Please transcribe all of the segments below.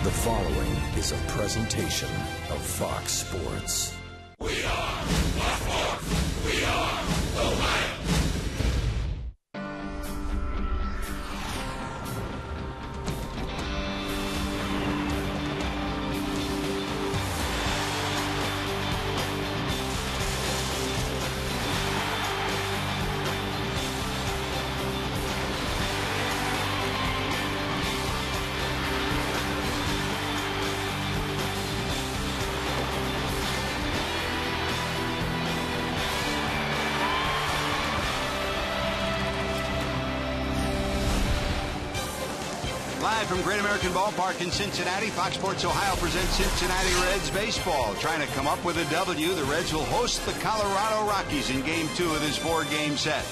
The following is a presentation of Fox Sports. We are Fox Sports. We are the Lions. Live from Great American Ballpark in Cincinnati, Fox Sports Ohio presents Cincinnati Reds baseball. Trying to come up with a W, the Reds will host the Colorado Rockies in Game 2 of this four-game set.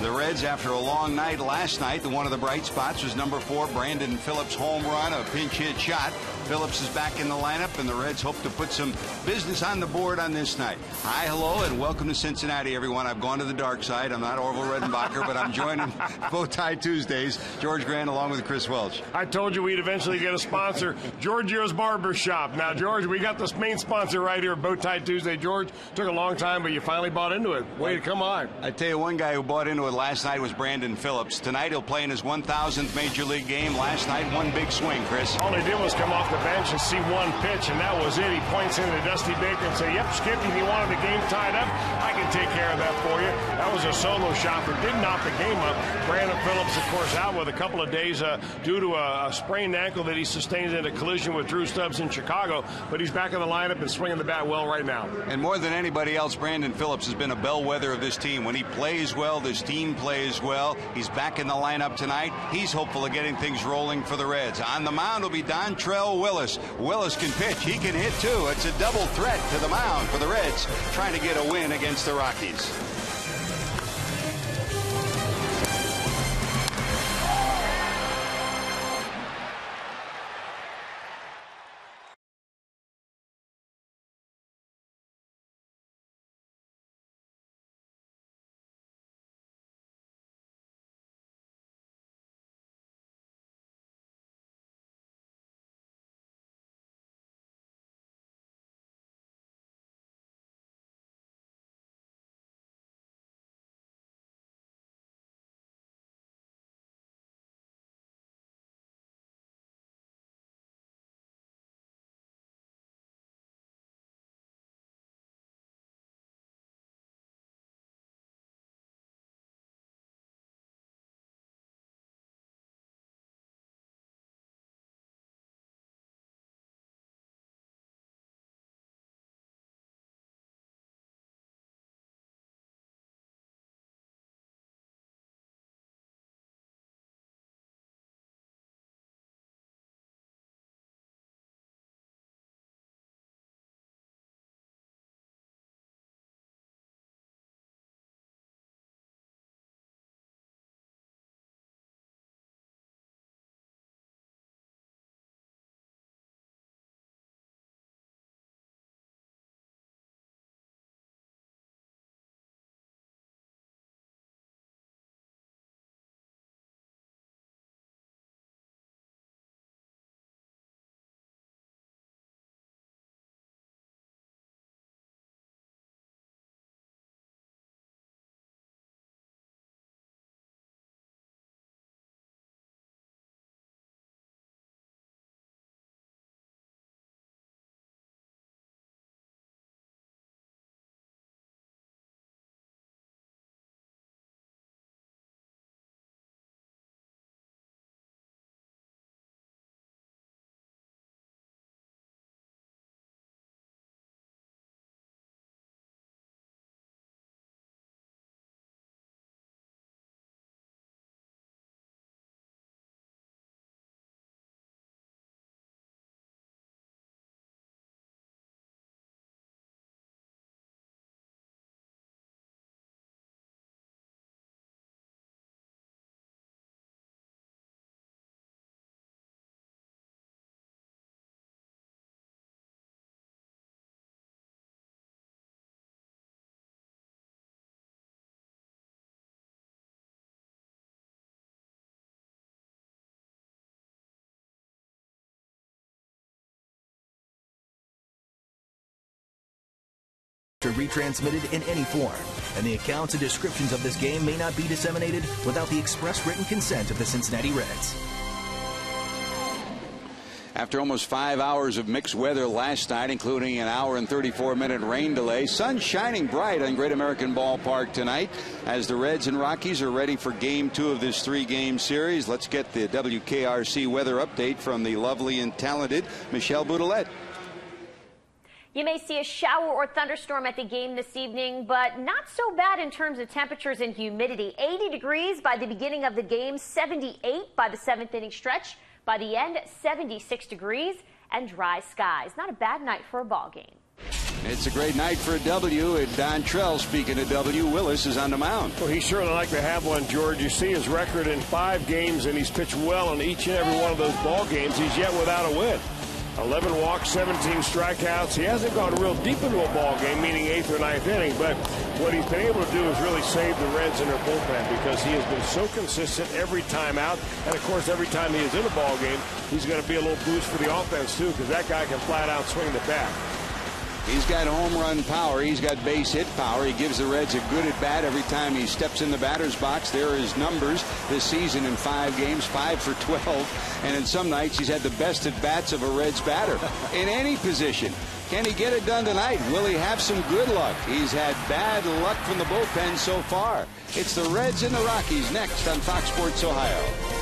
The Reds, after a long night last night, one of the bright spots was number 4, Brandon Phillips' home run, a pinch hit shot. Phillips is back in the lineup, and the Reds hope to put some business on the board on this night. Hi, hello, and welcome to Cincinnati, everyone. I've gone to the dark side. I'm not Orville Redenbacher, but I'm joining Bowtie Tuesdays. George Grant along with Chris Welch. I told you we'd eventually get a sponsor, Giorgio's Barber Shop. Now, George, we got this main sponsor right here, Bowtie Tuesday. George, took a long time, but you finally bought into it. Way to come on. I tell you, one guy who bought into it last night was Brandon Phillips. Tonight he'll play in his 1,000th Major League game. Last night, one big swing, Chris. All he did was come off the bench and see one pitch, and that was it. He points into Dusty Baker and says, "Yep, Skip, if you wanted the game tied up, I can take care of that for you." That was a solo shot that did knock the game up. Brandon Phillips, of course, out with a couple of days due to a sprained ankle that he sustained in a collision with Drew Stubbs in Chicago, but he's back in the lineup and swinging the bat well right now. And more than anybody else, Brandon Phillips has been a bellwether of this team. When he plays well, this team plays well. He's back in the lineup tonight. He's hopeful of getting things rolling for the Reds. On the mound will be Dontrell Willis. Willis can pitch. He can hit, too. It's a double threat to the mound for the Reds, trying to get a win against the Rockies. retransmitted in any form, and the accounts and descriptions of this game may not be disseminated without the express written consent of the Cincinnati Reds. After almost 5 hours of mixed weather last night, including an hour and 34-minute rain delay, sun shining bright on Great American Ballpark tonight as the Reds and Rockies are ready for Game 2 of this 3-game series. Let's get the WKRC weather update from the lovely and talented Michelle Boudelet. You may see a shower or thunderstorm at the game this evening, but not so bad in terms of temperatures and humidity. 80 degrees by the beginning of the game, 78 by the 7th inning stretch. By the end, 76 degrees and dry skies. Not a bad night for a ball game. It's a great night for a W. And Dontrell, speaking of W, Willis is on the mound. Well, he surely like to have one, George. You see his record in 5 games, and he's pitched well in each and every one of those ball games. He's yet without a win. 11 walks, 17 strikeouts. He hasn't gone real deep into a ball game, meaning 8th or 9th inning, but what he's been able to do is really save the Reds in their bullpen because he has been so consistent every time out. And, of course, every time he is in a ball game, he's going to be a little boost for the offense, too, because that guy can flat out swing the bat. He's got home run power. He's got base hit power. He gives the Reds a good at bat every time he steps in the batter's box. There are his numbers this season in 5 games, 5 for 12. And in some nights, he's had the best at bats of a Reds batter in any position. Can he get it done tonight? Will he have some good luck? He's had bad luck from the bullpen so far. It's the Reds and the Rockies next on Fox Sports Ohio.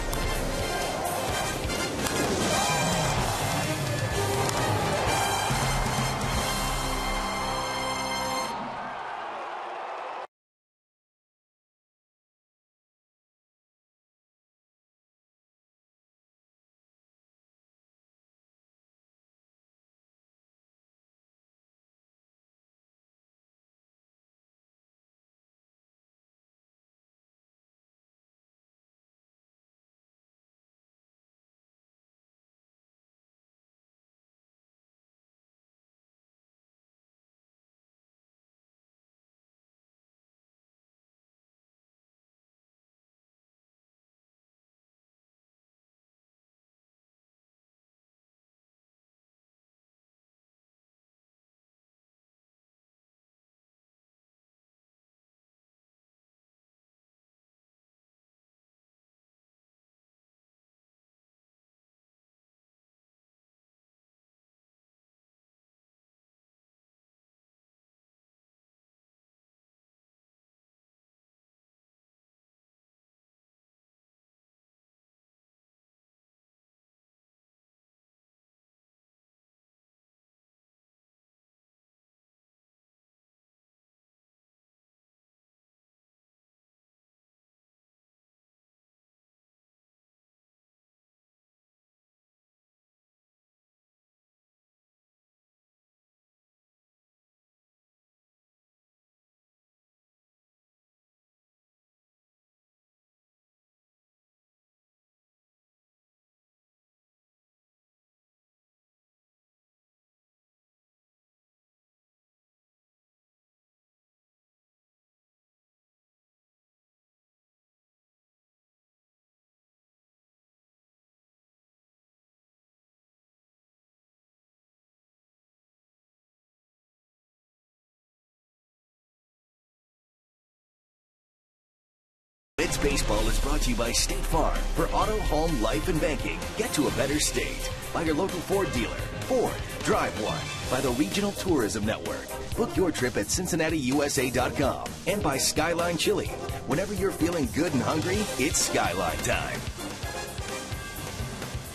Reds Baseball is brought to you by State Farm. For auto, home, life, and banking, get to a better state. By your local Ford dealer. Ford, drive one. By the Regional Tourism Network. Book your trip at CincinnatiUSA.com. And by Skyline Chili. Whenever you're feeling good and hungry, it's Skyline time.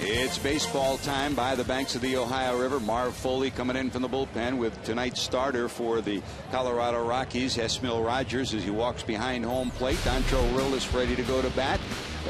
It's baseball time by the banks of the Ohio River. Marv Foley coming in from the bullpen with tonight's starter for the Colorado Rockies, Esmil Rogers, as he walks behind home plate. Dontrell Willis ready to go to bat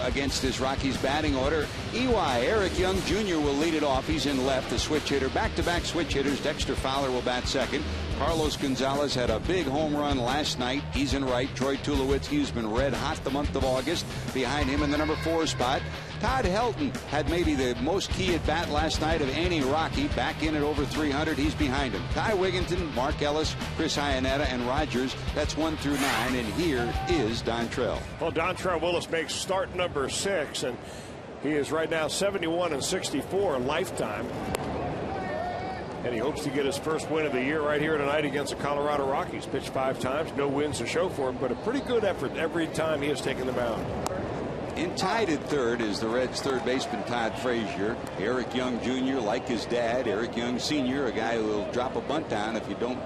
against his Rockies batting order. EY, Eric Young Jr. will lead it off. He's in left, the switch hitter. Back-to-back switch hitters. Dexter Fowler will bat second. Carlos Gonzalez had a big home run last night. He's in right. Troy Tulowitzki, who's been red hot the month of August, behind him in the number 4 spot. Todd Helton had maybe the most key at bat last night of any Rocky, back in at over 300. He's behind him. Ty Wigginton, Mark Ellis, Chris Iannetta, and Rogers. That's 1 through 9, and here is Dontrell. Well, Dontrell Willis makes start number 6, and he is right now 71 and 64 lifetime. And he hopes to get his first win of the year right here tonight against the Colorado Rockies. Pitched 5 times, no wins to show for him, but a pretty good effort every time he has taken the mound. In tied at third is the Reds' third baseman Todd Frazier. Eric Young Jr., like his dad, Eric Young Sr., a guy who will drop a bunt down if you don't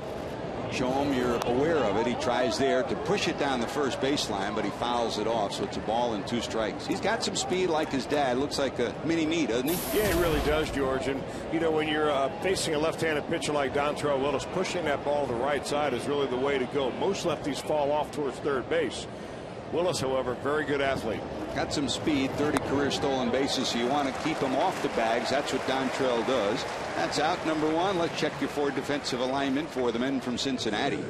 show him you're aware of it. He tries there to push it down the first baseline, but he fouls it off, so it's a ball and 2 strikes. He's got some speed like his dad. Looks like a mini-me, doesn't he? Yeah, he really does, George. And, you know, when you're facing a left-handed pitcher like Dontrelle Willis, pushing that ball to the right side is really the way to go. Most lefties fall off towards third base. Willis, however, very good athlete. Got some speed, 30 career stolen bases, so you want to keep him off the bags. That's what Dontrelle does. That's out number 1. Let's check your 4 defensive alignment for the men from Cincinnati.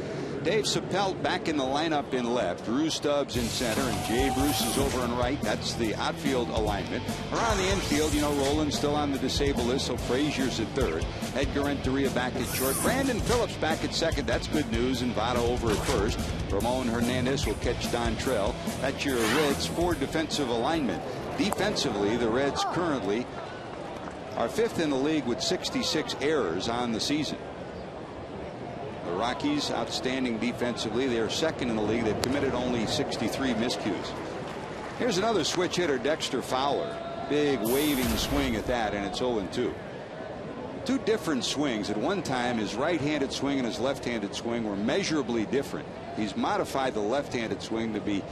Dave Chappelle back in the lineup in left. Drew Stubbs in center, and Jay Bruce is over in right. That's the outfield alignment. Around the infield, you know, Roland's still on the disabled list, so Frazier's at third. Edgar Renteria back at short. Brandon Phillips back at second. That's good news. And Votto over at first. Ramon Hernandez will catch Dontrelle. That's your Reds' 4 defensive alignment. Defensively, the Reds currently are 5th in the league with 66 errors on the season. The Rockies outstanding defensively. They are 2nd in the league. They've committed only 63 miscues. Here's another switch hitter, Dexter Fowler. Big waving swing at that, and it's 0-2. 2 different swings. At one time, his right-handed swing and his left-handed swing were measurably different. He's modified the left-handed swing to be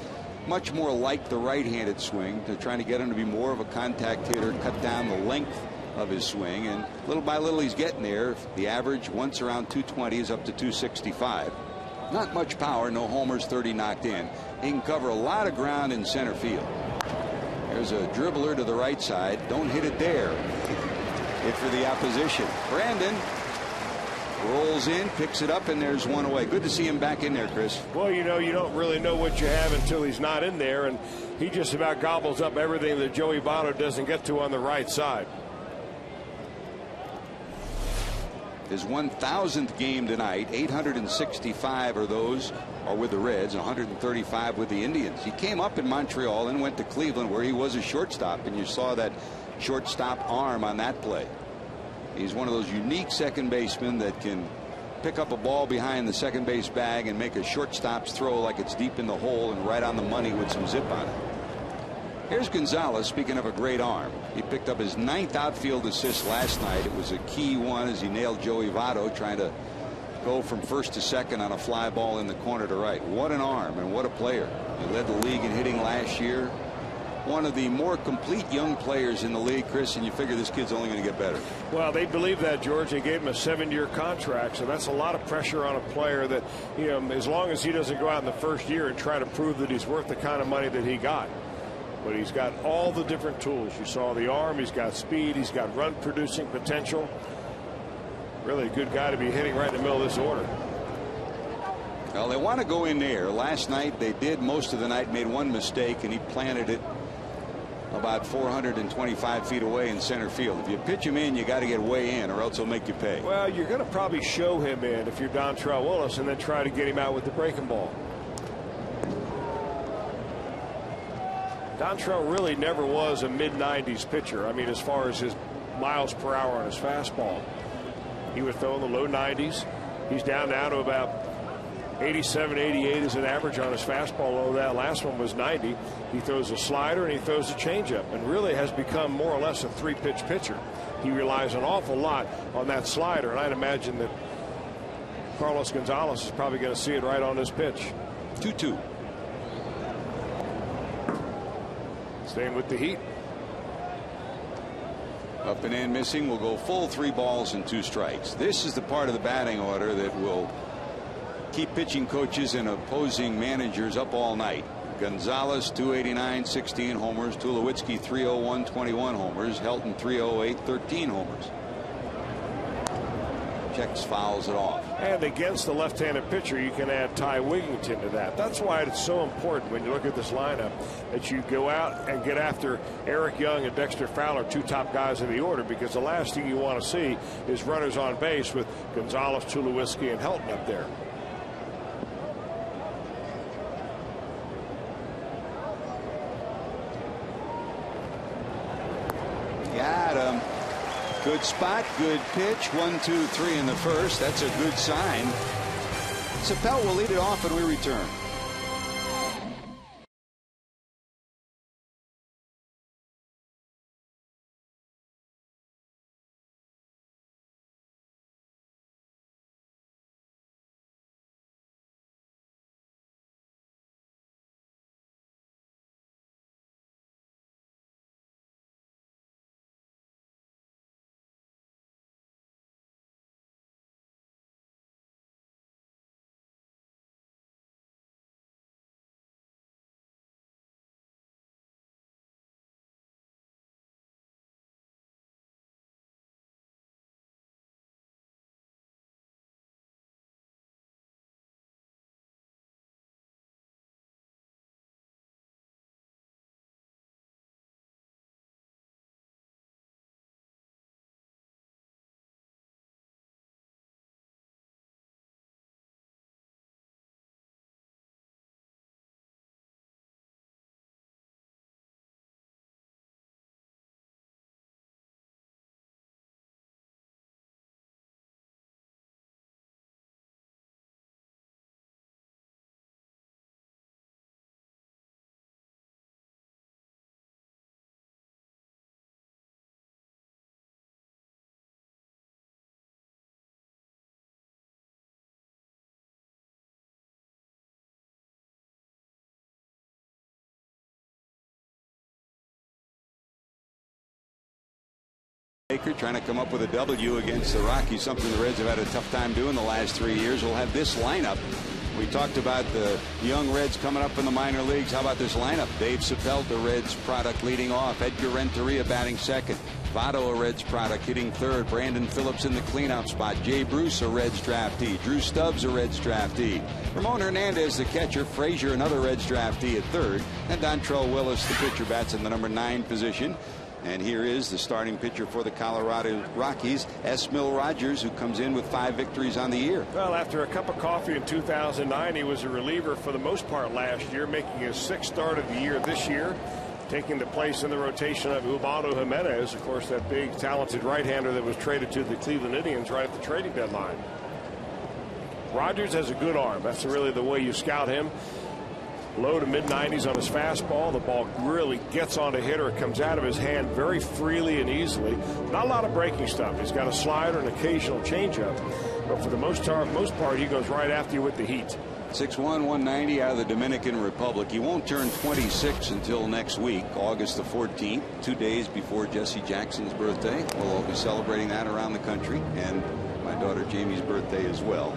much more like the right-handed swing, to trying to get him to be more of a contact hitter, cut down the length of his swing, and little by little he's getting there. The average once around 220 is up to 265. Not much power, no homers, 30 knocked in. He can cover a lot of ground in center field. There's a dribbler to the right side. Don't hit it there. Hit for the opposition. Brandon rolls in, picks it up, and there's 1 away. Good to see him back in there, Chris. Well, you know, you don't really know what you have until he's not in there, and he just about gobbles up everything that Joey Votto doesn't get to on the right side. His 1,000th game tonight. 865 of those are with the Reds, 135 with the Indians. He came up in Montreal and went to Cleveland, where he was a shortstop, and you saw that shortstop arm on that play. He's one of those unique second basemen that can pick up a ball behind the second base bag and make a shortstop's throw like it's deep in the hole and right on the money with some zip on it. Here's Gonzalez, speaking of a great arm. He picked up his 9th outfield assist last night. It was a key one as he nailed Joey Votto trying to go from first to second on a fly ball in the corner to right. What an arm and what a player. He led the league in hitting last year. One of the more complete young players in the league, Chris, and you figure this kid's only going to get better. Well, they believe that, George. They gave him a 7-year contract, so that's a lot of pressure on a player that, you know, as long as he doesn't go out in the first year and try to prove that he's worth the kind of money that he got. But he's got all the different tools. You saw the arm, he's got speed, he's got run producing potential. Really a good guy to be hitting right in the middle of this order. Well, they want to go in there. Last night they did most of the night, made one mistake, and he planted it about 425 feet away in center field. If you pitch him in, you got to get way in, or else he'll make you pay. Well, you're going to probably show him in if you're Dontrelle Willis, and then try to get him out with the breaking ball. Dontrelle really never was a mid-90s pitcher. I mean, as far as his miles per hour on his fastball, he would throw in the low 90s. He's down now to about 87, 88 is an average on his fastball. Although that last one was 90. He throws a slider and he throws a changeup, and really has become more or less a 3-pitch pitcher. He relies an awful lot on that slider, and I'd imagine that Carlos Gonzalez is probably going to see it right on this pitch. 2-2. Staying with the heat. Up and in missing. Will go full 3 balls and 2 strikes. This is the part of the batting order that will keep pitching coaches and opposing managers up all night. Gonzalez 289, 16 homers. Tulowitzki 301, 21 homers. Helton 308, 13 homers. Checks fouls it off. And against the left-handed pitcher, you can add Ty Wigington to that. That's why it's so important when you look at this lineup that you go out and get after Eric Young and Dexter Fowler, 2 top guys in the order, because the last thing you want to see is runners on base with Gonzalez, Tulowitzki, and Helton up there. Got him. Good spot, good pitch. 1, 2, 3 in the first. That's a good sign. Chappelle will lead it off when we return. Baker trying to come up with a W against the Rockies, something the Reds have had a tough time doing the last 3 years. We'll have this lineup. We talked about the young Reds coming up in the minor leagues. How about this lineup? Dave Chappelle, the Reds product, leading off. Edgar Renteria batting second. Votto, a Reds product, hitting third. Brandon Phillips in the cleanup spot. Jay Bruce, a Reds draftee. Drew Stubbs, a Reds draftee. Ramon Hernandez, the catcher. Frazier, another Reds draftee, at third. And Dontrell Willis, the pitcher, bats in the number 9 position. And here is the starting pitcher for the Colorado Rockies, Esmil Rogers, who comes in with 5 victories on the year. Well, after a cup of coffee in 2009, he was a reliever for the most part last year, making his 6th start of the year this year, taking the place in the rotation of Ubaldo Jimenez, of course, that big, talented right-hander that was traded to the Cleveland Indians right at the trading deadline. Rogers has a good arm. That's really the way you scout him. Low to mid-90s on his fastball. The ball really gets on a hitter. It comes out of his hand very freely and easily. Not a lot of breaking stuff. He's got a slider and occasional changeup. But for the most part, he goes right after you with the heat. 6'1", 190 out of the Dominican Republic. He won't turn 26 until next week, August the 14th, 2 days before Jesse Jackson's birthday. We'll all be celebrating that around the country, and my daughter Jamie's birthday as well.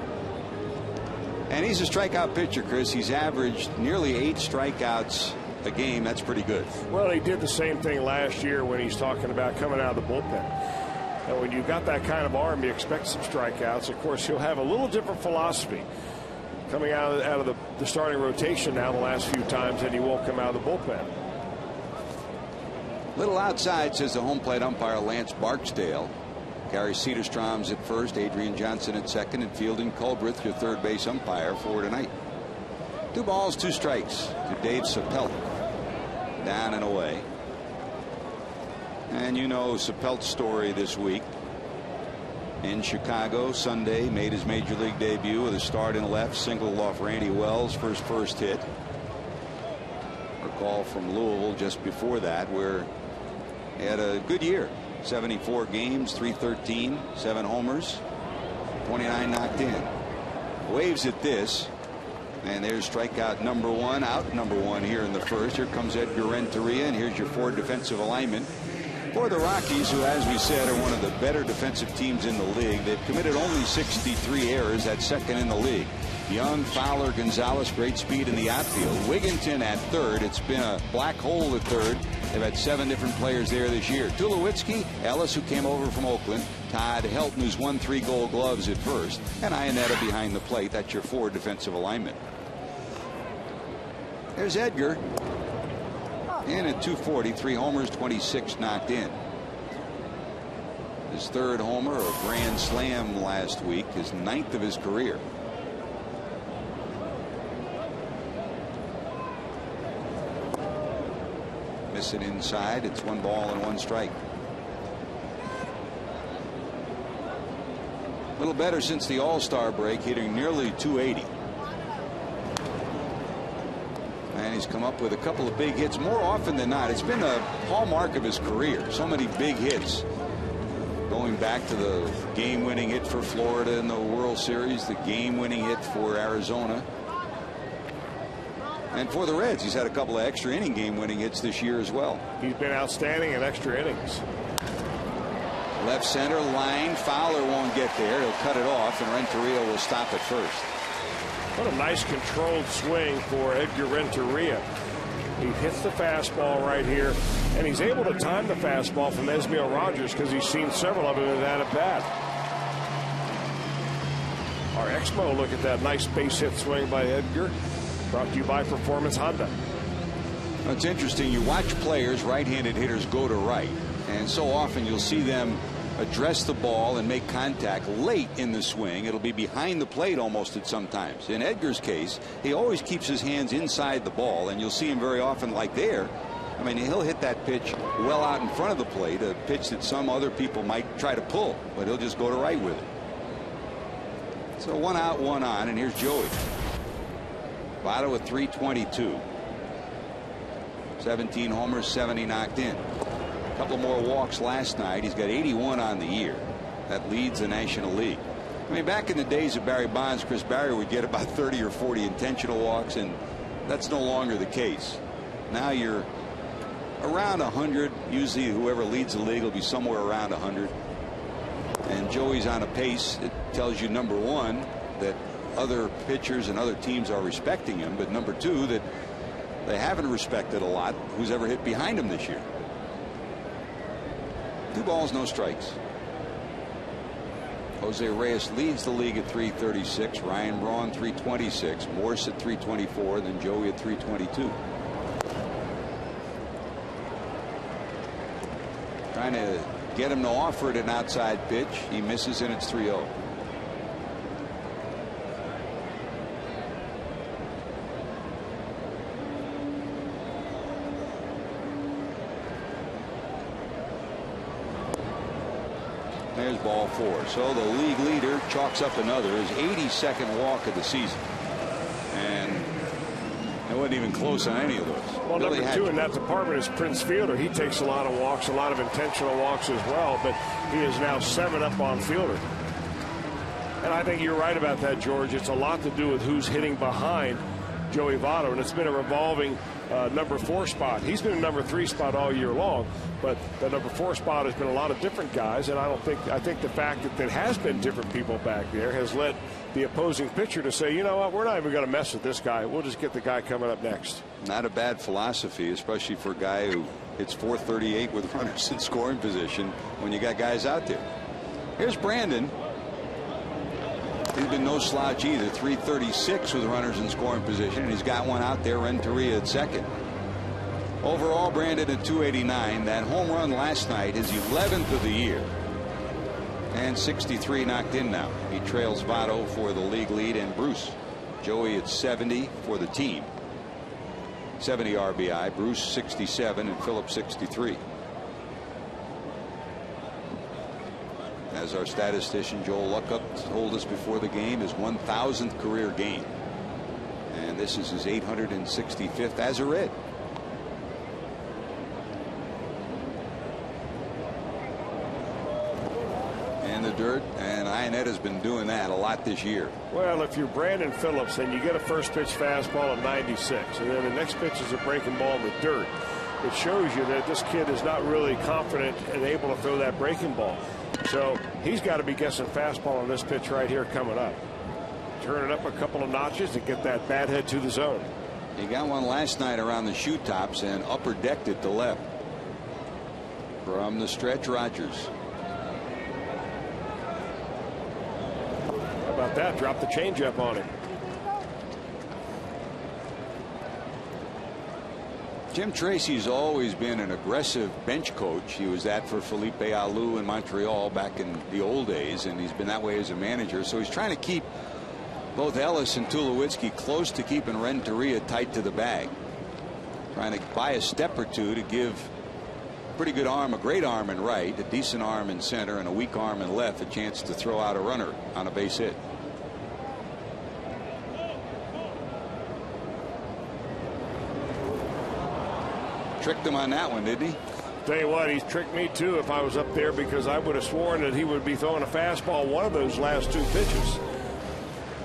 And he's a strikeout pitcher, Chris. He's averaged nearly 8 strikeouts a game. That's pretty good. Well, he did the same thing last year when he's talking about coming out of the bullpen. And when you've got that kind of arm, you expect some strikeouts. Of course, he'll have a little different philosophy coming out of the starting rotation now the last few times, and he won't come out of the bullpen. Little outside, says the home plate umpire Lance Barksdale. Gary Cedarstrom's at first, Adrian Johnson at second, and Fielding Culbreth, your third base umpire for tonight. 2 balls, 2 strikes to Dave Chappelle. Down and away. And you know Chappelle's story this week. In Chicago, Sunday, made his major league debut with a start in left, single off Randy Wells for his first hit. Recall from Louisville just before that, where he had a good year. 74 games, 313, 7 homers, 29 knocked in. Waves at this, and there's strikeout number 1, out number 1 here in the first. Here comes Edgar Renteria, and here's your 4 defensive alignment for the Rockies, who, as we said, are one of the better defensive teams in the league. They've committed only 63 errors, at second in the league. Young, Fowler, Gonzalez, great speed in the outfield. Wigginton at third. It's been a black hole at third. They've had 7 different players there this year. Tulowitzki, Ellis, who came over from Oakland, Todd Helton, who's won 3 Gold Gloves at first, and Ionetta behind the plate. That's your 4 defensive alignment. There's Edgar. In at 240, 3 homers, 26 knocked in. His 3rd homer, a grand slam last week, his 9th of his career. Missing inside. It's 1 ball and 1 strike. A little better since the All-Star break, hitting nearly 280. And he's come up with a couple of big hits more often than not. It's been a hallmark of his career. So many big hits. Going back to the game-winning hit for Florida in the World Series, the game-winning hit for Arizona. And for the Reds, he's had a couple of extra inning game-winning hits this year as well. He's been outstanding in extra innings. Left center line. Fowler won't get there. He'll cut it off, and Renteria will stop at first. What a nice controlled swing for Edgar Renteria. He hits the fastball right here, and he's able to time the fastball from Esmil Rogers because he's seen several of them in that at bat. Our Exmo look at that nice base hit swing by Edgar. Brought to you by Performance Honda. It's interesting. You watch players, right-handed hitters, go to right, and so often you'll see them address the ball and make contact late in the swing. It'll be behind the plate almost at some times. In Edgar's case, he always keeps his hands inside the ball, and you'll see him very often like there. I mean, he'll hit that pitch well out in front of the plate, a pitch that some other people might try to pull, but he'll just go to right with it. So 1 out, 1 on, and here's Joey. Votto with 322. 17 homers, 70 knocked in. A couple more walks last night. He's got 81 on the year. That leads the National League. I mean, back in the days of Barry Bonds, Chris Barry would get about 30 or 40 intentional walks, and that's no longer the case. Now you're around 100. Usually whoever leads the league will be somewhere around 100. And Joey's on a pace. It tells you, number one, that other pitchers and other teams are respecting him, but number two, that they haven't respected a lot who's ever hit behind him this year. 2 balls, no strikes. Jose Reyes leads the league at 336. Ryan Braun 326. Morse at 324. Then Joey at 322. Trying to get him to offer it an outside pitch. He misses, and it's 3-0. There's ball 4. So the league leader chalks up another, his 82nd walk of the season. And it wasn't even close on any of those. Well, Really number 2 in that department is Prince Fielder. He takes a lot of walks, a lot of intentional walks as well, but he is now 7 up on Fielder. And I think you're right about that, George. It's a lot to do with who's hitting behind Joey Votto, and it's been a revolving number 4 spot. He's been a number 3 spot all year long, but the number 4 spot has been a lot of different guys, and I think the fact that there has been different people back there has led the opposing pitcher to say, you know what, we're not even going to mess with this guy. We'll just get the guy coming up next. Not a bad philosophy, especially for a guy who hits .438 with runners in scoring position when you got guys out there. Here's Brandon. He's been no slouch either. 336 with runners in scoring position, and he's got one out there. Renteria at second. Overall, Brandon at 289. That home run last night, his 11th of the year, and 63 knocked in now. He trails Votto for the league lead, and Bruce. Joey at 70 for the team. 70 RBI. Bruce 67 and Phillips 63. As our statistician Joel Luckup told us before the game, his 1,000th career game, and this is his 865th as a Red. In the dirt, and Ionetta's been doing that a lot this year. Well, if you're Brandon Phillips and you get a first pitch fastball at 96, and then the next pitch is a breaking ball in the dirt, it shows you that this kid is not really confident and able to throw that breaking ball. So he's got to be guessing fastball on this pitch right here coming up. Turn it up a couple of notches to get that bat head to the zone. He got one last night around the shoe tops and upper decked it to left. From the stretch, Rogers. How about that? Drop the changeup on him. Jim Tracy's always been an aggressive bench coach. He was that for Felipe Alou in Montreal back in the old days, and he's been that way as a manager. So he's trying to keep both Ellis and Tulowitzki close to keeping Renteria tight to the bag. Trying to buy a step or two to give pretty good arm, a great arm in right, a decent arm in center, and a weak arm in left, a chance to throw out a runner on a base hit. Tricked him on that one, didn't he? Tell you what, he's tricked me too if I was up there, because I would have sworn that he would be throwing a fastball one of those last 2 pitches.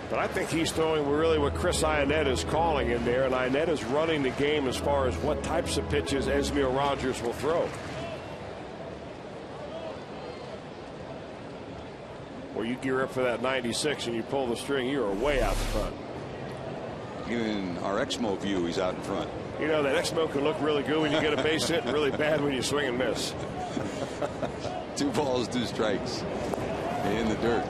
But I think he's throwing really what Chris Ionetta is calling in there, and Ionetta is running the game as far as what types of pitches Esmil Rogers will throw. Well, you gear up for that 96 and you pull the string, you are way out in front. Even in our Exmo view, he's out in front. You know, that Exmo can look really good when you get a base hit and really bad when you swing and miss. 2 balls, 2 strikes in the dirt.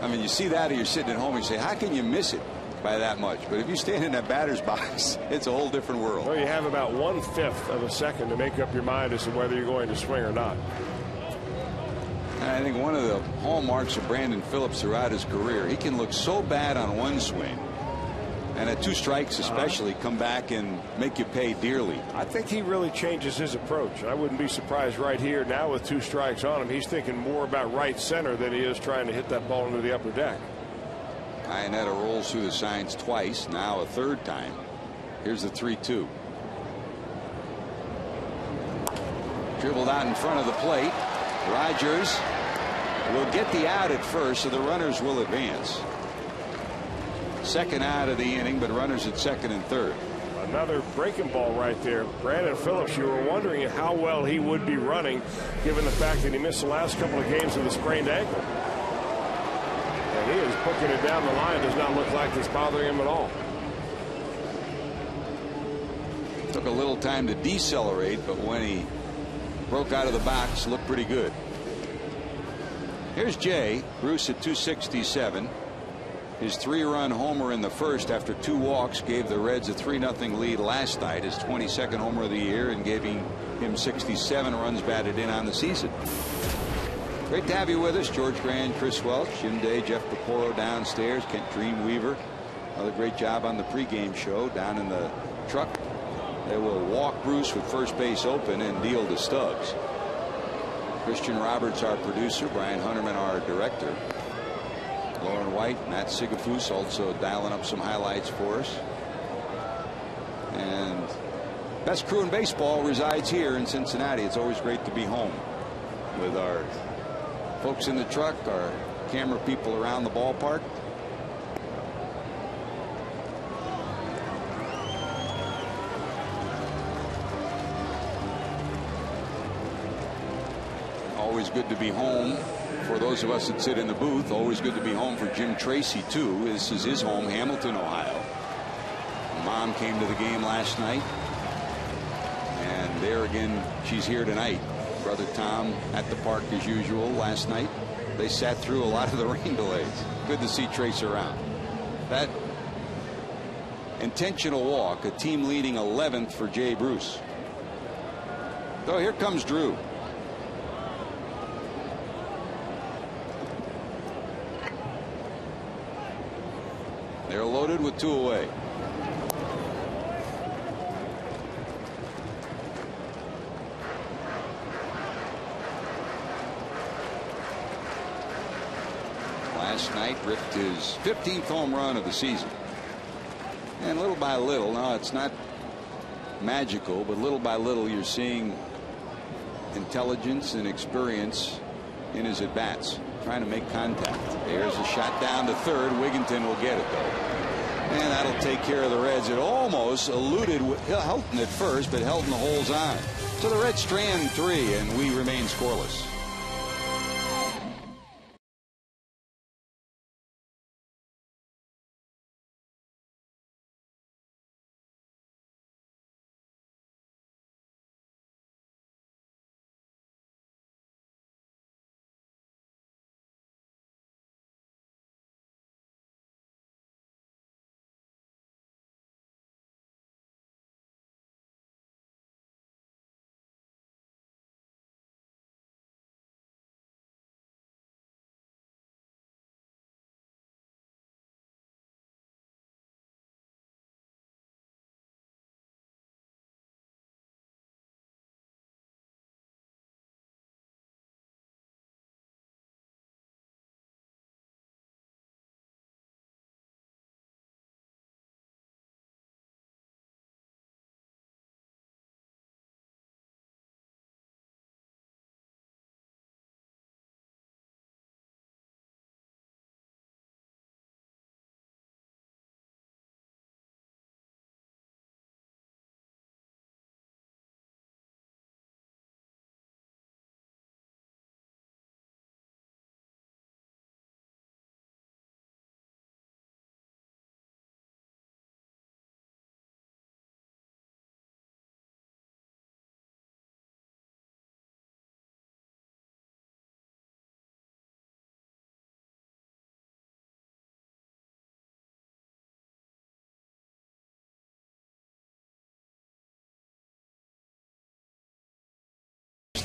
I mean, you see that, or you're sitting at home and you say, how can you miss it by that much? But if you stand in that batter's box, it's a whole different world. Well, you have about 1/5 of a second to make up your mind as to whether you're going to swing or not. And I think one of the hallmarks of Brandon Phillips throughout his career, he can look so bad on one swing, and at 2 strikes especially, come back and make you pay dearly. I think he really changes his approach. I wouldn't be surprised right here now with 2 strikes on him. He's thinking more about right center than he is trying to hit that ball into the upper deck. Ionetta rolls through the signs twice, now a 3rd time. Here's the 3-2. Dribbled out in front of the plate. Rogers will get the out at first, so the runners will advance. 2nd out of the inning, but runners at 2nd and 3rd. Another breaking ball right there. Brandon Phillips, you were wondering how well he would be running, given the fact that he missed the last couple of games with a sprained ankle. And he is booking it down the line. Does not look like it's bothering him at all. Took a little time to decelerate, but when he broke out of the box, looked pretty good. Here's Jay Bruce at 267. His 3-run homer in the first after 2 walks gave the Reds a 3-0 lead last night. His 22nd homer of the year, and giving him 67 runs batted in on the season. Great to have you with us. George Grand, Chris Welch, Jim Day, Jeff Pecoro downstairs, Kent Dreamweaver. Another great job on the pregame show down in the truck. They will walk Bruce with first base open and deal to Stubbs. Christian Roberts, our producer. Brian Hunterman, our director. Lauren White, Matt Sigafus also dialing up some highlights for us. And best crew in baseball resides here in Cincinnati. It's always great to be home with our folks in the truck, our camera people around the ballpark. Always good to be home for those of us that sit in the booth. Always good to be home for Jim Tracy too. This is his home, Hamilton, Ohio. Mom came to the game last night, and there again she's here tonight. Brother Tom at the park as usual last night. They sat through a lot of the rain delays. Good to see Trace around. That intentional walk, a team leading 11th for Jay Bruce. So here comes Drew. They're loaded with 2 away. Last night ripped his 15th home run of the season. And little by little, now it's not magical, but little by little you're seeing intelligence and experience in his at-bats. Trying to make contact. There's a shot down to 3rd. Wigginton will get it though. And that'll take care of the Reds. It almost eluded Helton at first, but Helton holds on. So the Reds strand 3, and we remain scoreless.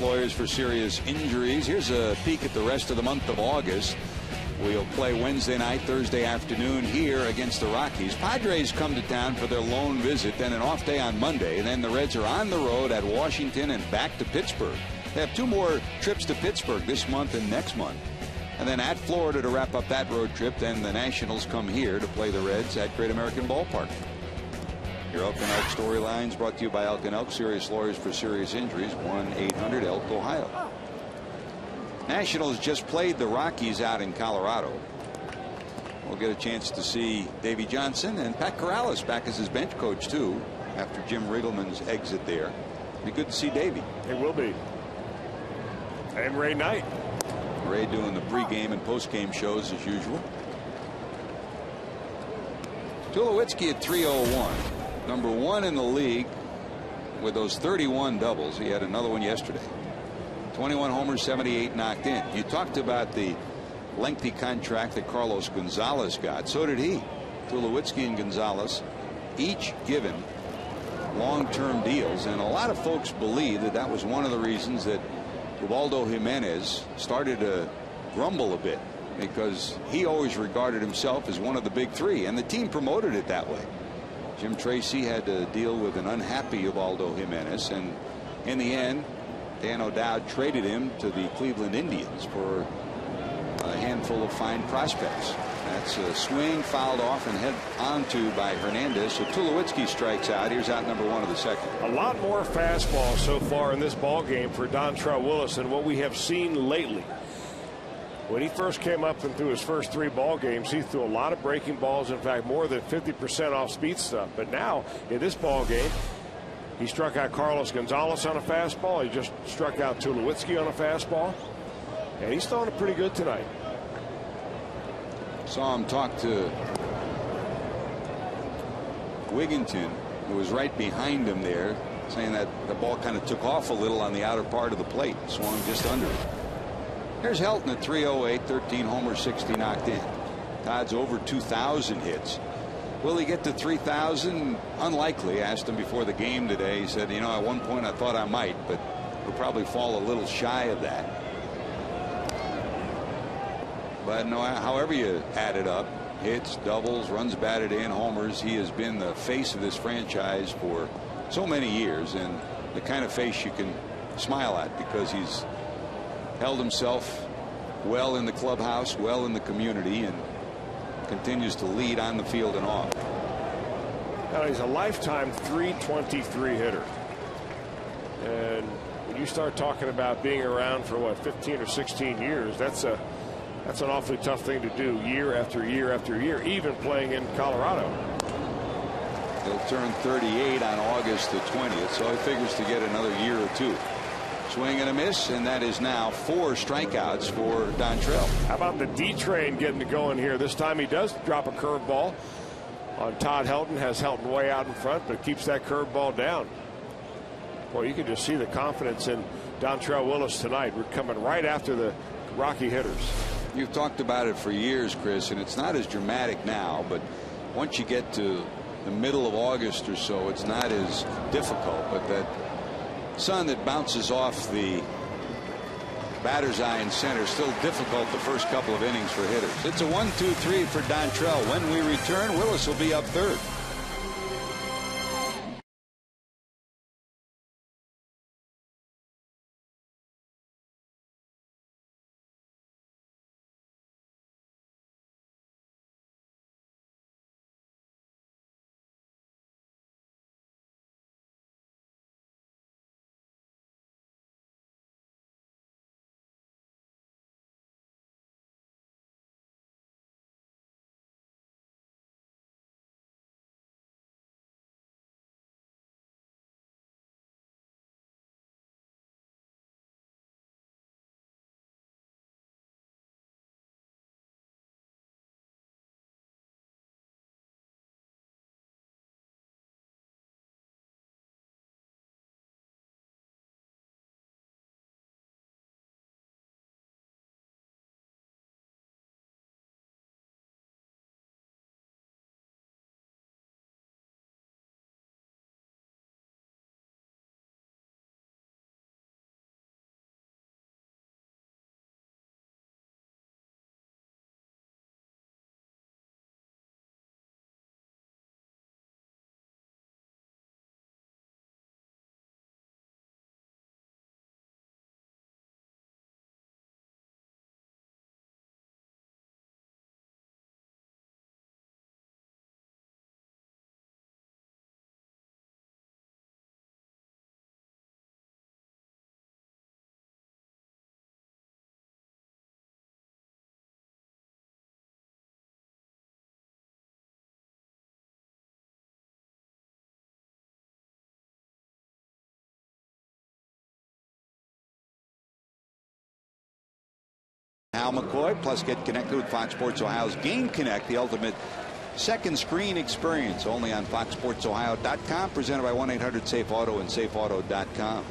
Lawyers for serious injuries. Here's a peek at the rest of the month of August. We'll play Wednesday night, Thursday afternoon here against the Rockies. Padres come to town for their lone visit, then an off day on Monday. And then the Reds are on the road at Washington and back to Pittsburgh. They have 2 more trips to Pittsburgh this month and next month. And then at Florida to wrap up that road trip. Then the Nationals come here to play the Reds at Great American Ballpark. Your Elk and Elk storylines brought to you by Elk and Elk, serious lawyers for serious injuries. 1-800-ELK, Ohio. Nationals just played the Rockies out in Colorado. We'll get a chance to see Davey Johnson and Pat Corrales back as his bench coach too after Jim Riggleman's exit there. Be good to see Davey. It will be. And Ray Knight. Ray doing the pregame and postgame shows as usual. Tulowitzki at 301. Number 1 in the league with those 31 doubles. He had another one yesterday. 21 homers, 78 knocked in. You talked about the lengthy contract that Carlos Gonzalez got. So did he. Tulowitzki and Gonzalez each given long-term deals, and a lot of folks believe that that was one of the reasons that Ubaldo Jimenez started to grumble a bit, because he always regarded himself as one of the big 3, and the team promoted it that way. Jim Tracy had to deal with an unhappy Ubaldo Jimenez, and in the end Dan O'Dowd traded him to the Cleveland Indians for a handful of fine prospects. That's a swing fouled off and head onto by Hernandez. So Tulowitzki strikes out. Here's out number 1 of the second. A lot more fastball so far in this ball game for Dontrelle Willis than what we have seen lately. When he first came up and threw his first 3 ball games, he threw a lot of breaking balls. In fact, more than 50% off speed stuff. But now in this ball game, he struck out Carlos Gonzalez on a fastball. He just struck out Tulowitzki on a fastball. And he's throwing it pretty good tonight. Saw him talk to Wigginton, who was right behind him there, saying that the ball kind of took off a little on the outer part of the plate, swung just under it. Here's Helton at 308, 13 homers, 60 knocked in. Todd's over 2,000 hits. Will he get to 3,000? Unlikely. Asked him before the game today. He said, you know, at one point I thought I might, but he'll probably fall a little shy of that. But no, however you add it up, hits, doubles, runs batted in, homers, he has been the face of this franchise for so many years, and the kind of face you can smile at, because he's held himself well in the clubhouse, well in the community, and continues to lead on the field and off. Now, he's a lifetime .323 hitter. And when you start talking about being around for what, 15 or 16 years, that's an awfully tough thing to do year after year after year, even playing in Colorado. He'll turn 38 on August the 20th, so he figures to get another year or 2. Swing and a miss, and that is now 4 strikeouts for Dontrelle. How about the D train getting it going here? This time he does drop a curveball on Todd Helton. Has Helton way out in front, but keeps that curveball down. Boy, you can just see the confidence in Dontrelle Willis tonight. We're coming right after the Rocky hitters. You've talked about it for years, Chris, and it's not as dramatic now, but once you get to the middle of August or so, it's not as difficult. But that sun that bounces off the batter's eye in center, still difficult the first couple of innings for hitters. It's a 1-2-3 for Dontrelle. When we return, Willis will be up 3rd. Al McCoy. Plus, get connected with Fox Sports Ohio's Game Connect, the ultimate second screen experience, only on foxsportsohio.com, presented by 1-800-SAFE-AUTO and safeauto.com.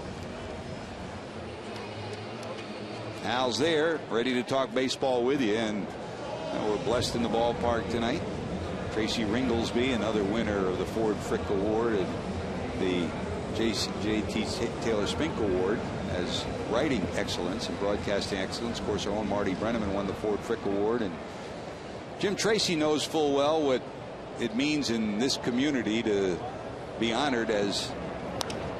Al's there, ready to talk baseball with you, and we're blessed in the ballpark tonight. Tracy Ringlesby, another winner of the Ford Frick Award and the J.T. Taylor Spink Award as writing excellence and broadcasting excellence. Of course, our own Marty Brenneman won the Ford Frick Award, and Jim Tracy knows full well what it means in this community to be honored as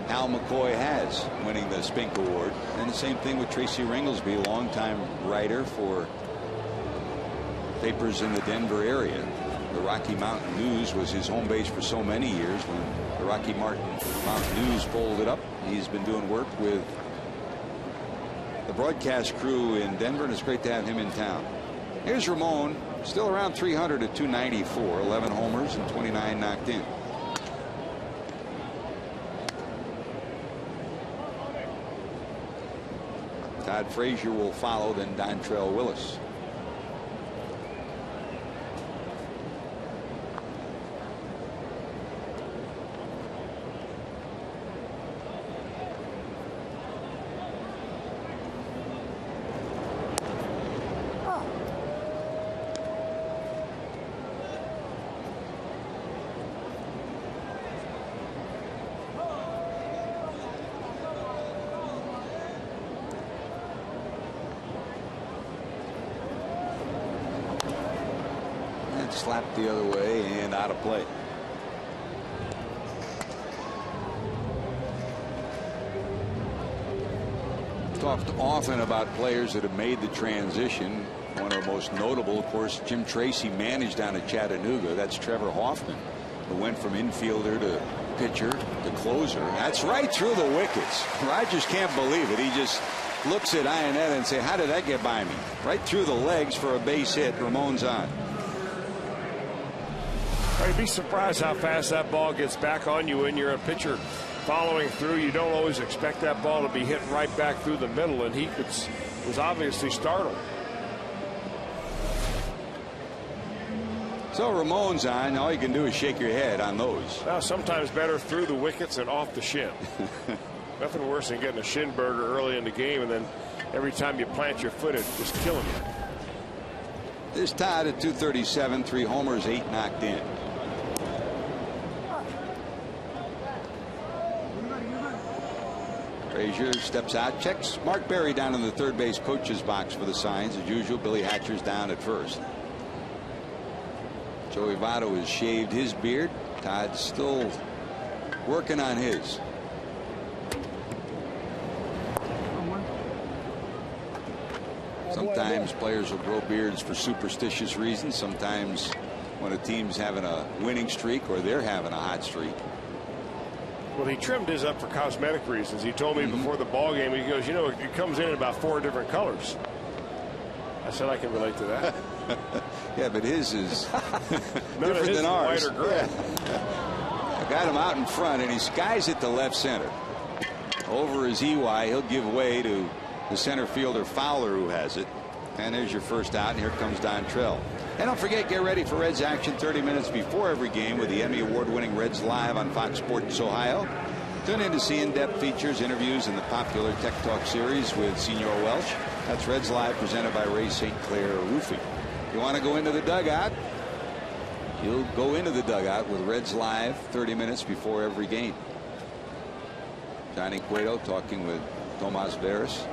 Al McCoy has, winning the Spink Award. And the same thing with Tracy Ringlesby, longtime writer for papers in the Denver area. The Rocky Mountain News was his home base for so many years. When the Rocky Mountain News folded up, he's been doing work with the broadcast crew in Denver, and it's great to have him in town. Here's Ramon, still around 300 at 294, 11 homers and 29 knocked in. Todd Frazier will follow, then Dontrell Willis. Slapped the other way and out of play. Talked often about players that have made the transition. One of the most notable, of course, Jim Tracy managed down at Chattanooga. That's Trevor Hoffman, who went from infielder to pitcher to closer. That's right through the wickets. Rogers can't believe it. He just looks at Ionetta and say, how did that get by me? Right through the legs for a base hit. Ramon's on. You'd be surprised how fast that ball gets back on you when you're a pitcher following through. You don't always expect that ball to be hit right back through the middle, and he was obviously startled. So Ramon's on. All you can do is shake your head on those. Well, sometimes better through the wickets and off the shin. Nothing worse than getting a shin burger early in the game, and then every time you plant your foot, it's just killing you. This Todd at 237, 3 homers, 8 knocked in. Frazier steps out, checks Mark Berry down in the third base coach's box for the signs. As usual, Billy Hatcher's down at first. Joey Votto has shaved his beard. Todd's still working on his. Sometimes players will grow beards for superstitious reasons. Sometimes when a team's having a winning streak or they're having a hot streak. Well, he trimmed his up for cosmetic reasons. He told me before the ball game, he goes, you know, it comes in about 4 different colors. I said I can relate to that. Yeah, but his is different than ours. White or gray. I got him out in front, and he skies it to left center. Over his EY, he'll give way to the center fielder Fowler, who has it. And there's your first out, and here comes Dontrell. And don't forget, get ready for Reds action 30 minutes before every game with the Emmy Award-winning Reds Live on Fox Sports Ohio. Tune in to see in-depth features, interviews, and the popular Tech Talk series with Senior Welch. That's Reds Live, presented by Ray St. Clair Roofing. If you want to go into the dugout, you'll go into the dugout with Reds Live 30 minutes before every game. Johnny Cueto talking with Tomas Veras.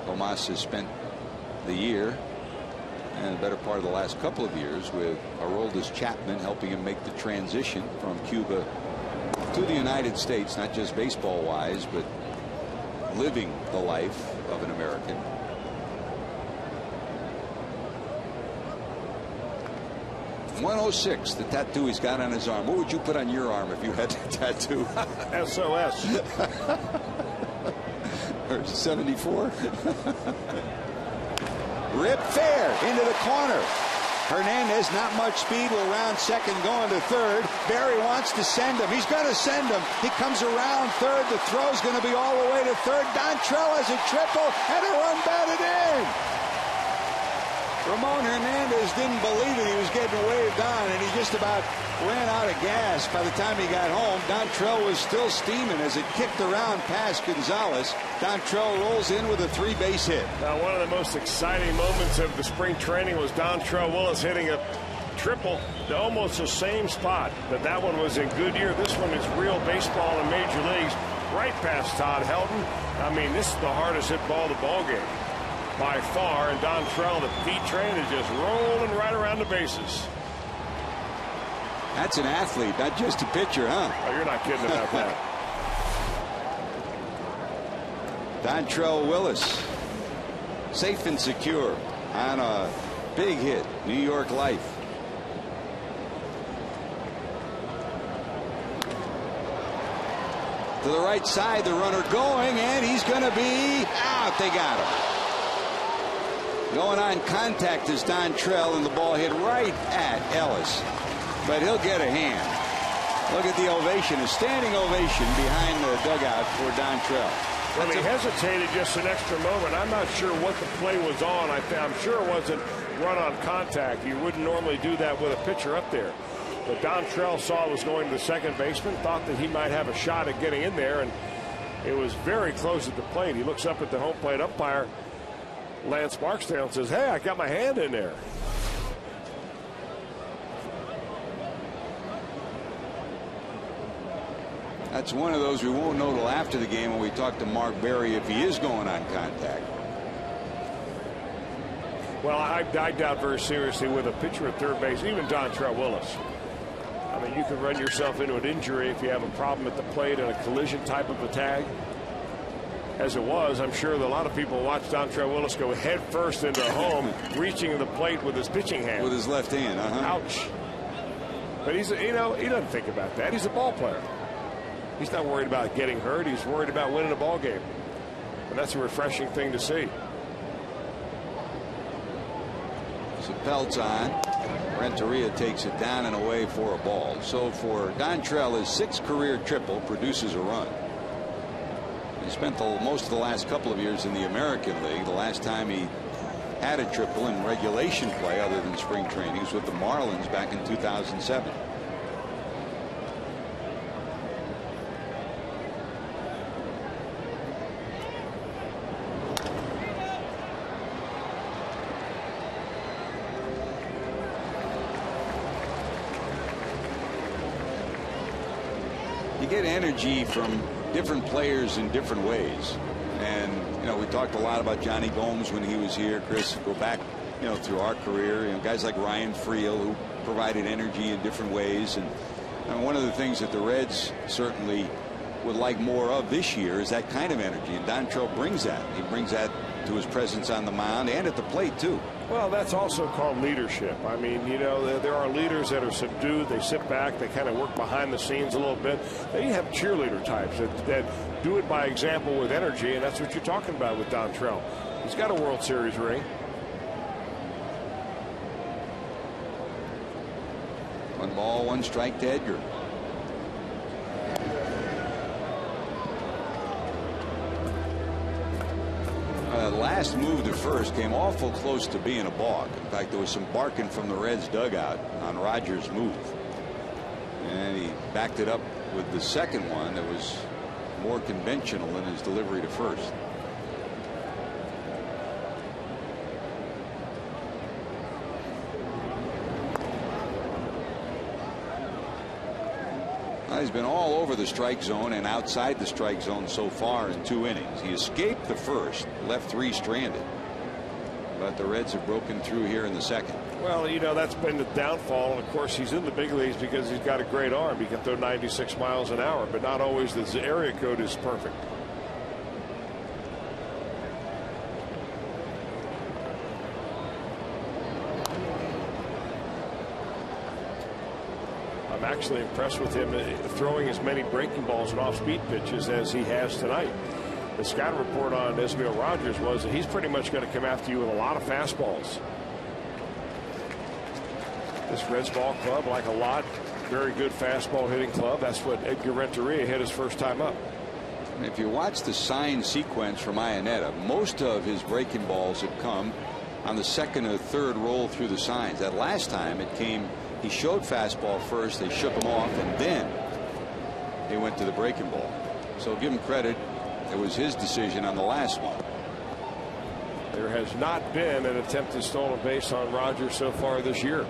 Tomas has spent the year and the better part of the last couple of years with Aroldis Chapman, helping him make the transition from Cuba to the United States, not just baseball wise, but living the life of an American. .106, the tattoo he's got on his arm. What would you put on your arm if you had that tattoo? SOS. Or 74. Rip fair into the corner. Hernandez, not much speed, will round second, going to third. Barry wants to send him. He's going to send him. He comes around third. The throw's going to be all the way to third. Dontrell has a triple and a run batted in. Ramon Hernandez didn't believe it. He was getting waved on, and he just about ran out of gas by the time he got home. Dontrell was still steaming as it kicked around past Gonzalez. Dontrell rolls in with a 3-base hit. Now, one of the most exciting moments of the spring training was Dontrell Willis hitting a triple to almost the same spot, but that one was in Goodyear. This one is real baseball in major leagues, right past Todd Helton. I mean, this is the hardest hit ball of the ball game by far, and Dontrell, the feet train, is just rolling right around the bases. That's an athlete, not just a pitcher, huh? Oh, you're not kidding about that. Dontrell Willis, safe and secure on a big hit, New York Life. To the right side, the runner going, and he's going to be out. They got him. Going on contact is Dontrell, and the ball hit right at Ellis. But he'll get a hand. Look at the ovation, a standing ovation behind the dugout for Dontrell. Well, he hesitated just an extra moment. I'm not sure what the play was on. I'm sure it wasn't run on contact. You wouldn't normally do that with a pitcher up there. But Dontrell saw it was going to the second baseman, thought that he might have a shot at getting in there, and it was very close at the plate. He looks up at the home plate umpire, Lance Barksdale, and says, "Hey, I got my hand in there." That's one of those we won't know till after the game when we talk to Mark Berry if he is going on contact. Well, I doubt very seriously with a pitcher at third base, even Dontrell Willis. I mean, you can run yourself into an injury if you have a problem at the plate and a collision type of a tag. As it was, I'm sure that a lot of people watched Dontrell Willis go head first into home, reaching the plate with his pitching hand. With his left hand, Ouch. But he's, he doesn't think about that. He's a ball player. He's not worried about getting hurt. He's worried about winning a ball game. And that's a refreshing thing to see. So Pelt's on. Renteria takes it down and away for a ball. So for Dontrell, his 6th career triple produces a run. He spent most of the last couple of years in the American League. The last time he had a triple in regulation play other than spring training was with the Marlins back in 2007. Get energy from different players in different ways, and we talked a lot about Johnny Gomes when he was here. Chris, go back through our career, guys like Ryan Friel who provided energy in different ways, and one of the things that the Reds certainly would like more of this year is that kind of energy, and Dontrell brings that. He brings that to his presence on the mound and at the plate too. Well, that's also called leadership. I mean, there are leaders that are subdued. They sit back. They kind of work behind the scenes a little bit. Then you have cheerleader types that do it by example with energy, and that's what you're talking about with Dontrell. He's got a World Series ring. 1 ball, 1 strike to Edgar. Last move to first came awful close to being a balk. In fact, there was some barking from the Reds dugout on Rogers' move, and he backed it up with the second one that was more conventional in his delivery to first. He's been all over the strike zone and outside the strike zone so far in 2 innings. He escaped the first, left 3 stranded, but the Reds have broken through here in the second. Well, that's been the downfall, and of course he's in the big leagues because he's got a great arm. He can throw 96 miles an hour, but not always the area code is perfect. I'm actually impressed with him throwing as many breaking balls and off-speed pitches as he has tonight. The scouting report on Esmil Rogers was that he's pretty much going to come after you with a lot of fastballs. This Reds ball club, like a lot, very good fastball hitting club. That's what Edgar Renteria hit his first time up. If you watch the sign sequence from Iannetta, most of his breaking balls have come on the second or third roll through the signs. That last time it came, he showed fastball first, they shook him off, and then they went to the breaking ball. So give him credit, it was his decision on the last one. There has not been an attempted stolen base on Rogers so far this year.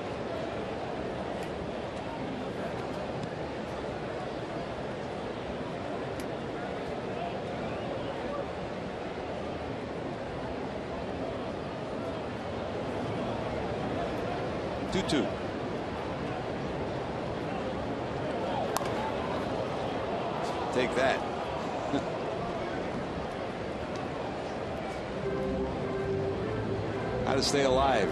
Two. Take that. How to stay alive.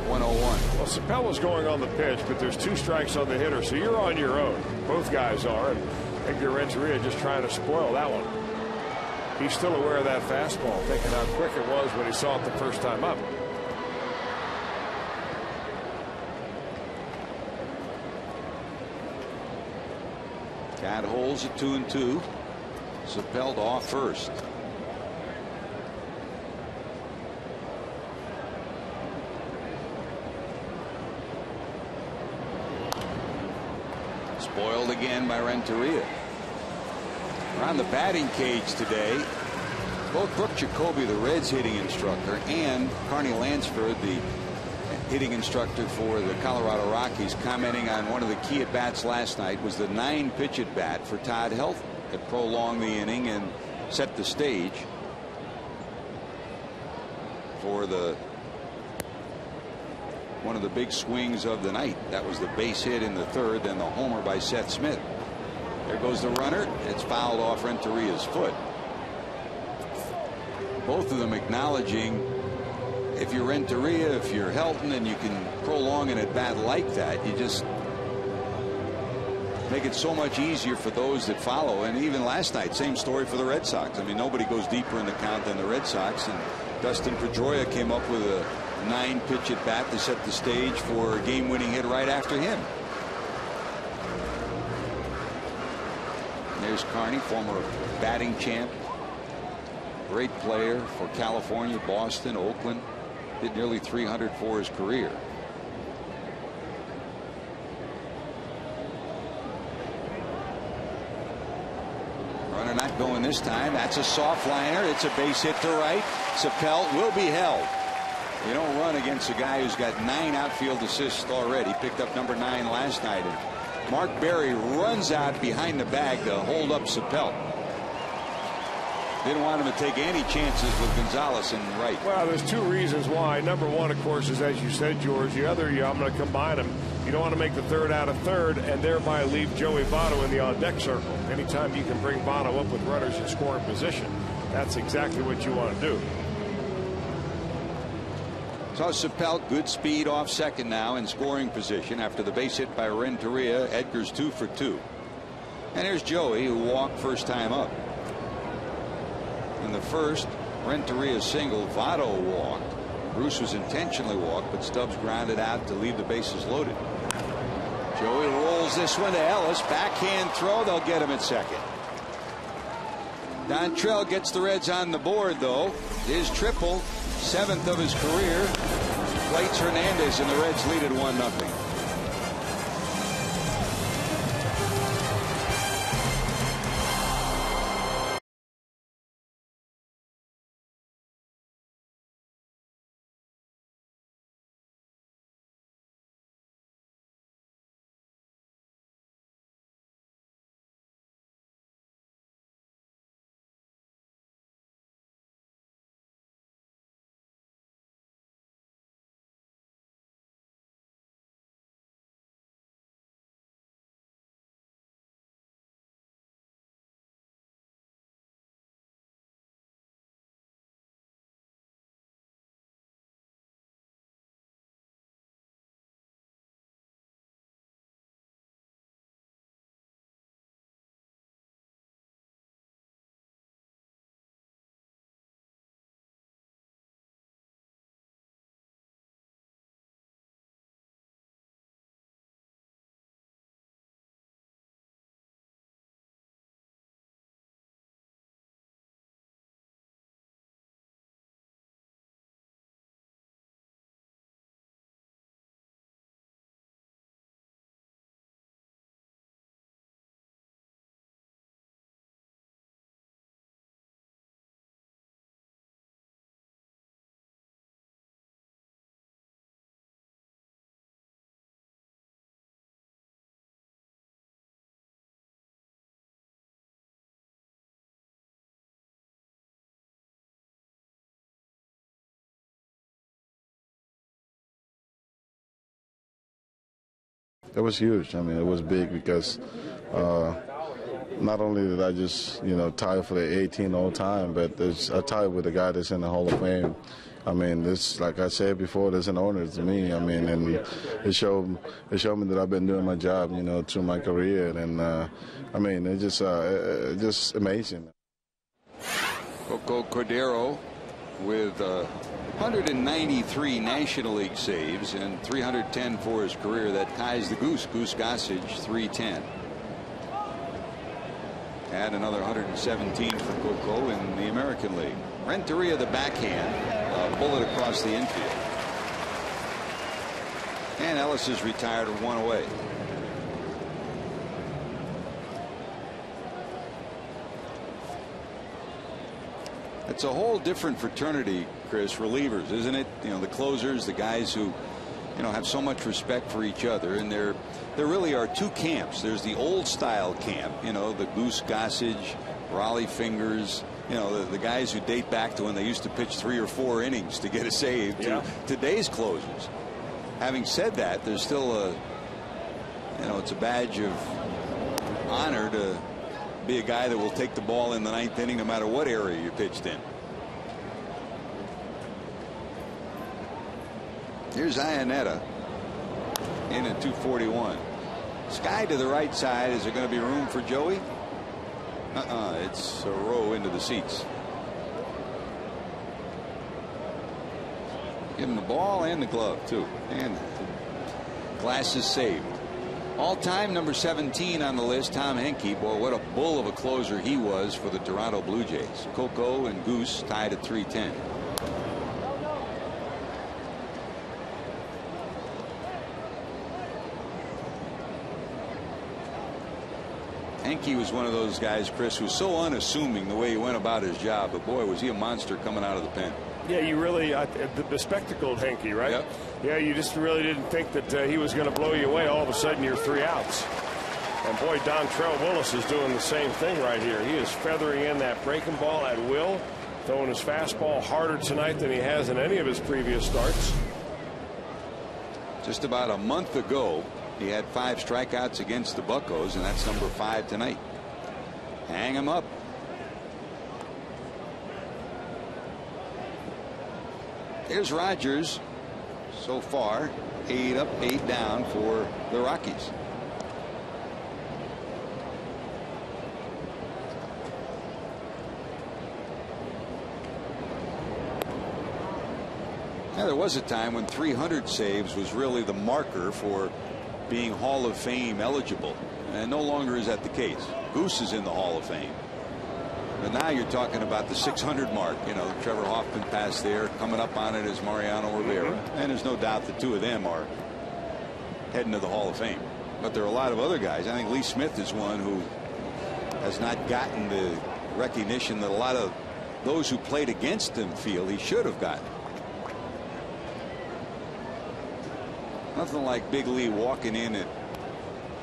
101. Well, Sapel was going on the pitch, but there's 2 strikes on the hitter, so you're on your own. Both guys are, and Edgar Renteria just trying to spoil that one. He's still aware of that fastball, thinking how quick it was when he saw it the first time up. Cat holds at 2-2. Sapelt off first. Spoiled again by Renteria. Around the batting cage today, both Brooke Jacoby, the Reds hitting instructor, and Carney Lansford, the hitting instructor for the Colorado Rockies, commenting on one of the key at bats last night was the 9-pitch at bat for Todd Helton that prolonged the inning and set the stage for one of the big swings of the night. That was the base hit in the third, then the homer by Seth Smith. There goes the runner. It's fouled off Renteria's foot. Both of them acknowledging, if you're Renteria, if you're Helton, and you can prolong an at bat like that, you just make it so much easier for those that follow. And even last night, same story for the Red Sox. I mean, nobody goes deeper in the count than the Red Sox, and Dustin Pedroia came up with a 9-pitch at bat to set the stage for a game-winning hit right after him. There's Carney, former batting champ, great player for California, Boston, Oakland. Did nearly 300 for his career. Runner not going this time. That's a soft liner. It's a base hit to right. Sapel will be held. You don't run against a guy who's got 9 outfield assists already. Picked up number 9 last night. And Mark Berry runs out behind the bag to hold up Sapel. Didn't want him to take any chances with Gonzalez and right. Well, there's 2 reasons why. Number 1, of course, is as you said, George. The other, I'm going to combine them. You don't want to make the third out of third and thereby leave Joey Votto in the on-deck circle. Anytime you can bring Votto up with runners in scoring position, that's exactly what you want to do. So Sapel, good speed off second now in scoring position after the base hit by Renteria. Edgar's 2 for 2. And here's Joey, who walked first time up. In the first, Renteria single, Votto walked. Bruce was intentionally walked, but Stubbs grounded out to leave the bases loaded. Joey rolls this one to Ellis. Backhand throw. They'll get him at second. Dontrell gets the Reds on the board, though. His triple, 7th of his career. Plates Hernandez, and the Reds lead at 1-0. It was huge. I mean, it was big because not only did I just, tie for the 18 all time, but I tied with a guy that's in the Hall of Fame. I mean, this, like I said before, this is an honor to me. I mean, and it showed me that I've been doing my job, through my career. And, I mean, it's just amazing. Coco Cordero with 193 National League saves and 310 for his career. That ties the Goose Gossage, 310. And another 117 for Coco in the American League. Renteria, the backhand, bullet across the infield. And Ellis is retired and 1 away. It's a whole different fraternity, Chris, relievers, isn't it? The closers, the guys who, have so much respect for each other. And there really are two camps. There's the old style camp, the Goose Gossage, Raleigh Fingers, the guys who date back to when they used to pitch 3 or 4 innings to get a save, to today's closers. Having said that, there's still it's a badge of honor to be a guy that will take the ball in the 9th inning no matter what area you pitched in. Here's Iannetta in at 241. Sky to the right side. Is there going to be room for Joey? It's a row into the seats. Give him the ball and the glove too, and glasses saved. All-time number 17 on the list, Tom Henke. Boy, what a bull of a closer he was for the Toronto Blue Jays. Coco and Goose tied at 310. Henke was one of those guys, Chris, who was so unassuming the way he went about his job. But boy, was he a monster coming out of the pen. Yeah, you really the bespectacled Henke, right? Yep. Yeah, you just really didn't think that he was going to blow you away. All of a sudden, you're 3 outs. And boy, Dontrell Willis is doing the same thing right here. He is feathering in that breaking ball at will, throwing his fastball harder tonight than he has in any of his previous starts. Just about a month ago, he had 5 strikeouts against the Buccos, and that's number 5 tonight. Hang him up. Here's Rogers. So far, 8 up, 8 down for the Rockies. Now, there was a time when 300 saves was really the marker for being Hall of Fame eligible, and no longer is that the case. Goose is in the Hall of Fame, but now you're talking about the 600 mark. Trevor Hoffman passed there. Coming up on it is Mariano Rivera, and there's no doubt the two of them are heading to the Hall of Fame. But there are a lot of other guys. I think Lee Smith is one who has not gotten the recognition that a lot of those who played against him feel he should have gotten. Nothing like Big Lee walking in at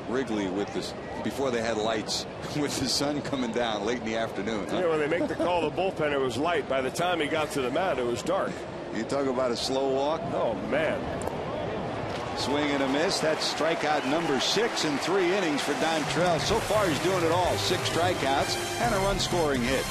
Wrigley with this before they had lights, with the sun coming down late in the afternoon. Huh? When they make the call to the bullpen, it was light. By the time he got to the mound, it was dark. You talk about a slow walk. Oh man. Swing and a miss. That's strikeout number 6 in 3 innings for Dontrell. So far he's doing it all. 6 strikeouts and a run scoring hit.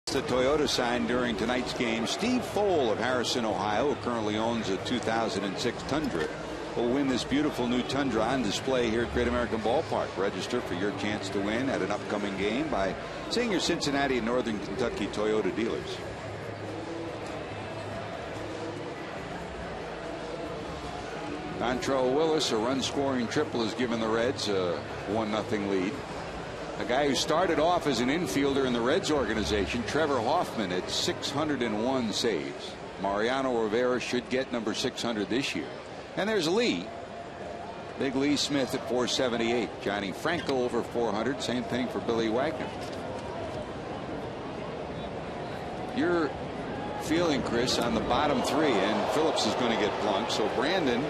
The Toyota sign during tonight's game. Steve Foale of Harrison, Ohio, who currently owns a 2006 Tundra, will win this beautiful new Tundra on display here at Great American Ballpark. Register for your chance to win at an upcoming game by seeing your Cincinnati and Northern Kentucky Toyota dealers. Dontrell Willis, a run-scoring triple, has given the Reds a 1-0 lead. A guy who started off as an infielder in the Reds organization, Trevor Hoffman, at 601 saves. Mariano Rivera should get number 600 this year. And there's Lee. Big Lee Smith at 478. Johnny Franco over 400. Same thing for Billy Wagner. You're feeling, Chris, on the bottom three, and Phillips is going to get plunked. So Brandon,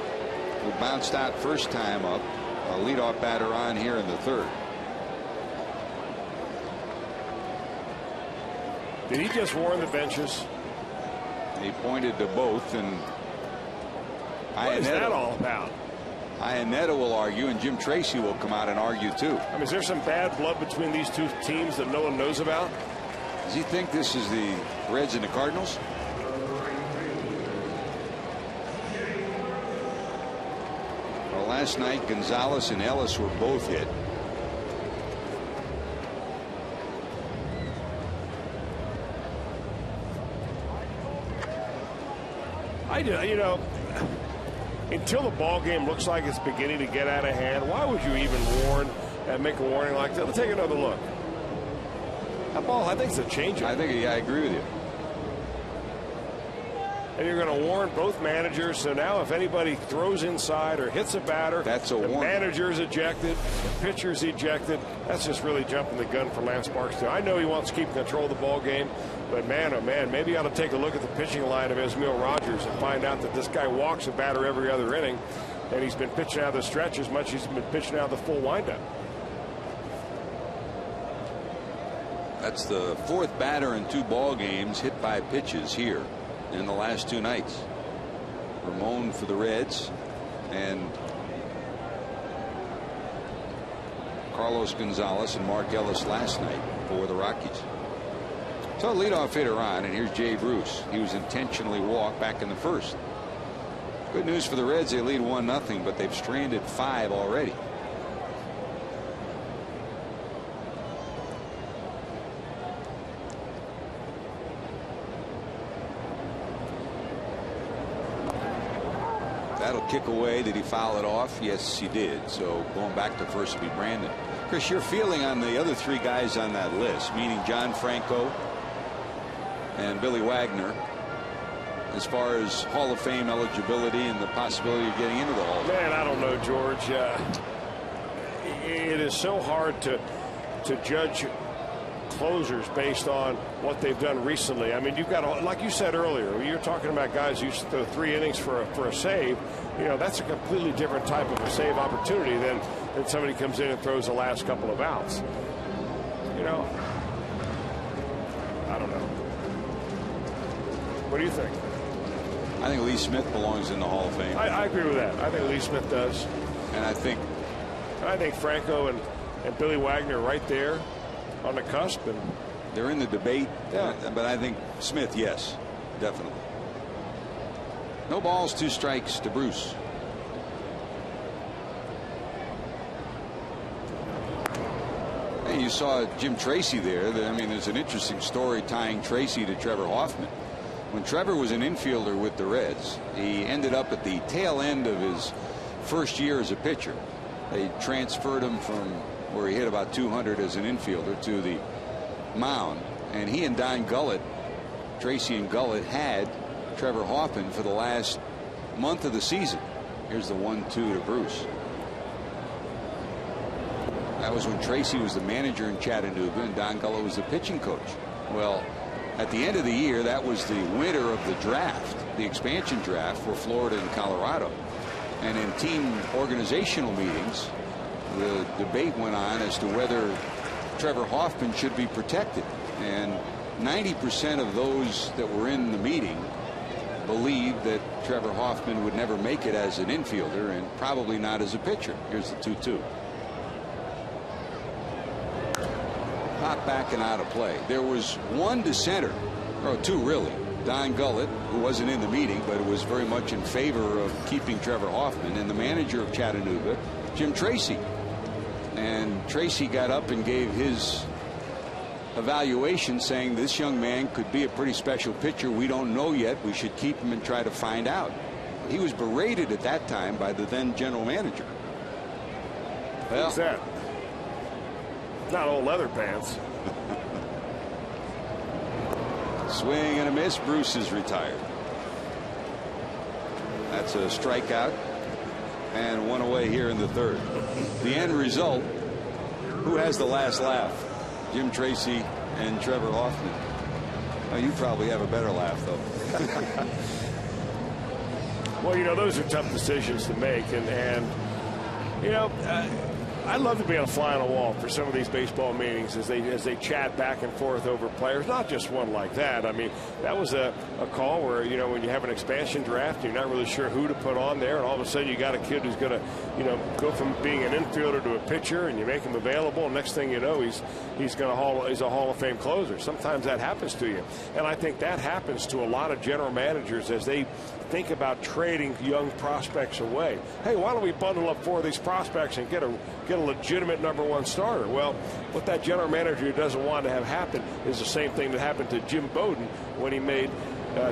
who bounced out first time up, a leadoff batter on here in the third. Did he just warn the benches? He pointed to both, and what is that all about? Iannetta will argue, and Jim Tracy will come out and argue too. I mean, is there some bad blood between these two teams that no one knows about? Does he think this is the Reds and the Cardinals? Well, last night Gonzalez and Ellis were both hit. You know, until the ball game looks like it's beginning to get out of hand, why would you even warn and make a warning like that? Let's take another look. That ball, I think, is a changeup. I agree with you. And you're going to warn both managers. So now if anybody throws inside or hits a batter, that's a the warning. Manager's ejected, the pitcher's ejected. That's just really jumping the gun for Lance Barksdale. I know he wants to keep control of the ball game, but man, oh man, maybe you ought to take a look at the pitching line of Ismael Rogers and find out that this guy walks a batter every other inning, and he's been pitching out of the stretch as much as he's been pitching out of the full windup. That's the fourth batter in 2 ball games hit by pitches here in the last 2 nights. Ramon for the Reds and Carlos Gonzalez and Mark Ellis last night for the Rockies. So leadoff hitter on, and here's Jay Bruce. He was intentionally walked back in the first. Good news for the Reds, they lead 1-0, but they've stranded 5 already. That'll kick away. Did he foul it off? Yes, he did. So going back to first will be Brandon. Chris, your feeling on the other 3 guys on that list, meaning John Franco and Billy Wagner, as far as Hall of Fame eligibility and the possibility of getting into the Hall of Fame? Man, I don't know, George. It is so hard to judge closers based on what they've done recently. I mean, you've got, like you said earlier, you're talking about guys who used to throw 3 innings for a save. You know, that's a completely different type of a save opportunity than somebody comes in and throws the last couple of outs. You know, I don't know. What do you think? I think Lee Smith belongs in the Hall of Fame. I agree with that. I think Lee Smith does. And I think Franco and Billy Wagner right there on the cusp, and they're in the debate. Yeah. But I think Smith, yes, definitely. No balls, 2 strikes to Bruce. Hey, you saw Jim Tracy there. I mean, there's an interesting story tying Tracy to Trevor Hoffman. When Trevor was an infielder with the Reds, he ended up at the tail end of his first year as a pitcher. They transferred him from where he hit about 200 as an infielder to the mound, and he and Don Gullett, Tracy and Gullett, had Trevor Hoffman for the last month of the season. Here's the 1-2 to Bruce. That was when Tracy was the manager in Chattanooga and Don Gullett was the pitching coach. Well, at the end of the year, that was the winner of the draft, the expansion draft for Florida and Colorado. And in team organizational meetings, the debate went on as to whether Trevor Hoffman should be protected. And 90% of those that were in the meeting believed that Trevor Hoffman would never make it as an infielder and probably not as a pitcher. Here's the 2-2. popped back and out of play. There was one dissenter, or two really. Don Gullett, who wasn't in the meeting, but was very much in favor of keeping Trevor Hoffman, and the manager of Chattanooga, Jim Tracy. And Tracy got up and gave his evaluation, saying this young man could be a pretty special pitcher. We don't know yet. We should keep him and try to find out. He was berated at that time by the then general manager. Well, who's that? Not old leather pants. Swing and a miss. Bruce is retired. That's a strikeout and one away here in the third. The end result, who has the last laugh? Jim Tracy and Trevor Hoffman. Well, you probably have a better laugh, though. Well, you know, those are tough decisions to make, and you know, I'd love to be on a fly on the wall for some of these baseball meetings as they chat back and forth over players. Not just one like that. I mean, that was a call where, you know, when you have an expansion draft, you're not really sure who to put on there, and all of a sudden you got a kid who's going to, you know, go from being an infielder to a pitcher, and you make him available, and next thing you know, he's a Hall of Fame closer. Sometimes that happens to you, and I think that happens to a lot of general managers as they think about trading young prospects away. Hey, why don't we bundle up 4 of these prospects and get a legitimate #1 starter? Well, what that general manager doesn't want to have happen is the same thing that happened to Jim Bowden when he made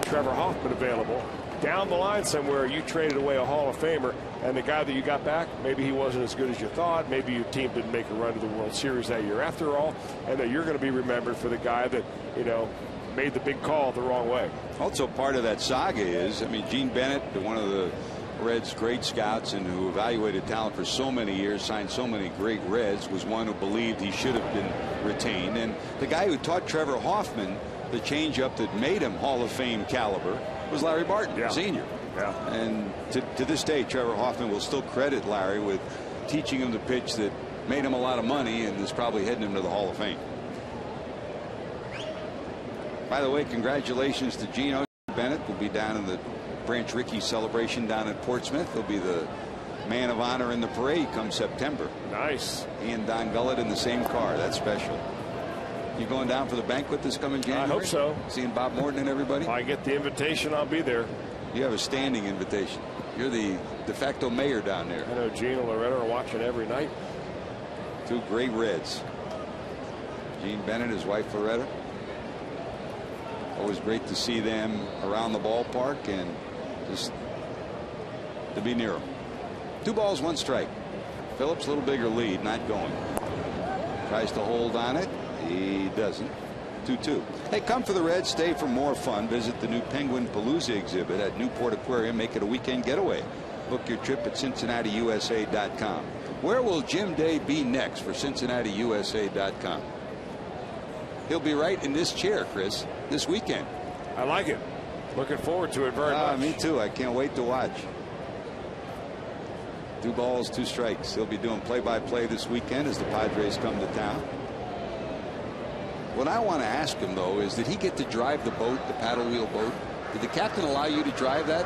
Trevor Hoffman available. Down the line somewhere, you traded away a Hall of Famer, and the guy that you got back, maybe he wasn't as good as you thought. Maybe your team didn't make a run to the World Series that year after all, and that you're going to be remembered for the guy that, you know, made the big call the wrong way. Also, part of that saga is, I mean, Gene Bennett, one of the Reds' great scouts and who evaluated talent for so many years, signed so many great Reds, was one who believed he should have been retained. And the guy who taught Trevor Hoffman the changeup that made him Hall of Fame caliber was Larry Barton, Sr. Yeah. And to this day, Trevor Hoffman will still credit Larry with teaching him the pitch that made him a lot of money and is probably heading him to the Hall of Fame. By the way, congratulations to Gino. Bennett will be down in the Branch Rickey celebration down at Portsmouth. He'll be the man of honor in the parade come September. Nice. He and Don Gullett in the same car. That's special. You going down for the banquet this coming January? I hope so. Seeing Bob Morton and everybody? If I get the invitation, I'll be there. You have a standing invitation. You're the de facto mayor down there. I know Gene and Loretta are watching every night. 2 great Reds. Gene Bennett, his wife Loretta. Always great to see them around the ballpark and just to be near them. 2 balls, 1 strike. Phillips, a little bigger lead, not going. Tries to hold on it. He doesn't. 2-2. Hey, come for the Reds, stay for more fun. Visit the new Penguin Palooza exhibit at Newport Aquarium. Make it a weekend getaway. Book your trip at CincinnatiUSA.com. Where will Jim Day be next for CincinnatiUSA.com? He'll be right in this chair, Chris, this weekend. I like it. Looking forward to it very much. Me too. I can't wait to watch. 2 balls, 2 strikes. He'll be doing play-by-play this weekend as the Padres come to town. What I want to ask him, though, is did he get to drive the boat, the paddle wheel boat? Did the captain allow you to drive that?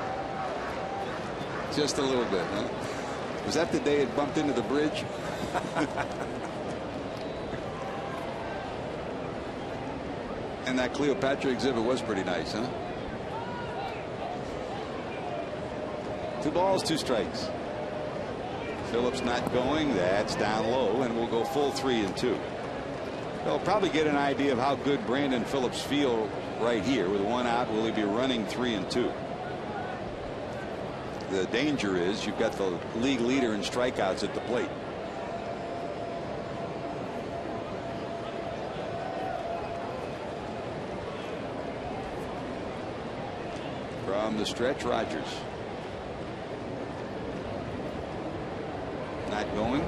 Just a little bit, huh? Was that the day it bumped into the bridge? And that Cleopatra exhibit was pretty nice, huh? 2 balls, 2 strikes. Phillips not going. That's down low, and we'll go full 3-2. They'll probably get an idea of how good Brandon Phillips feel right here. With 1 out, will he be running 3-2? The danger is you've got the league leader in strikeouts at the plate. From the stretch, Rogers. Not going.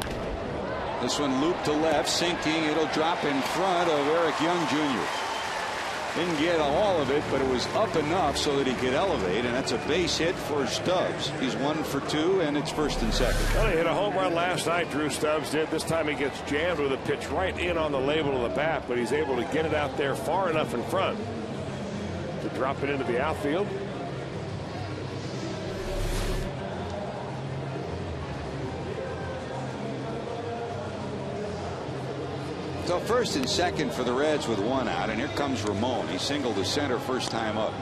This one looped to left, sinking. It'll drop in front of Eric Young Jr. Didn't get all of it, but it was up enough so that he could elevate, and that's a base hit for Stubbs. He's 1 for 2, and it's 1st and 2nd. Well, he hit a home run last night, Drew Stubbs did. This time he gets jammed with a pitch right in on the label of the bat, but he's able to get it out there far enough in front to drop it into the outfield. So first and second for the Reds with one out, and here comes Ramon. He singled to center first time up.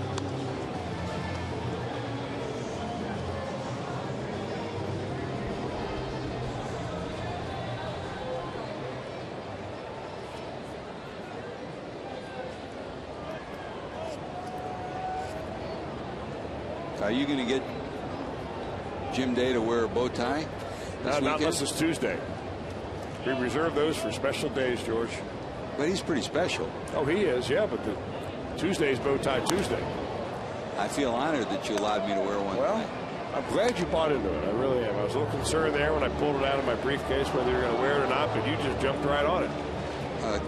Are you going to get Jim Day to wear a bow tie? Not unless it's Tuesday. We reserve those for special days, George. But he's pretty special. Oh, he is, yeah, but the Tuesday's Bow Tie Tuesday. I feel honored that you allowed me to wear one. Well, I'm glad you bought into it. I really am. I was a little concerned there when I pulled it out of my briefcase whether you were going to wear it or not, but you just jumped right on it.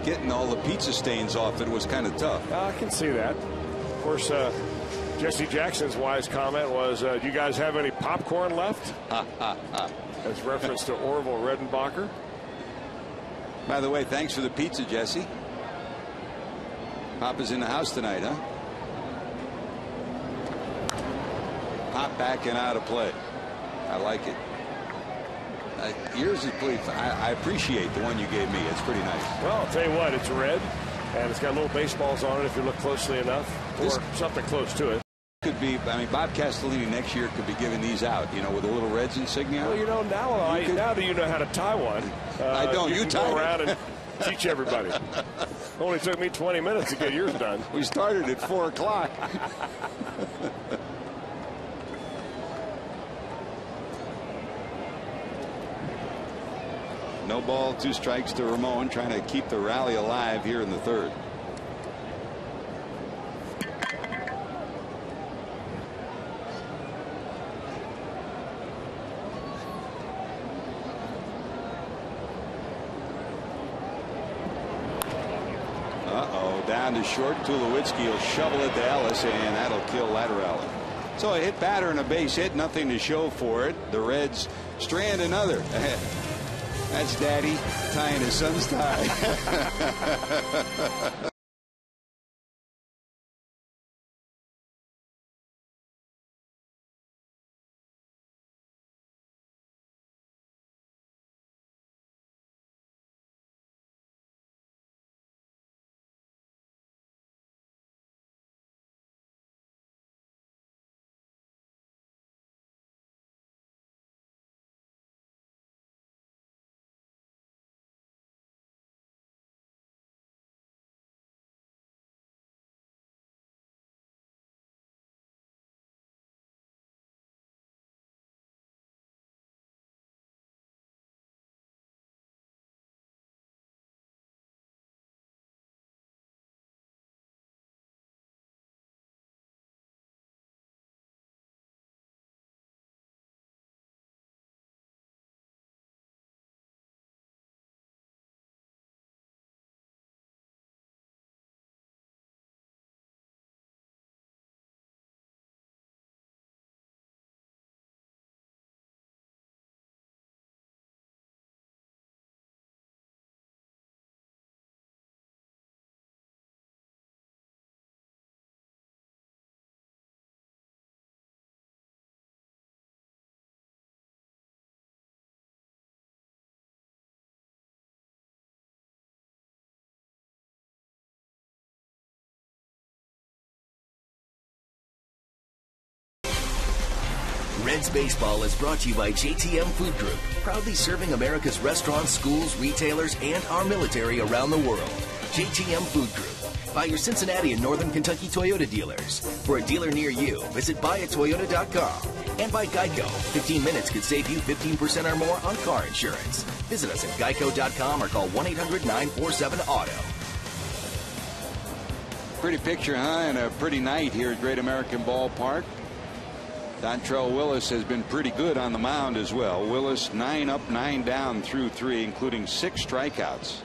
Getting all the pizza stains off it was kind of tough. I can see that. Of course, Jesse Jackson's wise comment was, do you guys have any popcorn left? As reference to Orville Redenbacher. By the way, thanks for the pizza, Jesse. Papa's in the house tonight, huh? Pop back and out of play. I like it. Yours is pretty. I appreciate the one you gave me. It's pretty nice. Well, I'll tell you what, it's red, and it's got little baseballs on it if you look closely enough, or something close to it. Could be. I mean, Bob Castellini next year could be giving these out, you know, with a little Reds insignia. Well, you know, now that you know how to tie one, I don't. You tie go around and teach everybody. Only took me 20 minutes to get yours done. We started at 4 o'clock. No ball, 2 strikes to Ramon, trying to keep the rally alive here in the third. Down to short. Tulowitzki will shovel it to Ellis, and that'll kill Latteralli. So a hit batter and a base hit, nothing to show for it. The Reds strand another. That's Daddy tying his son's tie. Reds Baseball is brought to you by JTM Food Group, proudly serving America's restaurants, schools, retailers, and our military around the world. JTM Food Group. By your Cincinnati and Northern Kentucky Toyota dealers. For a dealer near you, visit buyatoyota.com. And by Geico. 15 minutes could save you 15% or more on car insurance. Visit us at geico.com or call 1-800-947-AUTO. Pretty picture, huh? And a pretty night here at Great American Ballpark. Dontrell Willis has been pretty good on the mound as well. Willis 9 up, 9 down through 3, including 6 strikeouts.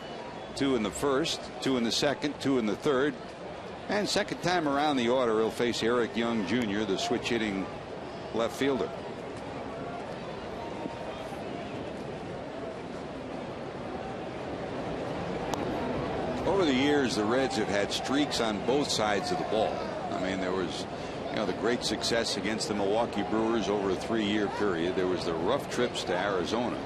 2 in the first, 2 in the second, 2 in the third. And second time around the order, he'll face Eric Young Jr., the switch hitting left fielder. Over the years, the Reds have had streaks on both sides of the ball. I mean, there was, the great success against the Milwaukee Brewers over a 3-year period. There was the rough trips to Arizona.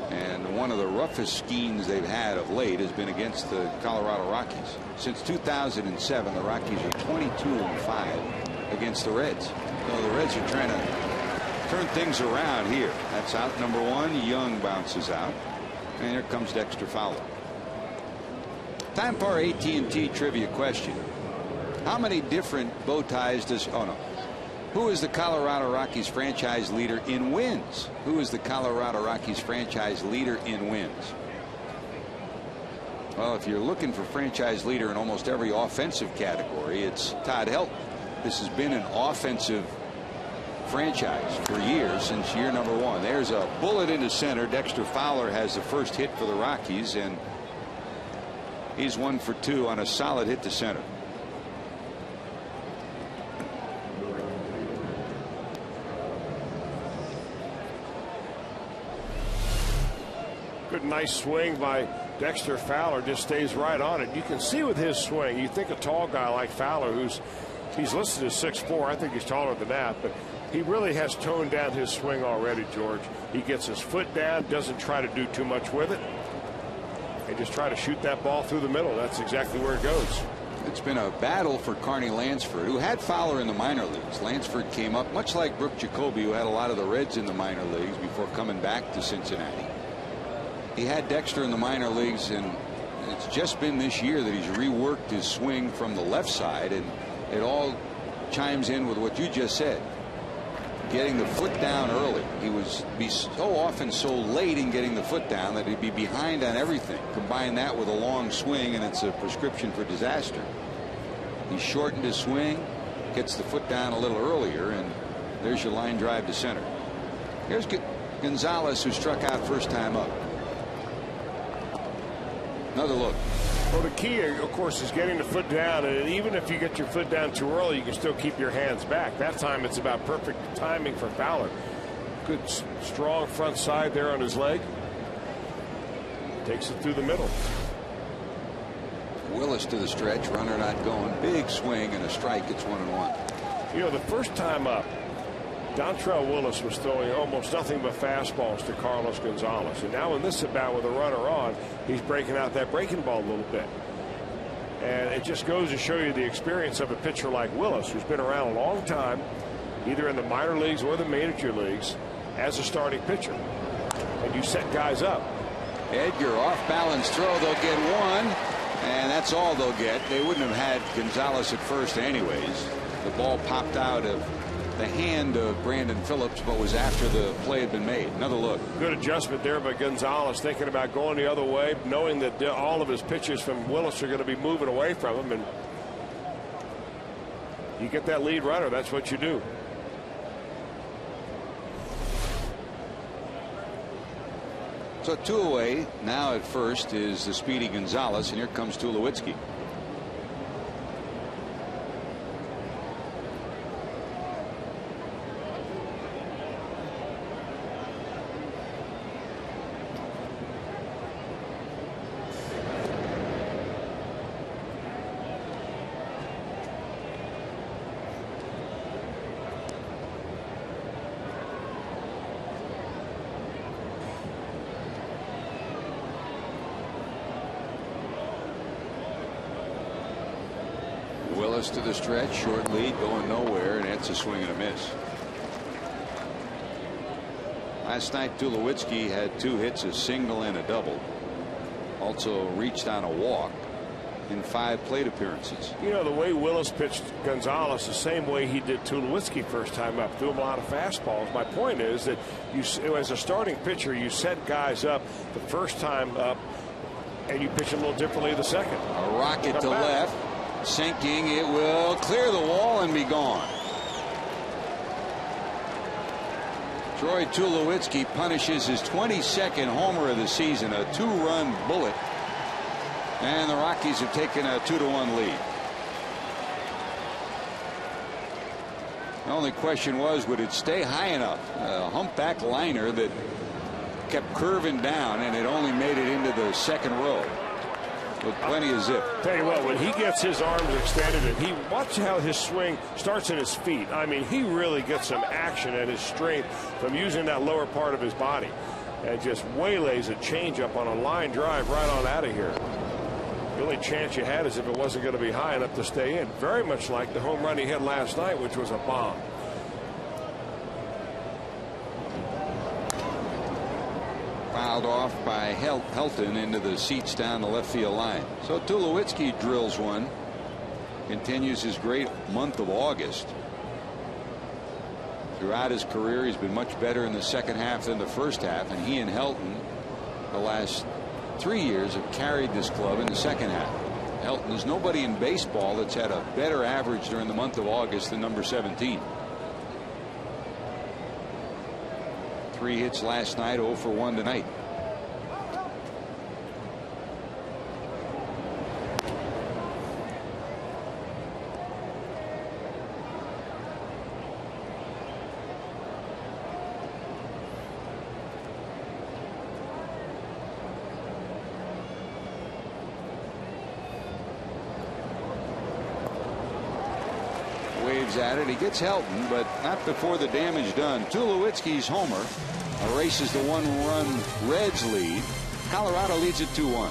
And And one of the roughest schemes they've had of late has been against the Colorado Rockies. Since 2007, the Rockies are 22-5 against the Reds. So the Reds are trying to turn things around here. That's out number one. Young bounces out. And here comes Dexter Fowler. Time for our AT&T trivia question. How many different bow ties does... Oh, no. Who is the Colorado Rockies franchise leader in wins? Who is the Colorado Rockies franchise leader in wins? Well, if you're looking for franchise leader in almost every offensive category, it's Todd Helton. This has been an offensive franchise for years, since year number one. There's a bullet into center. Dexter Fowler has the first hit for the Rockies, and he's 1 for 2 on a solid hit to center. Good, nice swing by Dexter Fowler. Just stays right on it. You can see with his swing, you think a tall guy like Fowler, he's listed as 6'4". I think he's taller than that, but he really has toned down his swing already, George. He gets his foot down, doesn't try to do too much with it, and just try to shoot that ball through the middle. That's exactly where it goes. It's been a battle for Carney Lansford, who had Fowler in the minor leagues. Lansford came up much like Brooke Jacoby, who had a lot of the Reds in the minor leagues before coming back to Cincinnati. He had Dexter in the minor leagues, and it's just been this year that he's reworked his swing from the left side, and it all chimes in with what you just said. Getting the foot down early. He was so often so late in getting the foot down that he'd be behind on everything. Combine that with a long swing, and it's a prescription for disaster. He shortened his swing, gets the foot down a little earlier, and there's your line drive to center. Here's Gonzalez, who struck out first time up. Another look. Well, the key, of course, is getting the foot down, and even if you get your foot down too early, you can still keep your hands back. That time it's about perfect timing for Fowler. Good, strong front side there on his leg. Takes it through the middle. Willis to the stretch, runner not going. Big swing and a strike. It's 1-1. You know, the first time up, Dontrell Willis was throwing almost nothing but fastballs to Carlos Gonzalez. And now in this at bat with a runner on, he's breaking out that breaking ball a little bit. And it just goes to show you the experience of a pitcher like Willis, who's been around a long time, either in the minor leagues or the major leagues, as a starting pitcher. And you set guys up. Edgar, off balance throw. They'll get one, and that's all they'll get. They wouldn't have had Gonzalez at first anyways. The ball popped out of the hand of Brandon Phillips, but was after the play had been made. Another look. Good adjustment there by Gonzalez, thinking about going the other way, knowing that all of his pitches from Willis are going to be moving away from him, and you get that lead runner. That's what you do. So 2 away now at first is the speedy Gonzalez, and here comes Tulowitzki. Willis to the stretch, short lead, going nowhere, and it's a swing and a miss. Last night, Tulowitzki had 2 hits, a single and a double. Also reached on a walk in 5 plate appearances. You know, the way Willis pitched Gonzalez, the same way he did Tulowitzki first time up, threw him a lot of fastballs. My point is that you, as a starting pitcher, you set guys up the first time up, and you pitch them a little differently the second. A rocket to left. Sinking, it will clear the wall and be gone. Troy Tulowitzki punishes his 22nd homer of the season, a 2-run bullet, and the Rockies have taken a 2-1 lead. The only question was, would it stay high enough? A humpback liner that kept curving down, and it only made it into the second row with plenty of zip. Tell you what, when he gets his arms extended, and he watch how his swing starts at his feet. I mean, he really gets some action at his strength from using that lower part of his body. and just waylays a changeup on a line drive right on out of here. The only chance you had is if it wasn't going to be high enough to stay in. Very much like the home run he hit last night, which was a bomb. Fouled off by Helton into the seats down the left field line. So Tulowitzki drills one. Continues his great month of August. Throughout his career, he's been much better in the second half than the first half, and he and Helton the last 3 years have carried this club in the second half. Helton, there's nobody in baseball that's had a better average during the month of August than number 17. 3 hits last night, 0 for 1 tonight. At it. He gets Helton, but not before the damage done. Tulowitzki's homer erases the 1-run Reds lead. Colorado leads it 2-1.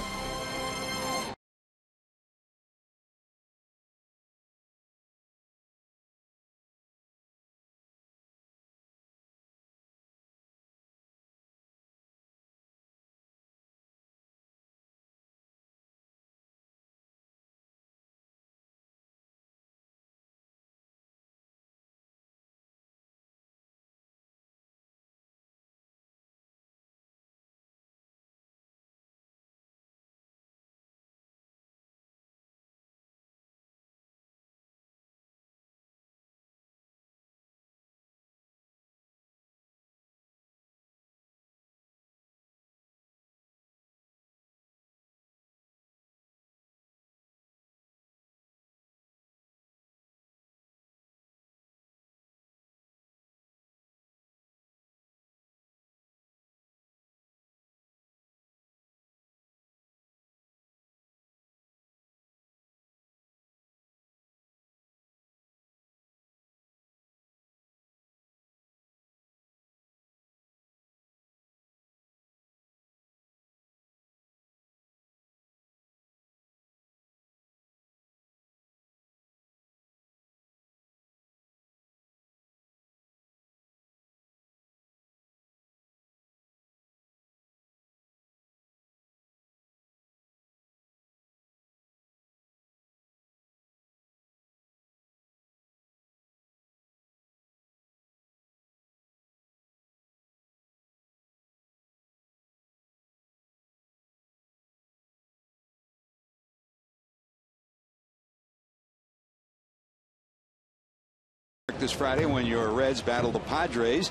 This Friday when your Reds battle the Padres.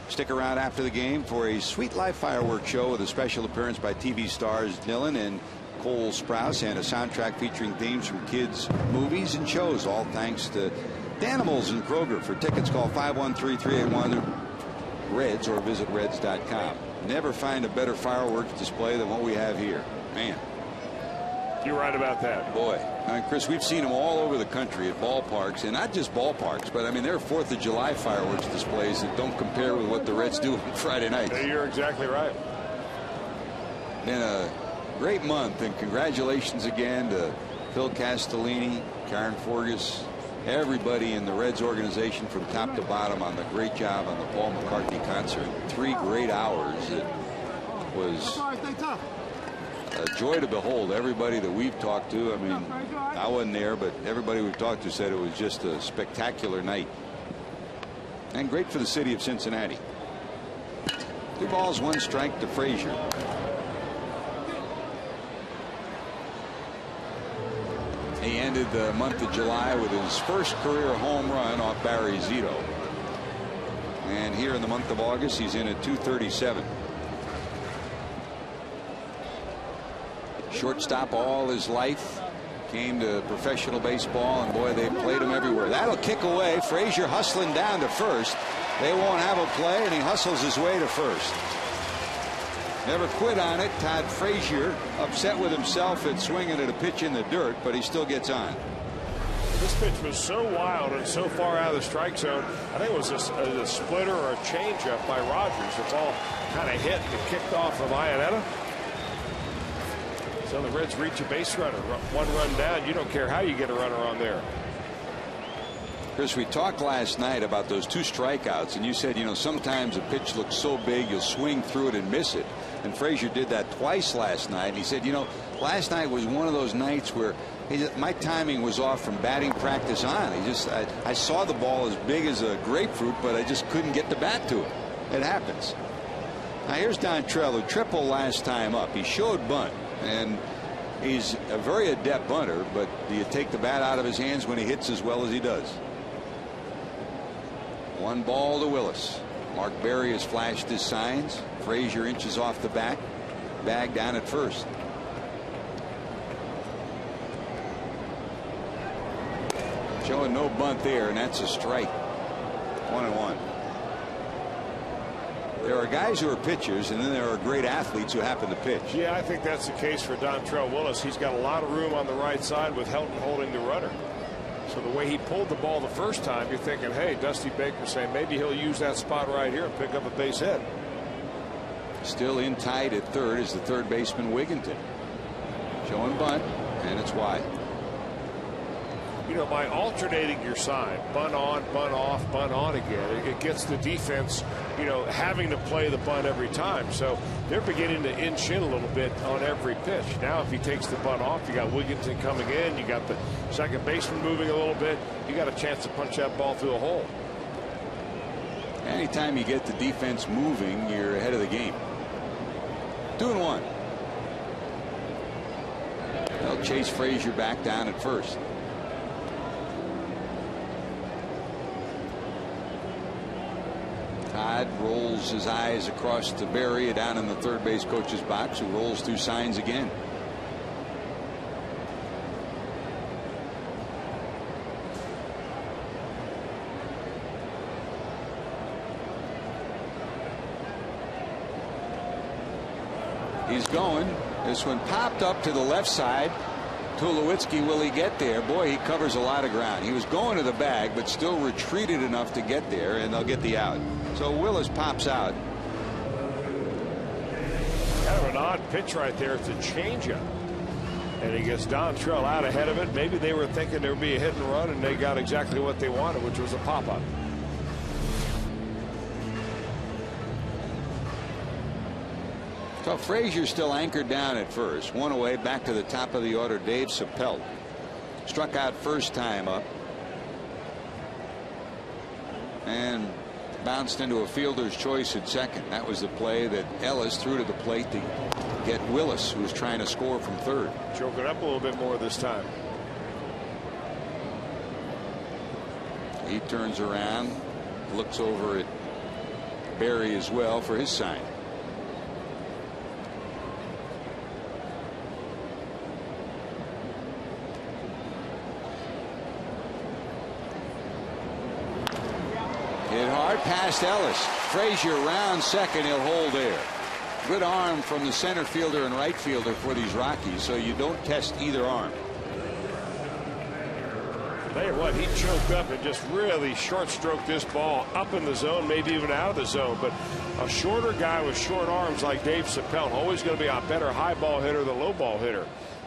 Stick around after the game for a Sweet Life fireworks show with a special appearance by TV stars Dylan and Cole Sprouse and a soundtrack featuring themes from kids movies and shows, all thanks to Danimals and Kroger. For tickets, call 513-381-REDS or visit reds.com. Never find a better fireworks display than what we have here, man. You're right about that. Boy, I mean, Chris, we've seen them all over the country at ballparks, and not just ballparks, but I mean, there are 4th of July fireworks displays that don't compare with what the Reds do on Friday night. You're exactly right. Been a great month, and congratulations again to Phil Castellini, Karen Forgas, everybody in the Reds organization from top to bottom on the great job on the Paul McCartney concert. 3 great hours. It was a joy to behold. Everybody that we've talked to, I mean, I wasn't there, but everybody we've talked to said it was just a spectacular night. And great for the city of Cincinnati. 2 balls, 1 strike to Frazier. He ended the month of July with his first career home run off Barry Zito. And here in the month of August, he's in at 237. Shortstop all his life. Came to professional baseball, and boy, they played him everywhere. That'll kick away. Frazier hustling down to first. They won't have a play, and he hustles his way to first. Never quit on it. Todd Frazier upset with himself at swinging at a pitch in the dirt, but he still gets on. This pitch was so wild and so far out of the strike zone. I think it was a splitter or a changeup by Rogers. The ball kind of hit and kicked off of Iannetta. So the Reds reach a base runner. One run down. You don't care how you get a runner on there. Chris, we talked last night about those 2 strikeouts, and you said, you know, sometimes a pitch looks so big you'll swing through it and miss it. And Frazier did that twice last night. And he said, you know, last night was one of those nights where my timing was off from batting practice on. I saw the ball as big as a grapefruit, but I just couldn't get the bat to it. It happens. Now here's Dontrelle, who tripled last time up. He showed bunt, and he's a very adept bunter, but do you take the bat out of his hands when he hits as well as he does? 1 ball to Willis. Mark Berry has flashed his signs. Frazier inches off the bag down at first. Showing no bunt there, and that's a strike. 1-1. There are guys who are pitchers, and then there are great athletes who happen to pitch. Yeah, I think that's the case for Dontrelle Willis. He's got a lot of room on the right side with Helton holding the runner. So the way he pulled the ball the first time, you're thinking, hey, Dusty Baker saying maybe he'll use that spot right here and pick up a base hit. Still in tight at third is the third baseman Wigginton. Showing bunt, and it's wide. You know, by alternating your sign, bunt on, bunt off, bunt on again, it gets the defense, you know, having to play the bunt every time. So they're beginning to inch in a little bit on every pitch. Now, if he takes the bunt off, you got Wigginton coming in, you got the second baseman moving a little bit, you got a chance to punch that ball through a hole. Anytime you get the defense moving, you're ahead of the game. 2-1. They'll chase Frazier back down at first. Todd rolls his eyes across to Berry down in the third base coach's box, who rolls through signs again. He's going. This one popped up to the left side. Tulowitzki, will he get there? Boy, he covers a lot of ground. He was going to the bag, but still retreated enough to get there, and they'll get the out. So Willis pops out. Kind of an odd pitch right there. It's a changeup. And he gets Dontrelle out ahead of it. Maybe they were thinking there would be a hit and run, and they got exactly what they wanted, which was a pop-up. So Frazier's still anchored down at first. One away, back to the top of the order, Dave Sapelt. Struck out first time up. And bounced into a fielder's choice at second. That was the play that Ellis threw to the plate to get Willis, who was trying to score from third. Choking up a little bit more this time. He turns around, looks over at Berry as well for his sign. Hit hard past Ellis. Frazier round second. He'll hold there. Good arm from the center fielder and right fielder for these Rockies, so you don't test either arm. Tell you what, he choked up and just really short stroked this ball up in the zone, maybe even out of the zone. But a shorter guy with short arms like Dave Sapelt, always going to be a better high ball hitter than low ball hitter.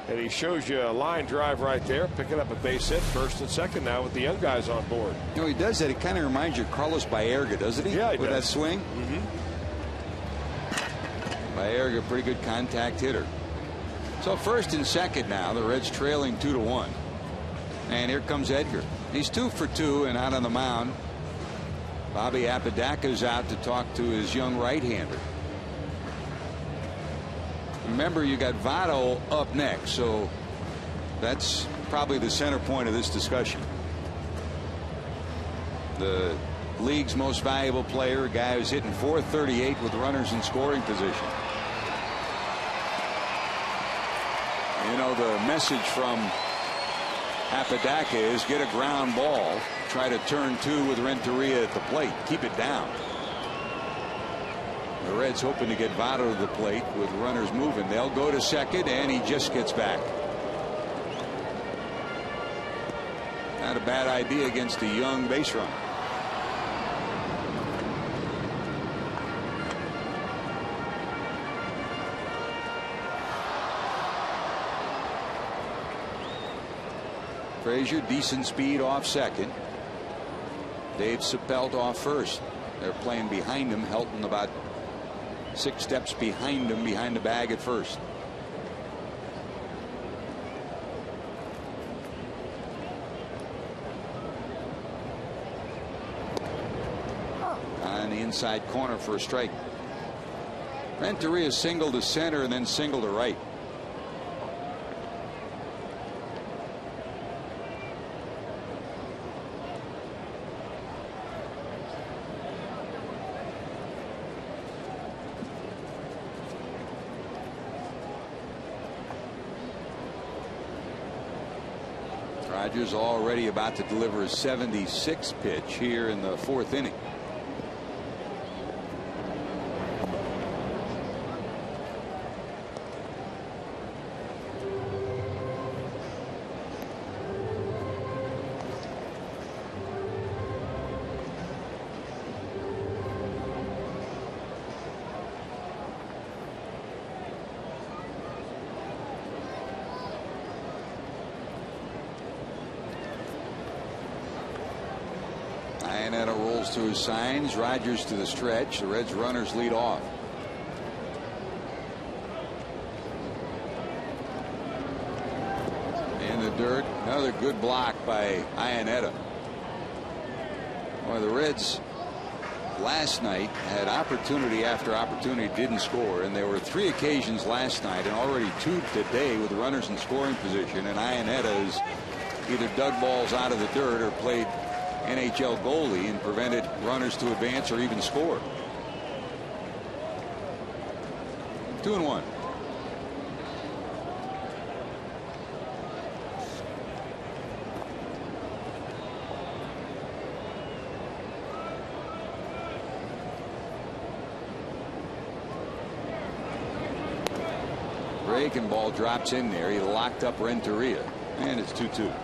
And he shows you a line drive right there, picking up a base hit, first and second now with the young guys on board. You know, he does that. He kind of reminds you of Carlos Baerga, doesn't he? Yeah, he with does. That swing. Baerga, pretty good contact hitter. So first and second now, the Reds trailing 2-1. And here comes Edgar. He's 2 for 2 and out on the mound. Bobby Apodaca's out to talk to his young right-hander. Remember, you got Votto up next, so that's probably the center point of this discussion. The league's most valuable player, a guy who's hitting .438 with runners in scoring position. You know, the message from Apodaca is get a ground ball, try to turn 2 with Renteria at the plate, keep it down. The Reds hoping to get Votto to the plate with runners moving. They'll go to second, and he just gets back. Not a bad idea against a young base runner. Frazier, decent speed off second. Dave Sapelt off first. They're playing behind him. Helton about 6 steps behind him, behind the bag at first. On the inside corner for a strike. Renteria single to center and then single to right. Rogers already about to deliver a 76 pitch here in the 4th inning. Iannetta rolls to his signs. Rogers to the stretch. The Reds runners lead off. In the dirt. Another good block by Iannetta. Well, the Reds last night had opportunity after opportunity, didn't score, and there were 3 occasions last night and already 2 today with runners in scoring position, and Iannetta has either dug balls out of the dirt or played NHL goalie and prevented runners to advance or even score. 2-1. Breaking ball drops in there. He locked up Renteria, and it's 2-2.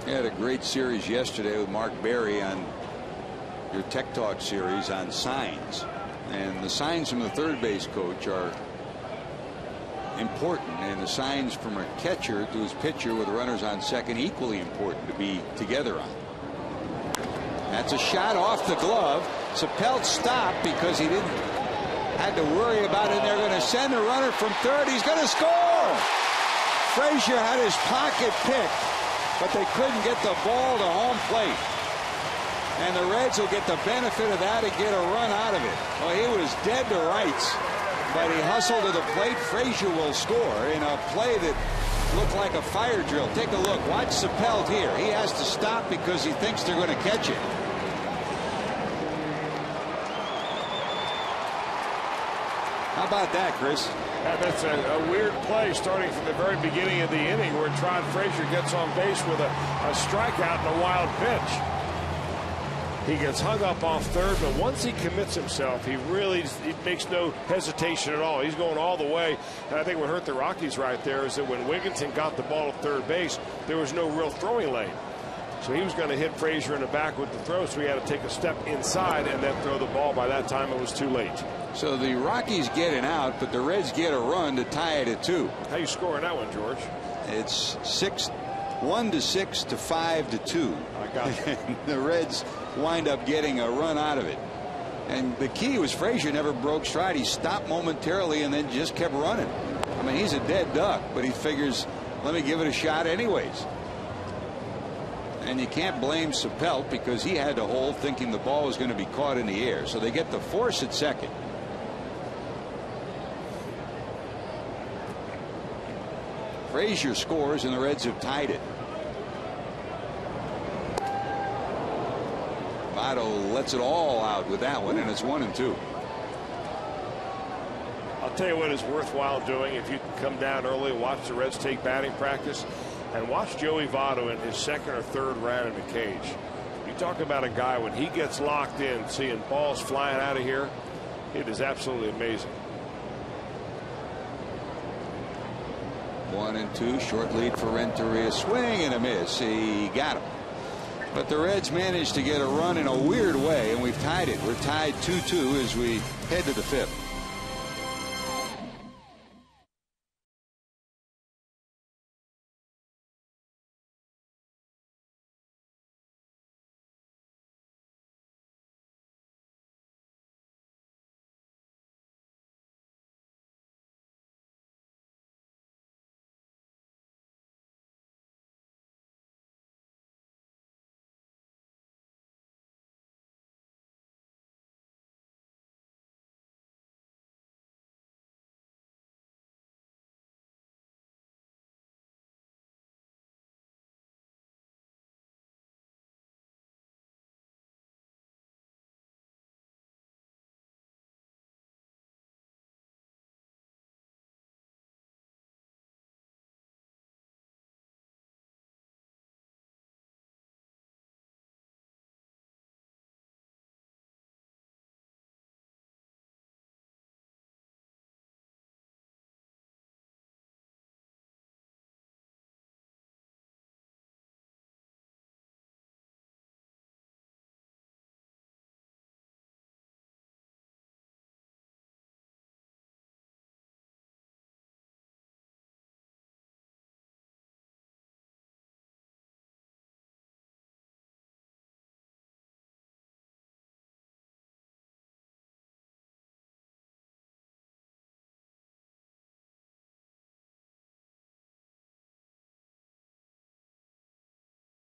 Had a great series yesterday with Mark Berry on your Tech Talk series on signs, and the signs from the third base coach are important, and the signs from a catcher to his pitcher with runners on second equally important to be together on. That's a shot off the glove. Sapelt stopped because he didn't had to worry about it. They're going to send the runner from third. He's going to score. Frazier had his pocket picked, but they couldn't get the ball to home plate. And the Reds will get the benefit of that and get a run out of it. Well, he was dead to rights, but he hustled to the plate. Frazier will score in a play that looked like a fire drill. Take a look. Watch Sapelt here. He has to stop because he thinks they're going to catch it. How about that, Chris? That's a weird play starting from the very beginning of the inning where Trod Frazier gets on base with a strikeout and a wild pitch. He gets hung up off third, but once he commits himself, he makes no hesitation at all. He's going all the way. And I think what hurt the Rockies right there is that when Wigginton got the ball at third base, there was no real throwing lane. So he was going to hit Frazier in the back with the throw, so he had to take a step inside and then throw the ball. By that time, it was too late. So the Rockies get an out, but the Reds get a run to tie it at 2. How you scoring that one, George? It's 1 to 6 to 5 to 2. I got you. The Reds wind up getting a run out of it. And the key was Frazier never broke stride. He stopped momentarily and then just kept running. I mean, he's a dead duck, but he figures, let me give it a shot anyways. And you can't blame Sapelt because he had to hold thinking the ball was going to be caught in the air. So they get the force at second. Frazier scores and the Reds have tied it. Votto lets it all out with that one, and it's 1-2. I'll tell you what is worthwhile doing if you can come down early and watch the Reds take batting practice and watch Joey Votto in his second or third round in the cage. You talk about a guy when he gets locked in, seeing balls flying out of here, It is absolutely amazing. 1-2, short lead for Renteria. Swing and a miss. He got him. But the Reds managed to get a run in a weird way, and we've tied it. We're tied 2-2 as we head to the 5th.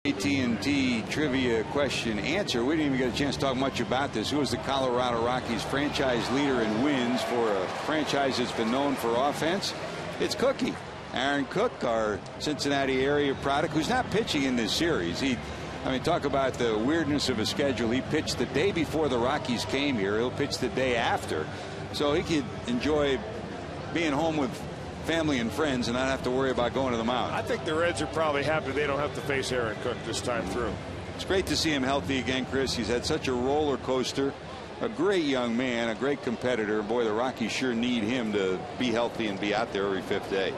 AT&T trivia question answer. We didn't even get a chance to talk much about this. Who is the Colorado Rockies franchise leader in wins for a franchise that's been known for offense? It's Cookie. Aaron Cook, our Cincinnati area product, who's not pitching in this series. Talk about the weirdness of his schedule. He pitched the day before the Rockies came here. He'll pitch the day after. So he could enjoy being home with family and friends and not have to worry about going to the mound. I think the Reds are probably happy they don't have to face Aaron Cook this time through. It's great to see him healthy again, Chris. He's had such a roller coaster. A great young man, a great competitor. Boy, the Rockies sure need him to be healthy and be out there every 5th day.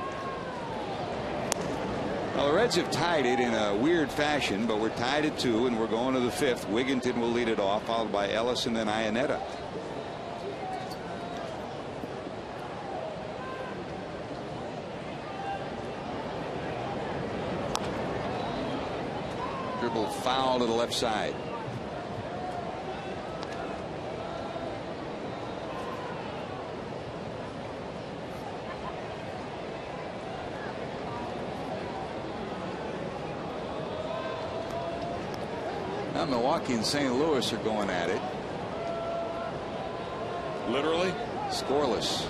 Well, the Reds have tied it in a weird fashion, but we're tied at 2, and we're going to the 5th. Wigginton will lead it off, followed by Ellis and then Iannetta. Dribble foul to the left side. Now Milwaukee and St. Louis are going at it. Literally? Scoreless.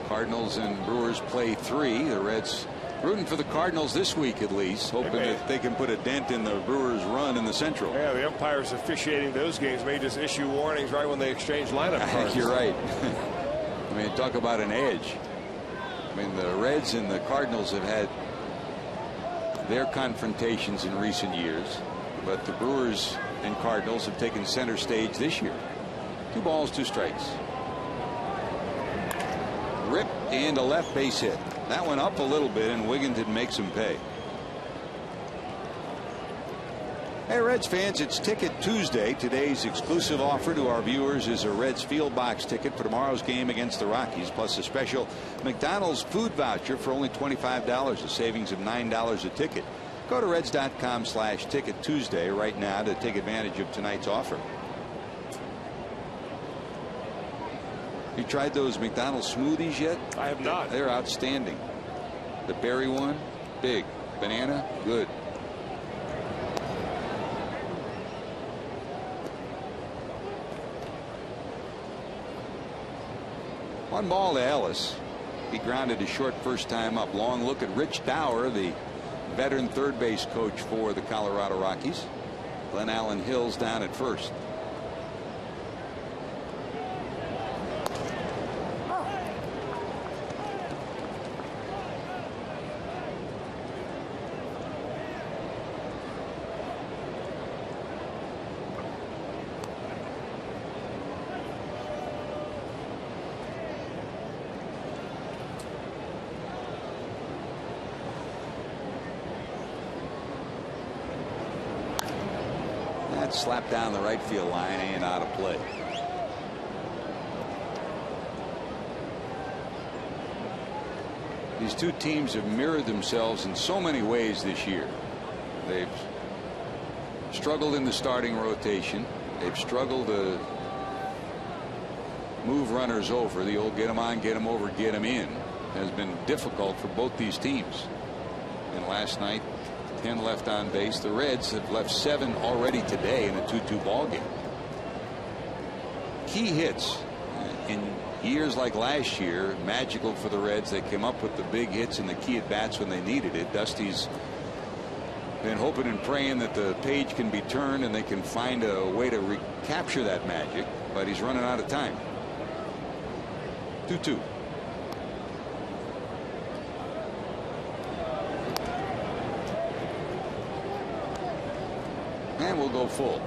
Cardinals and Brewers play 3. The Reds rooting for the Cardinals this week at least, hoping that they can put a dent in the Brewers' run in the Central. Yeah, the umpires officiating those games may just issue warnings right when they exchange lineup cards. You're right. Talk about an edge. The Reds and the Cardinals have had their confrontations in recent years, but the Brewers and Cardinals have taken center stage this year. 2 balls, 2 strikes. Rip and a left base hit. That went up a little bit, and Wigginton makes him pay. Hey, Reds fans, it's Ticket Tuesday. Today's exclusive offer to our viewers is a Reds Field Box ticket for tomorrow's game against the Rockies, plus a special McDonald's food voucher for only $25, a savings of $9 a ticket. Go to Reds.com/Ticket Tuesday right now to take advantage of tonight's offer. You tried those McDonald's smoothies yet? I have not. They're outstanding. The berry one, big. Banana, good. One ball to Ellis. He grounded to short first time up. Long look at Rich Dower, the veteran third base coach for the Colorado Rockies. Glenn Allen Hill's down at first. got slapped down the right field line and out of play. These two teams have mirrored themselves in so many ways this year. They've struggled in the starting rotation. They've struggled to move runners over. The old get them on, get them over, get them in has been difficult for both these teams. And last night, 10 left on base. The Reds have left 7 already today in a 2-2 ball game. Key hits in years like last year, magical for the Reds. They came up with the big hits and the key at bats when they needed it. Dusty's been hoping and praying that the page can be turned and they can find a way to recapture that magic, but he's running out of time. 2-2. And we'll go full.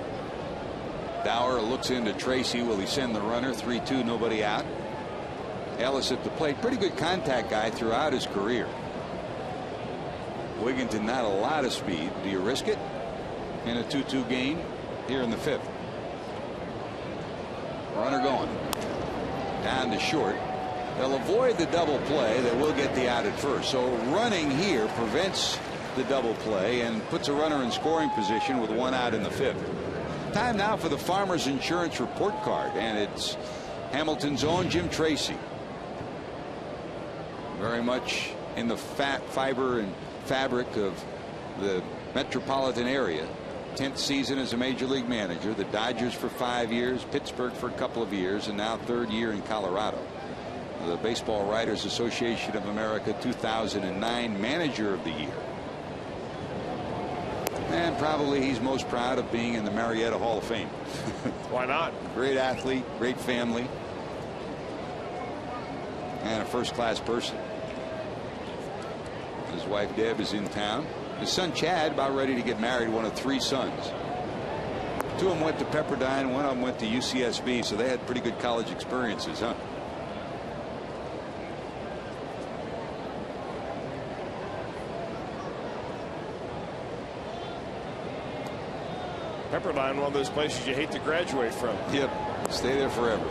Dower looks into Tracy. Will he send the runner? 3-2, nobody out. Ellis at the plate. Pretty good contact guy throughout his career. Wigginton not a lot of speed. Do you risk it in a 2-2 game here in the 5th? Runner going down to short. They'll avoid the double play. They will get the out at first. So running here prevents the double play and puts a runner in scoring position with 1 out in the 5th. Time now for the Farmers Insurance report card, and it's Hamilton's own Jim Tracy. Very much in the fiber and fabric of the metropolitan area. 10th season as a major league manager. The Dodgers for 5 years, Pittsburgh for a couple of years, and now 3rd year in Colorado. The Baseball Writers Association of America 2009 Manager of the Year. And probably he's most proud of being in the Marietta Hall of Fame. Why not? Great athlete, great family, and a first-class person. His wife Deb is in town. His son Chad about ready to get married, one of 3 sons. 2 of them went to Pepperdine, 1 of them went to UCSB, so they had pretty good college experiences, huh? Pepperdine, one of those places you hate to graduate from. Yep, stay there forever.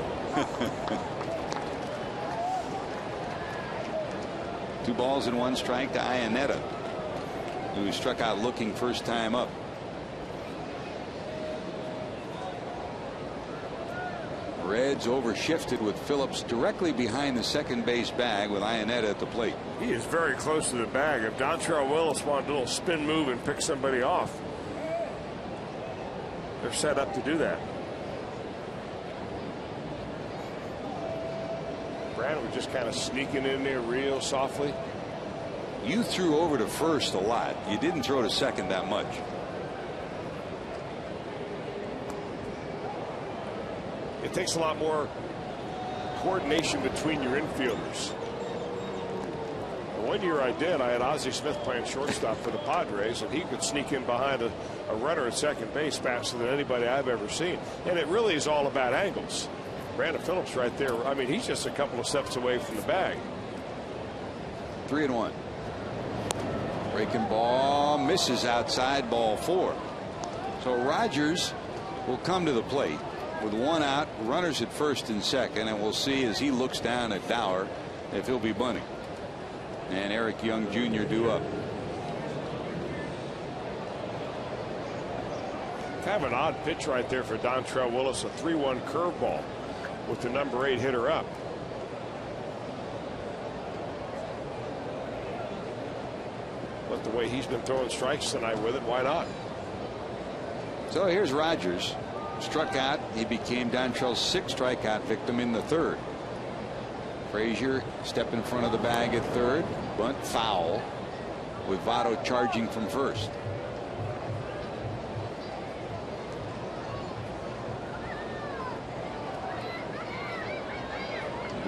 2 balls and 1 strike to Iannetta, who struck out looking first time up. Reds overshifted with Phillips directly behind the second base bag with Iannetta at the plate. He is very close to the bag. If Dontrelle Willis wanted a little spin move and pick somebody off, they're set up to do that. Brandon was just kind of sneaking in there real softly. You threw over to first a lot. You didn't throw to second that much. It takes a lot more coordination between your infielders. The one year I did, I had Ozzie Smith playing shortstop for the Padres, and he could sneak in behind a runner at second base faster than anybody I've ever seen. And it really is all about angles. Brandon Phillips right there. I mean, he's just a couple of steps away from the bag. 3-1. Breaking ball misses outside, ball 4. So Rogers will come to the plate with 1 out, runners at first and second, and we'll see as he looks down at Dower if he'll be bunting. And Eric Young Jr. due up. Kind of an odd pitch right there for Dontrelle Willis, a 3-1 curveball with the number 8 hitter up. But the way he's been throwing strikes tonight with it, why not? So here's Rogers. Struck out. He became Dontrelle's 6th strikeout victim in the 3rd. Frazier step in front of the bag at 3rd. Bunt foul with Votto charging from first.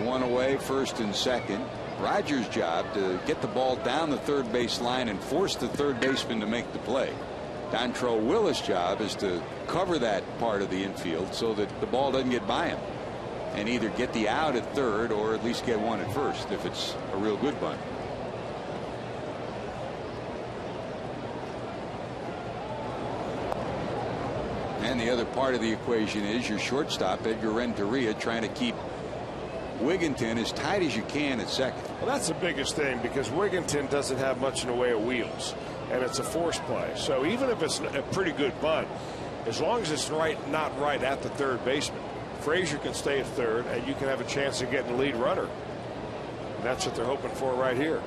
One away, first and second. Rogers' job to get the ball down the third base line and force the third baseman to make the play. Dontrelle Willis' job is to cover that part of the infield so that the ball doesn't get by him, and either get the out at third or at least get one at first if it's a real good bunt. And And the other part of the equation is your shortstop, Edgar Renteria, trying to keep Wigginton as tight as you can at second. Well, that's the biggest thing, because Wigginton doesn't have much in the way of wheels, and it's a force play. So even if it's a pretty good bunt, as long as it's not right at the third baseman, Frazier can stay at third, and you can have a chance of getting the lead runner. And that's what they're hoping for right here.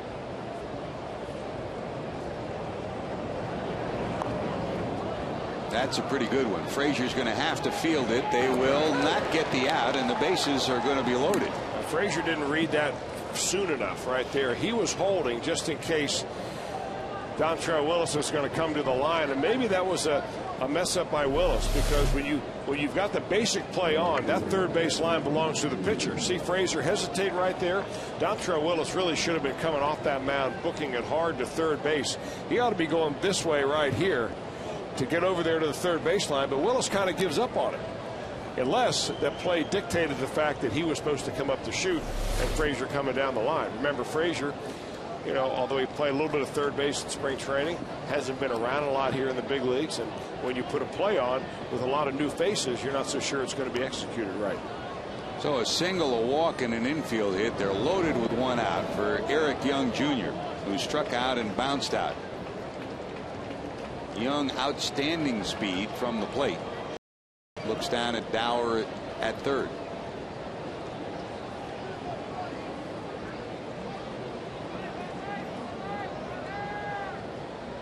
That's a pretty good one. Frazier's going to have to field it. They will not get the out, and the bases are going to be loaded. Frazier didn't read that soon enough right there. He was holding just in case Dontrelle Willis was going to come to the line, and maybe that was a mess up by Willis, because when you've got the basic play on, that third base line belongs to the pitcher. See Frazier hesitate right there. Dontrelle Willis really should have been coming off that mound, booking it hard to third base. He ought to be going this way right here to get over there to the third baseline, but Willis kind of gives up on it, unless that play dictated the fact that he was supposed to come up to shoot and Frazier coming down the line. Remember, Frazier, you know, although he played a little bit of third base in spring training, hasn't been around a lot here in the big leagues, and when you put a play on with a lot of new faces, you're not so sure it's going to be executed right. So a single, a walk, and an infield hit. They're loaded with one out for Eric Young Jr., who struck out and bounced out. Young, outstanding speed from the plate. Looks down at Dower at third.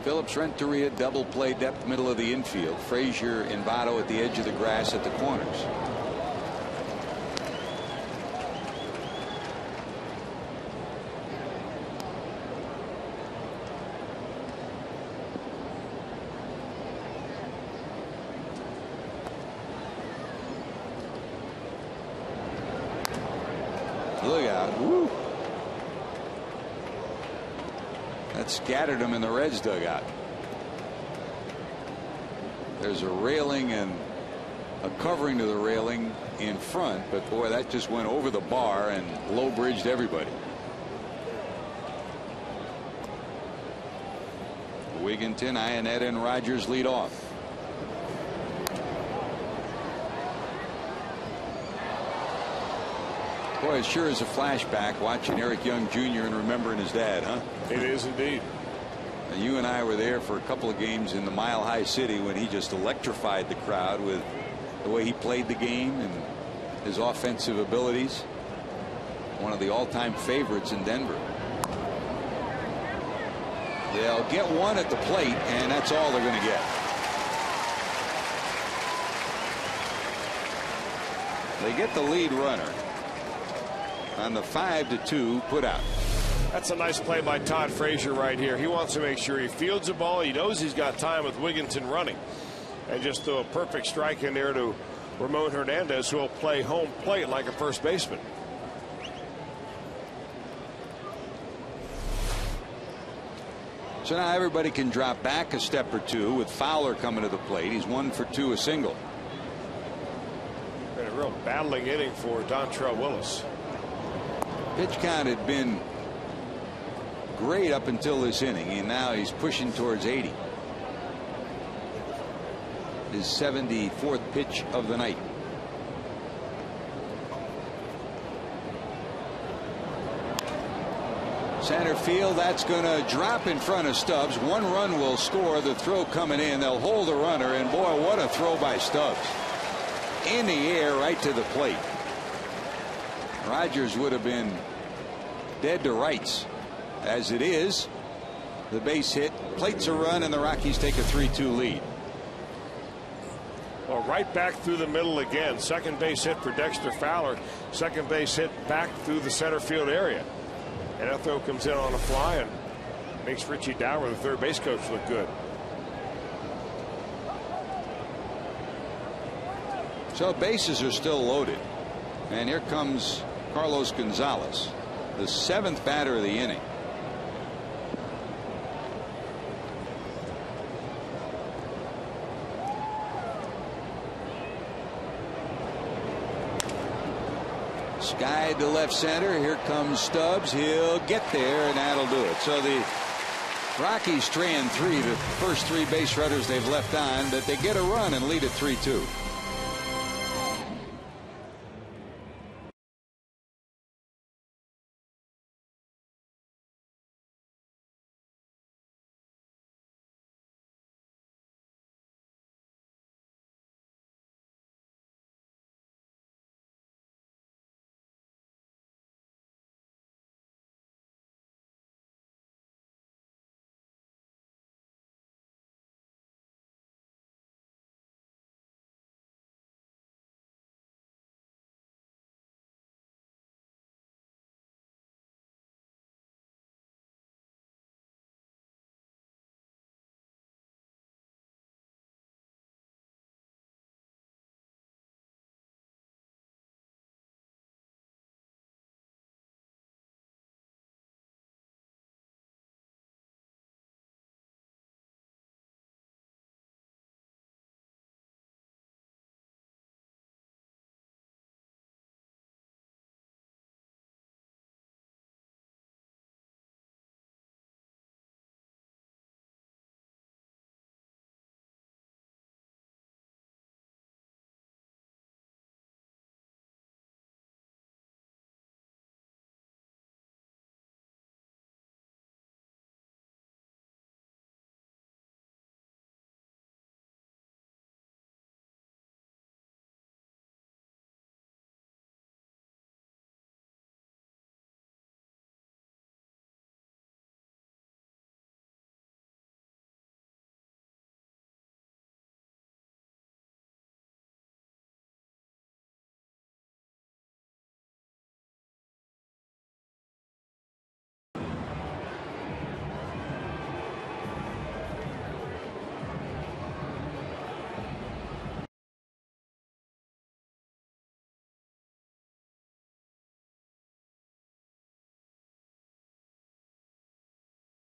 Phillips, Renteria, double play depth, middle of the infield. Frazier and Votto at the edge of the grass at the corners. Look out. Woo. That scattered him in the Reds dugout. There's a railing and a covering to the railing in front, but boy, that just went over the bar and low bridged everybody. Wigginton, Iannetta, and Rogers lead off. Boy, it sure is a flashback watching Eric Young Jr. and remembering his dad, huh? It is indeed. And you and I were there for a couple of games in the Mile High City when he just electrified the crowd with the way he played the game and his offensive abilities. One of the all-time favorites in Denver. They'll get one at the plate, and that's all they're going to get. They get the lead runner on the 5-2 put out. That's a nice play by Todd Frazier right here. He wants to make sure he fields the ball. He knows he's got time with Wigginton running, and just throw a perfect strike in there to Ramon Hernandez, who will play home plate like a first baseman. So now everybody can drop back a step or two with Fowler coming to the plate. He's 1 for 2, a single. And a real battling inning for Dontrelle Willis. Pitch count had been great up until this inning, and now he's pushing towards 80. His 74th pitch of the night. Center field, that's going to drop in front of Stubbs. 1 run will score. The throw coming in. They'll hold the runner, and boy, what a throw by Stubbs. In the air right to the plate. Rogers would have been dead to rights. As it is, the base hit plates a run, and the Rockies take a 3-2 lead. Well, right back through the middle again. Second base hit for Dexter Fowler. Second base hit back through the center field area. And that throw comes in on a fly and makes Richie Dower, the third base coach, look good. So bases are still loaded. And here comes Carlos Gonzalez, the 7th batter of the inning. Skied to left center. Here comes Stubbs. He'll get there, and that'll do it. So the Rockies strand 3, the first 3 base runners they've left on, but they get a run and lead at 3-2.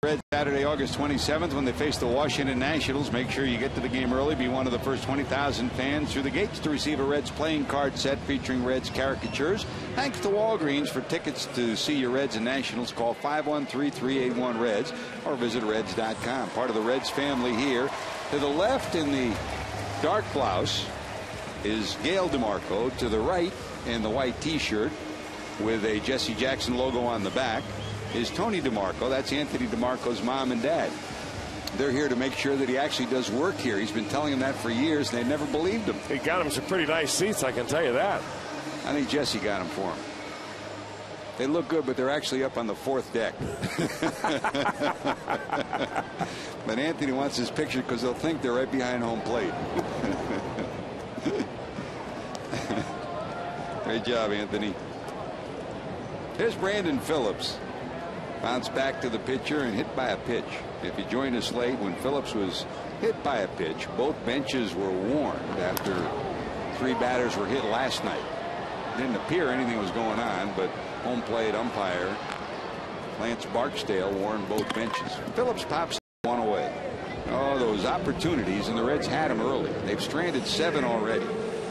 Reds Saturday, August 27th, when they face the Washington Nationals. Make sure you get to the game early. Be one of the first 20,000 fans through the gates to receive a Reds playing card set featuring Reds caricatures. Thanks to Walgreens. For tickets to see your Reds and Nationals, call 513-381-REDS or visit Reds.com. Part of the Reds family here. To the left in the dark blouse is Gail DeMarco. To the right in the white T-shirt with a Jesse Jackson logo on the back is Tony DeMarco. That's Anthony DeMarco's mom and dad. They're here to make sure that he actually does work here. He's been telling them that for years, and they never believed him. He got him some pretty nice seats, I can tell you that. I think Jesse got them for him. They look good, but they're actually up on the 4th deck. But Anthony wants his picture because they'll think they're right behind home plate. Great job, Anthony. Here's Brandon Phillips. Bounced back to the pitcher and hit by a pitch. If you joined us late, when Phillips was hit by a pitch, both benches were warned after 3 batters were hit last night. Didn't appear anything was going on, but home plate umpire Lance Barksdale warned both benches. Phillips pops one away. Oh, those opportunities, and the Reds had them early. They've stranded 7 already.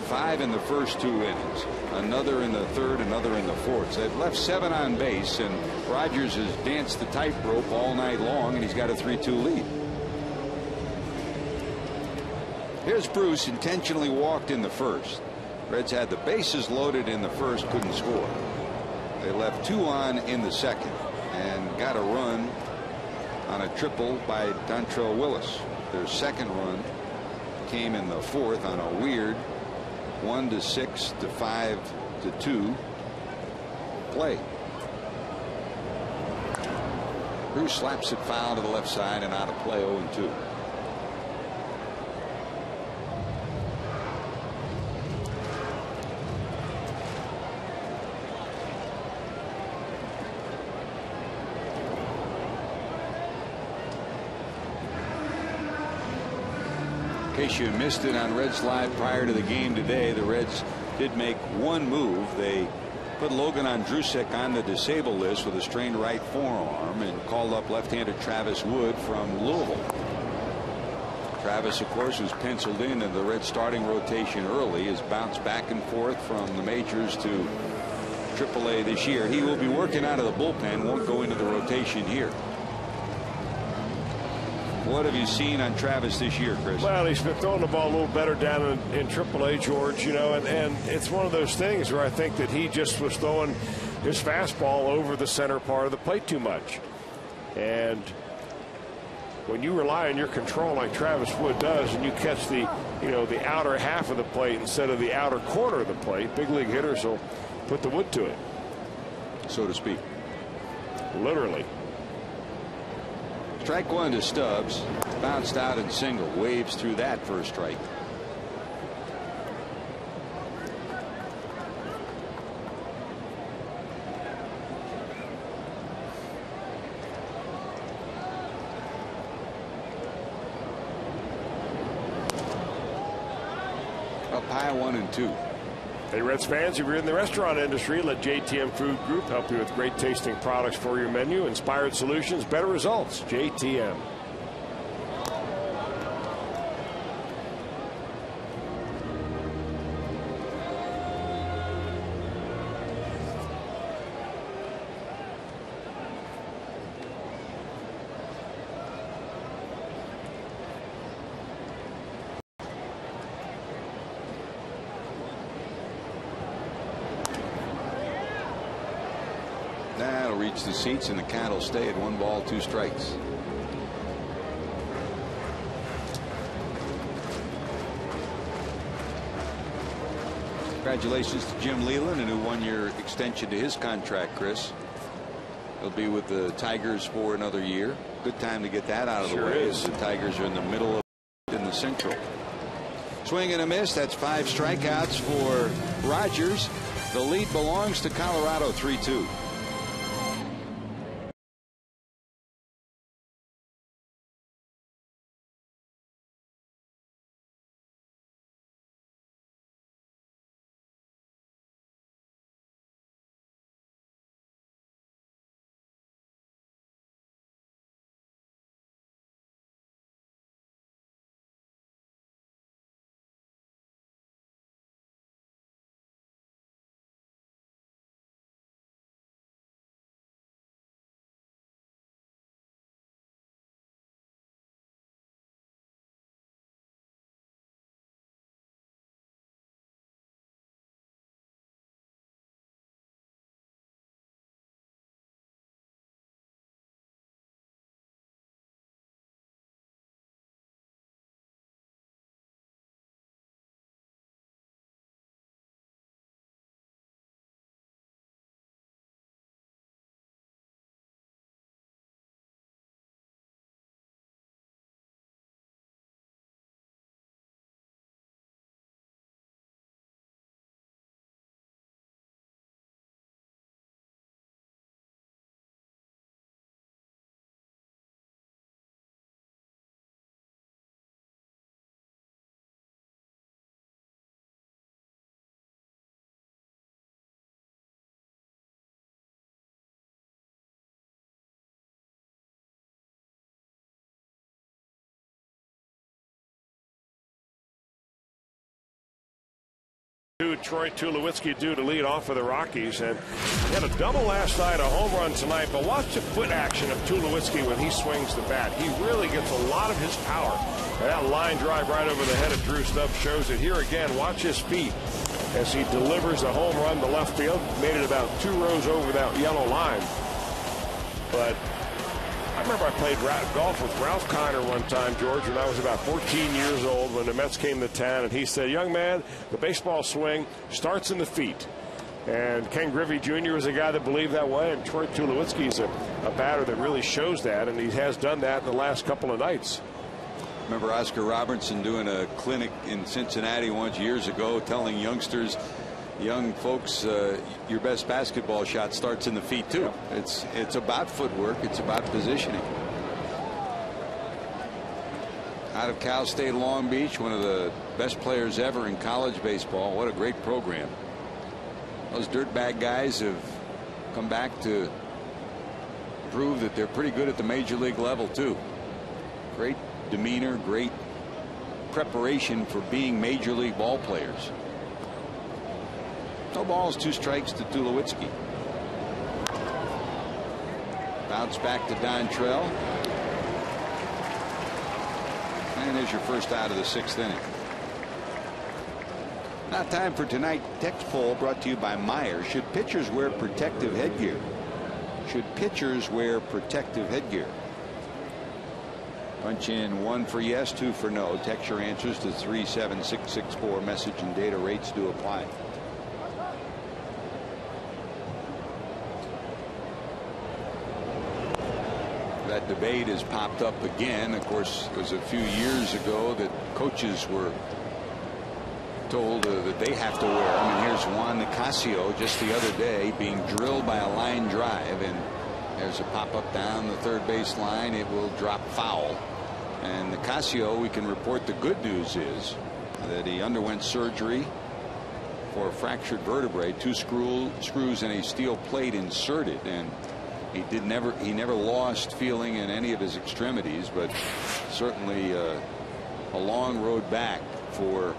5 in the first 2 innings, another in the 3rd, another in the 4th. So they've left 7 on base, and Rogers has danced the tightrope all night long, and he's got a 3-2 lead. Here's Bruce, intentionally walked in the 1st. Reds had the bases loaded in the 1st, couldn't score. They left 2 on in the 2nd and got a run on a triple by Dontrell Willis. Their 2nd run came in the 4th on a weird 1-6 to 5-2 play. Bruce slaps it foul to the left side and out of play. 0-2. In case you missed it on Reds Live prior to the game today, the Reds did make one move. They put Logan Andrusek on the disabled list with a strained right forearm and called up left-hander Travis Wood from Louisville. Travis, of course, was penciled in the Reds starting rotation early, has bounced back and forth from the majors to AAA this year. He will be working out of the bullpen, won't go into the rotation here. What have you seen on Travis this year, Chris? Well, he's been throwing the ball a little better down in AAA, George, you know, and it's one of those things where I think that he just was throwing his fastball over the center part of the plate too much. And when you rely on your control like Travis Wood does, and you catch the, you know, the outer half of the plate instead of the outer corner of the plate, big league hitters will put the wood to it, so to speak. Literally. Strike one to Stubbs. Bounced out and single. Waves through that for a strike. Up high, 1-2. Hey, Reds fans, if you're in the restaurant industry, let JTM Food Group help you with great tasting products for your menu. Inspired solutions, better results. JTM. That'll reach the seats, and the count will stay at 1 ball, 2 strikes. Congratulations to Jim Leland, a new 1-year extension to his contract, Chris. He'll be with the Tigers for another year. Good time to get that out of the way, as the Tigers are in the middle of in the Central. Swing and a miss. That's 5 strikeouts for Rogers. The lead belongs to Colorado, 3-2. Troy Tulowitzki due to lead off for the Rockies, and he had a double last night, a home run tonight. But watch the foot action of Tulowitzki when he swings the bat. He really gets a lot of his power. And that line drive right over the head of Drew Stubbs shows it. Here again, watch his feet as he delivers a home run to left field. Made it about 2 rows over that yellow line. But I remember I played golf with Ralph Kiner one time, George, when I was about 14 years old, when the Mets came to town, and he said, "Young man, the baseball swing starts in the feet." And Ken Griffey Jr. was a guy that believed that way, and Troy Tulowitzki is a batter that really shows that, and he has done that in the last couple of nights. Remember Oscar Robertson doing a clinic in Cincinnati once years ago, telling youngsters, young folks, your best basketball shot starts in the feet too. It's about footwork. It's about positioning. Out of Cal State Long Beach, one of the best players ever in college baseball. What a great program. Those dirtbag guys have come back to prove that they're pretty good at the major league level too. Great demeanor, great preparation for being major league ball players. No balls, 2 strikes to Tulowitzki. Bounce back to Dontrell. And there's your first out of the 6th inning. Now time for tonight's text poll brought to you by Meyer. Should pitchers wear protective headgear? Should pitchers wear protective headgear? Punch in 1 for yes, 2 for no. Text your answers to 37664. Message and data rates do apply. That debate has popped up again. Of course, it was a few years ago that coaches were told that they have to wear. I mean, here's Juan Nicasio just the other day being drilled by a line drive, and there's a pop-up down the third base line. It will drop foul. And Nicasio, we can report the good news is that he underwent surgery for a fractured vertebrae, 2 screws and a steel plate inserted, and he never lost feeling in any of his extremities, but certainly a long road back for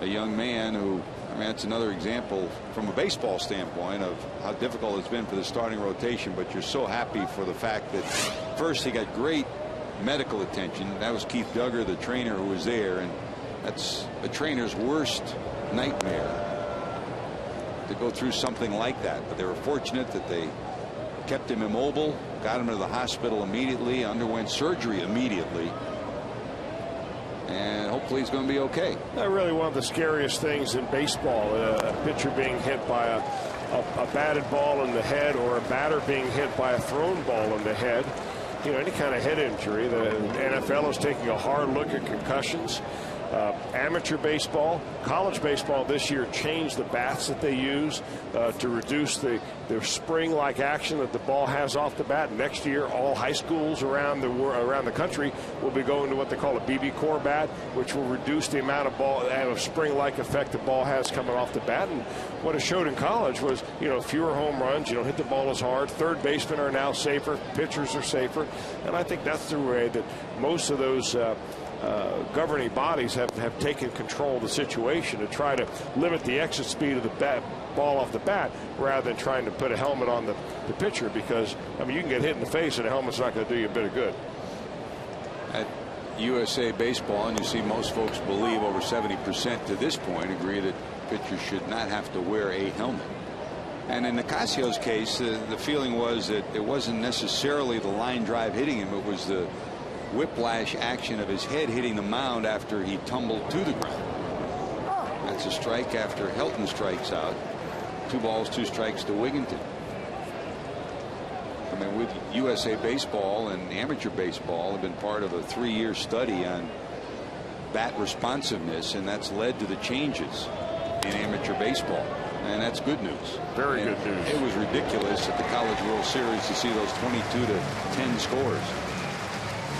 a young man who, I mean, that's another example from a baseball standpoint of how difficult it's been for the starting rotation. But you're so happy for the fact that first he got great medical attention. That was Keith Duggar, the trainer who was there, and that's a trainer's worst nightmare to go through something like that. But they were fortunate that they kept him immobile, got him to the hospital immediately, underwent surgery immediately, and hopefully he's going to be okay. Really one of the scariest things in baseball, a pitcher being hit by a batted ball in the head, or a batter being hit by a thrown ball in the head. You know, any kind of head injury. The NFL is taking a hard look at concussions. Amateur baseball, college baseball this year changed the bats that they use to reduce the spring-like action that the ball has off the bat. Next year, all high schools around the country will be going to what they call a BB core bat, which will reduce the amount of spring-like effect the ball has coming off the bat. And what it showed in college was, you know, fewer home runs. You don't hit the ball as hard. Third basemen are now safer. Pitchers are safer. And I think that's the way that most of those governing bodies have taken control of the situation to try to limit the exit speed of the ball off the bat, rather than trying to put a helmet on the pitcher, because, I mean, you can get hit in the face and a helmet's not going to do you a bit of good. At USA Baseball, and you see most folks believe over 70% to this point agree that pitchers should not have to wear a helmet. And in Nicasio's case, the feeling was that it wasn't necessarily the line drive hitting him, it was the whiplash action of his head hitting the mound after he tumbled to the ground. That's a strike after Helton strikes out. 2 balls, 2 strikes to Wigginton. I mean, with USA Baseball and amateur baseball have been part of a 3-year study on bat responsiveness, and that's led to the changes in amateur baseball, and that's good news. Very good news. It was ridiculous at the College World Series to see those 22-10 scores.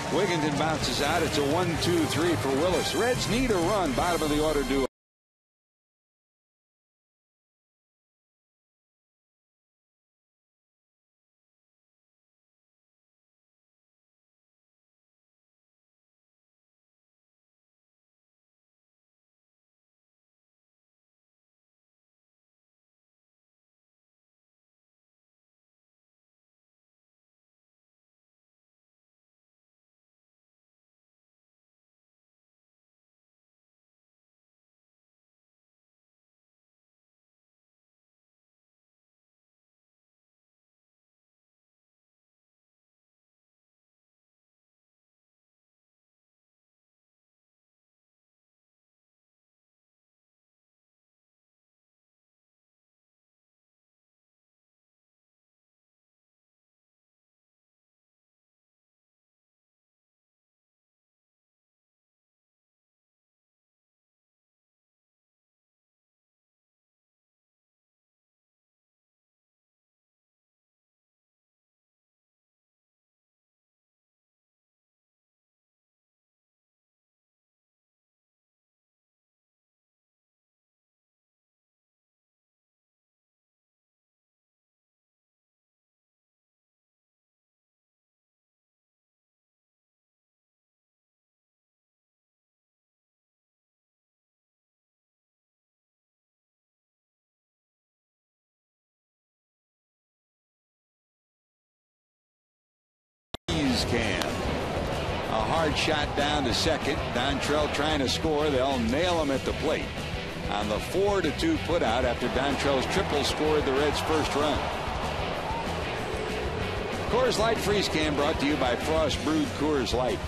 Wigginton bounces out. It's a 1-2-3 for Willis. Reds need a run. Bottom of the order duo. Cam. hard shot down to second. Dontrell trying to score. They'll nail him at the plate on the 4-2 putout after Dontrell's triple scored the Reds' first run. Coors Light Freeze Can brought to you by Frost Brewed Coors Light.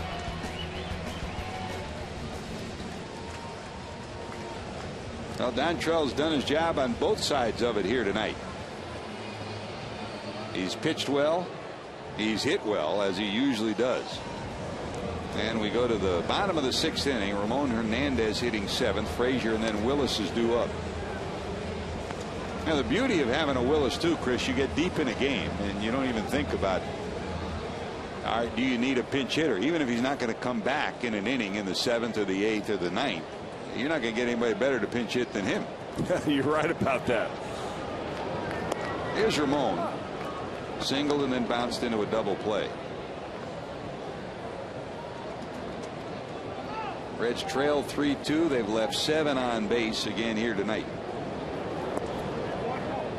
Well, Dontrell's done his job on both sides of it here tonight. He's pitched well. He's hit well, as he usually does. And we go to the bottom of the 6th inning. Ramon Hernandez hitting 7th. Frazier and then Willis is due up. Now, the beauty of having a Willis, too, Chris, you get deep in a game and you don't even think about, all right, do you need a pinch hitter? Even if he's not going to come back in an inning in the 7th or the 8th or the 9th, you're not going to get anybody better to pinch hit than him. You're right about that. Here's Ramon. Singled and then bounced into a double play. Reds trail 3-2. They've left 7 on base again here tonight.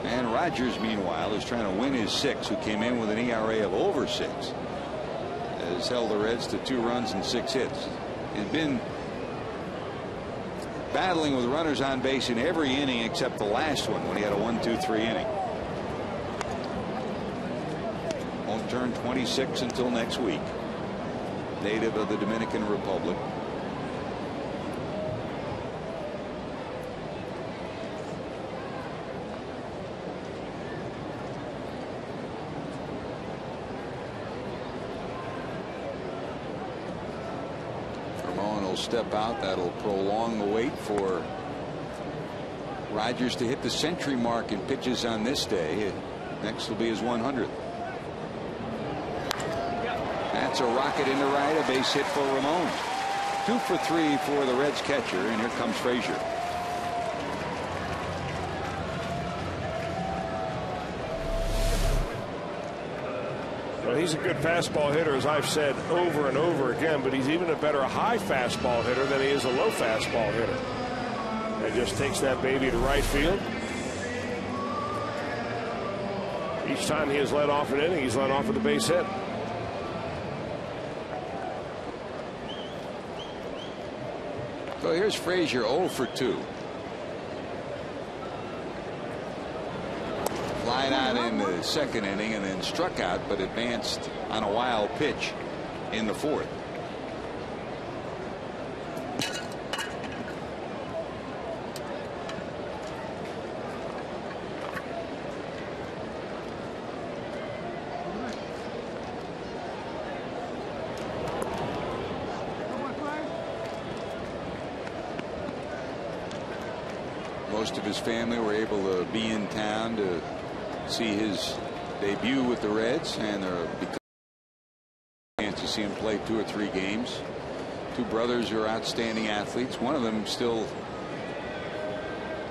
And Rogers, meanwhile, is trying to win his 6th, who came in with an ERA of over 6. Has held the Reds to 2 runs and 6 hits. He's been battling with runners on base in every inning except the last one when he had a 1-2-3 inning. Won't turn 26 until next week. Native of the Dominican Republic. Ramon will step out. That'll prolong the wait for Rogers to hit the century mark in pitches on this day. Next will be his 100th. That's a rocket into right, a base hit for Ramon. 2 for 3 for the Reds catcher, and here comes Frazier. Well, he's a good fastball hitter, as I've said over and over again, but he's even a better high fastball hitter than he is a low fastball hitter. And just takes that baby to right field. Each time he has led off an inning, he's led off with a base hit. So here's Frazier 0 for 2. Flied out in the 2nd inning and then struck out, but advanced on a wild pitch in the 4th. Most of his family were able to be in town to see his debut with the Reds, and there are a chance to see him play 2 or 3 games. 2 brothers who are outstanding athletes. One of them still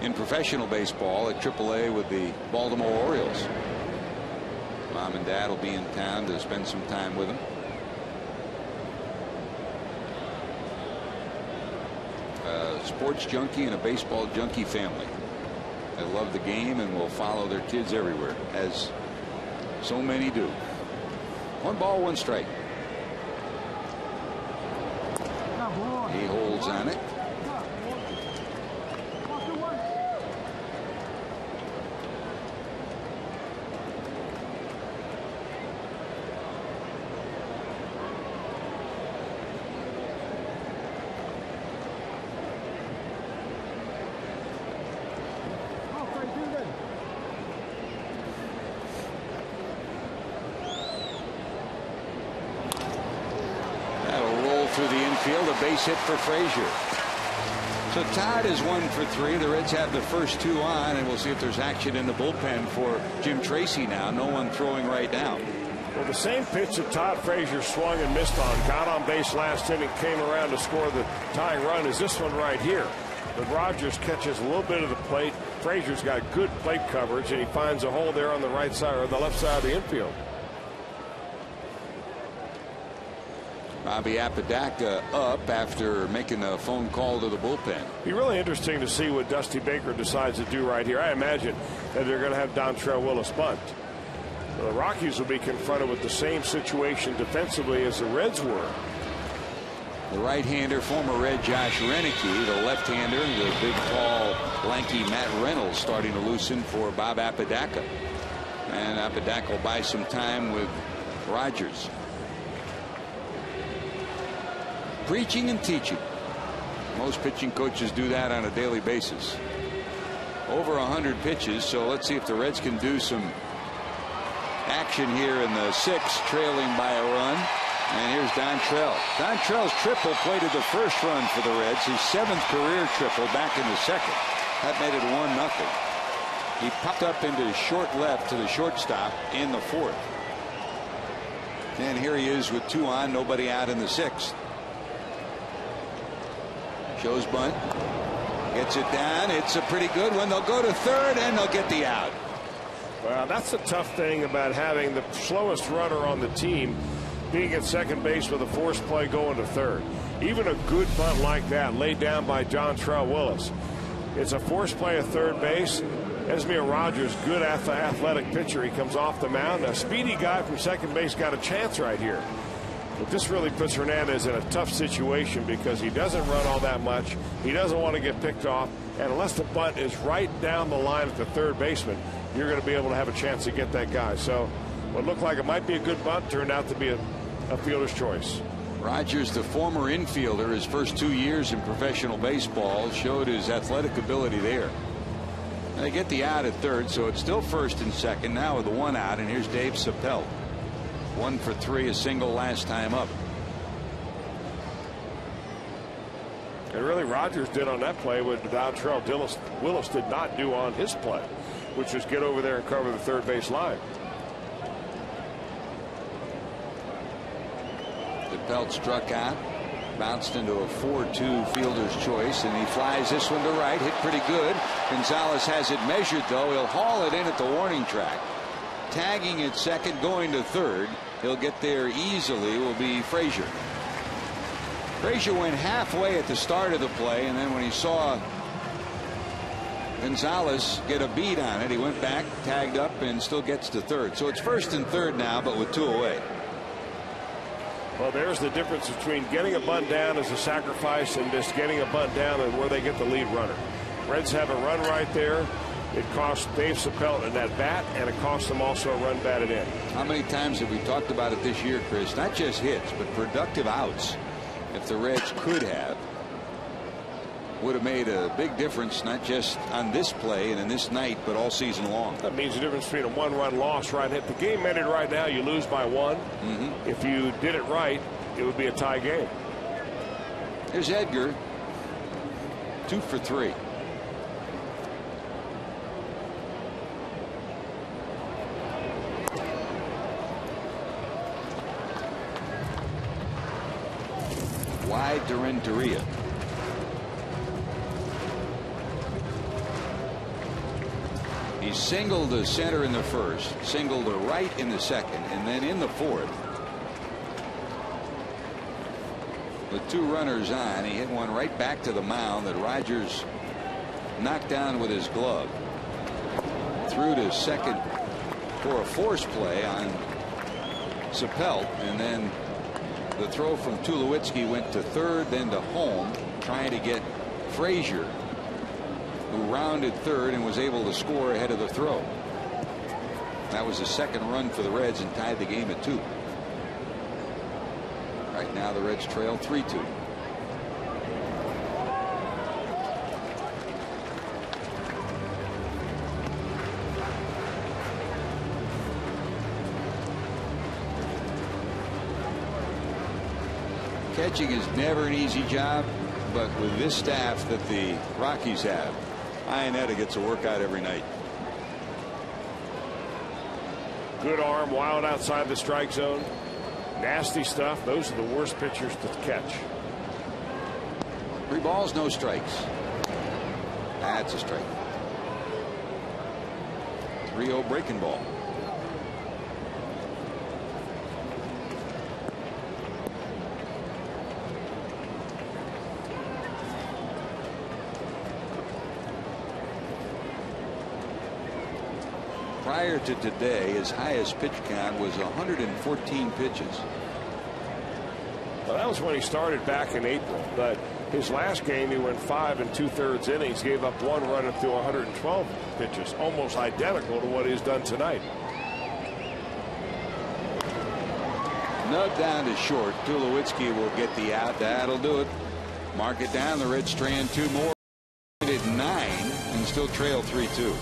in professional baseball at AAA with the Baltimore Orioles. Mom and Dad will be in town to spend some time with him. Sports junkie and a baseball junkie family. They love the game and will follow their kids everywhere, as so many do. 1 ball, 1 strike. He holds on it. Through the infield, a base hit for Frazier. So Todd is 1 for 3. The Reds have the first 2 on, and we'll see if there's action in the bullpen for Jim Tracy now. No one throwing right now. Well, the same pitch that Todd Frazier swung and missed on, got on base last inning, came around to score the tying run, is this one right here. But Rogers catches a little bit of the plate. Frazier's got good plate coverage, and he finds a hole there on the right side or the left side of the infield. Bobby Apodaca up after making a phone call to the bullpen. Be really interesting to see what Dusty Baker decides to do right here. I imagine that they're going to have Dontrell Willis bunt. The Rockies will be confronted with the same situation defensively as the Reds were. The right-hander, former Red Josh Renicky. The left-hander, the big, tall, lanky Matt Reynolds starting to loosen for Bob Apodaca. And Apodaca will buy some time with Rogers. Preaching and teaching. Most pitching coaches do that on a daily basis. Over 100 pitches, so let's see if the Reds can do some action here in the 6th, trailing by a run. And here's Dontrelle. Dontrelle's triple plated the first run for the Reds, his 7th career triple back in the 2nd. That made it 1-0. He popped up into short left to the shortstop in the 4th. And here he is with 2 on, nobody out in the 6th. Shows bunt. Gets it down. It's a pretty good one. They'll go to 3rd and they'll get the out. Well, that's the tough thing about having the slowest runner on the team being at second base with a forced play going to 3rd. Even a good bunt like that laid down by Dontrelle Willis. It's a forced play at 3rd base. Esmir Rogers, good athletic pitcher. He comes off the mound. A speedy guy from second base got a chance right here. But this really puts Hernandez in a tough situation because he doesn't run all that much. He doesn't want to get picked off. And unless the bunt is right down the line at the 3rd baseman, you're going to be able to have a chance to get that guy. So what looked like it might be a good bunt turned out to be a fielder's choice. Rogers, the former infielder, his first 2 years in professional baseball, showed his athletic ability there. And they get the out at 3rd, so it's still 1st and 2nd now with the 1 out. And here's Dave Sapelt. 1 for 3, a single last time up. And really, Rogers did on that play what Dontrelle Willis did not do on his play, which was get over there and cover the 3rd base line. Sapelt struck out, bounced into a 4-2 fielder's choice, and he flies this one to right. Hit pretty good. Gonzalez has it measured, though. He'll haul it in at the warning track. Tagging at 2nd, going to 3rd. He'll get there easily, will be Frazier. Frazier went halfway at the start of the play, and then when he saw Gonzalez get a beat on it, he went back, tagged up, and still gets to 3rd. So it's 1st and 3rd now, but with 2 away. Well, there's the difference between getting a bunt down as a sacrifice and just getting a bunt down and where they get the lead runner. Reds have a run right there. It cost Dave Sapelt an at bat, and it cost them also a run batted in. How many times have we talked about it this year, Chris? Not just hits, but productive outs. If the Reds could have, would have made a big difference, not just on this play and in this night, but all season long. That means the difference between a 1-run loss right hit. The game ended right now. You lose by 1. If you did it right, it would be a tie game. Here's Edgar. 2 for 3. Wide to Renteria. He singled to center in the 1st, singled to right in the 2nd, and then in the 4th. With 2 runners on, he hit one right back to the mound that Rogers knocked down with his glove. Threw to 2nd for a force play on Sapelt, and then the throw from Tulowitzki went to 3rd, then to home, trying to get Frazier, who rounded 3rd and was able to score ahead of the throw. That was the 2nd run for the Reds and tied the game at 2. Right now the Reds trail 3-2. Catching is never an easy job, but with this staff that the Rockies have, Iannetta gets a workout every night. Good arm, wild outside the strike zone. Nasty stuff. Those are the worst pitchers to catch. 3 balls, no strikes. That's a strike. 3-0 breaking ball. Prior to today, his highest pitch count was 114 pitches. Well, that was when he started back in April. But his last game, he went 5 2/3 innings, gave up 1 run and threw 112 pitches, almost identical to what he's done tonight. Nub down to short. Tulowitzki will get the out. That'll do it. Mark it down. The Reds strand 2 more. At 9 and still trail 3-2.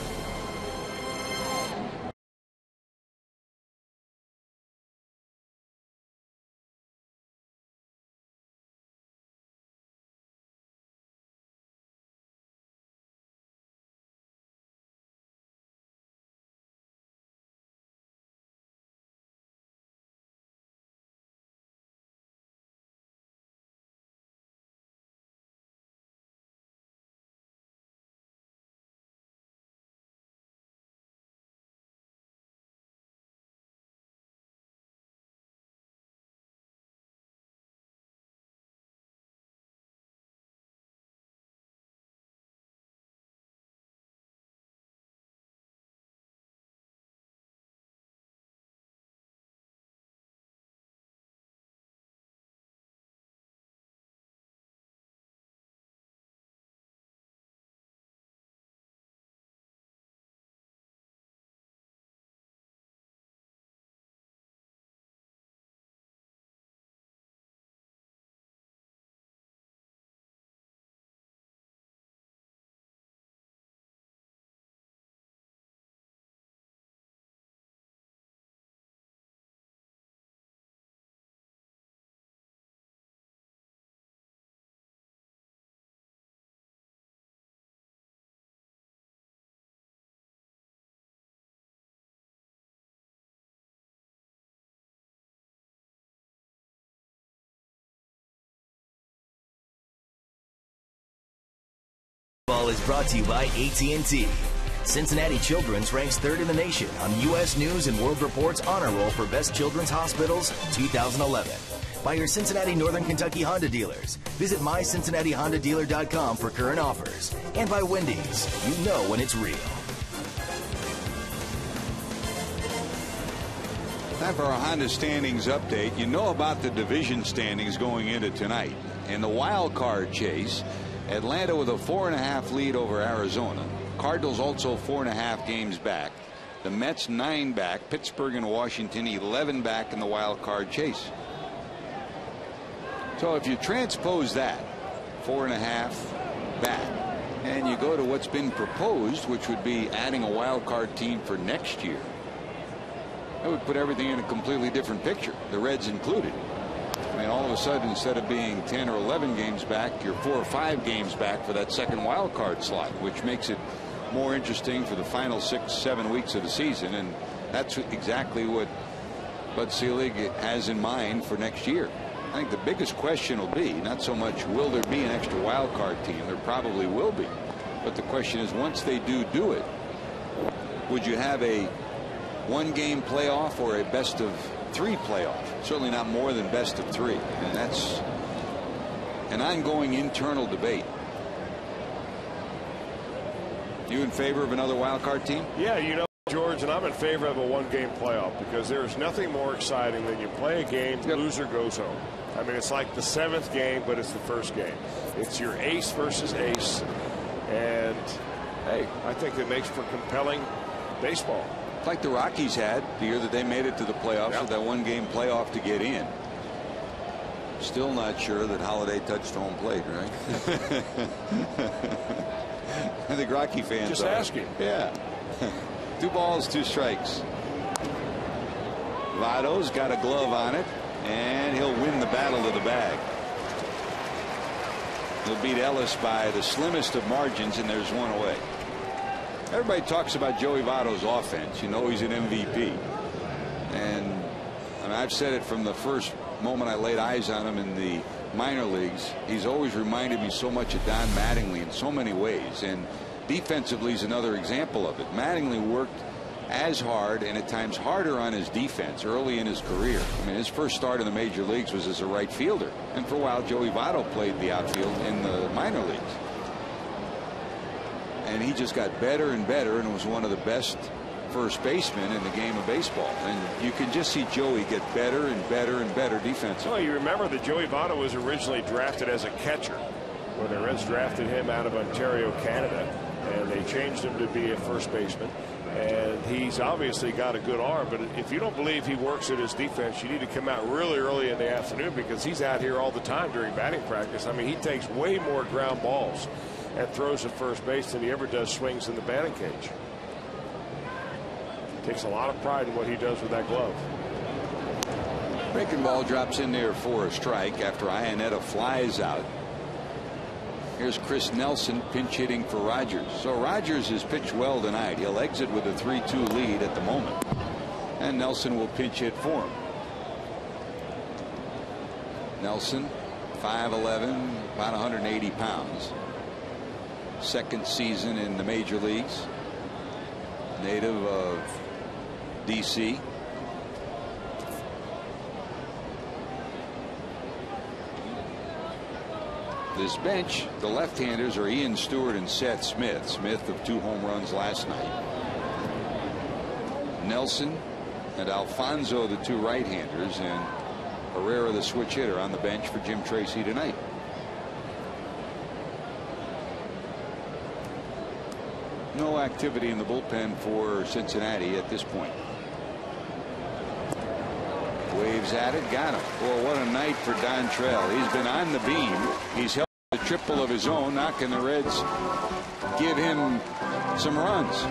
Ball is brought to you by AT&T. Cincinnati Children's ranks 3rd in the nation on U.S. News and World Report's honor roll for Best Children's Hospitals 2011. By your Cincinnati Northern Kentucky Honda dealers. Visit mycincinnatihondadealer.com for current offers. And by Wendy's. You know when it's real. Time for our Honda standings update. You know about the division standings going into tonight. In the wild card chase, Atlanta with a 4.5 lead over Arizona. Cardinals also 4.5 games back. The Mets 9 back. Pittsburgh and Washington 11 back in the wild card chase. So if you transpose that 4.5 back and you go to what's been proposed, which would be adding a wild card team for next year, that would put everything in a completely different picture, the Reds included. I mean, all of a sudden, instead of being 10 or 11 games back, you're 4 or 5 games back for that second wild card slot, which makes it more interesting for the final 6-7 weeks of the season. And that's exactly what Bud Selig has in mind for next year. I think the biggest question will be not so much will there be an extra wild card team. There probably will be. But the question is, once they do it, would you have a 1-game playoff or a best-of-3 playoff? Certainly not more than best-of-3. And that's an ongoing internal debate. You in favor of another wild card team? Yeah, you know, George, and I'm in favor of a 1-game playoff because there is nothing more exciting than you play a game, loser goes home. I mean, it's like the 7th game, but it's the first game. It's your ace versus ace. And, hey, I think it makes for compelling baseball. Like the Rockies had the year that they made it to the playoffs with that 1-game playoff to get in. Still not sure that Holiday touched home plate, right? I think Rocky fans just asking. Yeah. 2 balls, 2 strikes. Votto's got a glove on it, and he'll win the battle to the bag. He'll beat Ellis by the slimmest of margins, and there's 1 away. Everybody talks about Joey Votto's offense. You know he's an MVP. And I've said it from the first moment I laid eyes on him in the minor leagues. He's always reminded me so much of Don Mattingly in so many ways. And defensively is another example of it. Mattingly worked as hard and at times harder on his defense early in his career. I mean, his first start in the major leagues was as a right fielder. And for a while, Joey Votto played the outfield in the minor leagues. And he just got better and better and was one of the best first baseman in the game of baseball. And you can just see Joey get better and better and better defensively. Well, you remember that Joey Votto was originally drafted as a catcher when the Reds drafted him out of Ontario, Canada, and they changed him to be a first baseman. And he's obviously got a good arm, but if you don't believe he works at his defense, you need to come out really early in the afternoon, because he's out here all the time during batting practice. I mean, he takes way more ground balls and throws at first base than he ever does swings in the batting cage. Takes a lot of pride in what he does with that glove. Breaking ball drops in there for a strike after Iannetta flies out. Here's Chris Nelson pinch hitting for Rogers. So Rogers has pitched well tonight. He'll exit with a 3-2 lead at the moment. And Nelson will pinch hit for him. Nelson, 5'11", about 180 pounds. Second season in the major leagues. Native of D.C. This bench, the left-handers are Ian Stewart and Seth Smith. Smith of 2 home runs last night. Nelson and Alfonso, the 2 right-handers, and Herrera, the switch hitter, on the bench for Jim Tracy tonight. No activity in the bullpen for Cincinnati at this point. Waves at it, got him. Well, what a night for Dontrell. He's been on the beam. He's held a triple of his own. Now can the Reds give him some runs?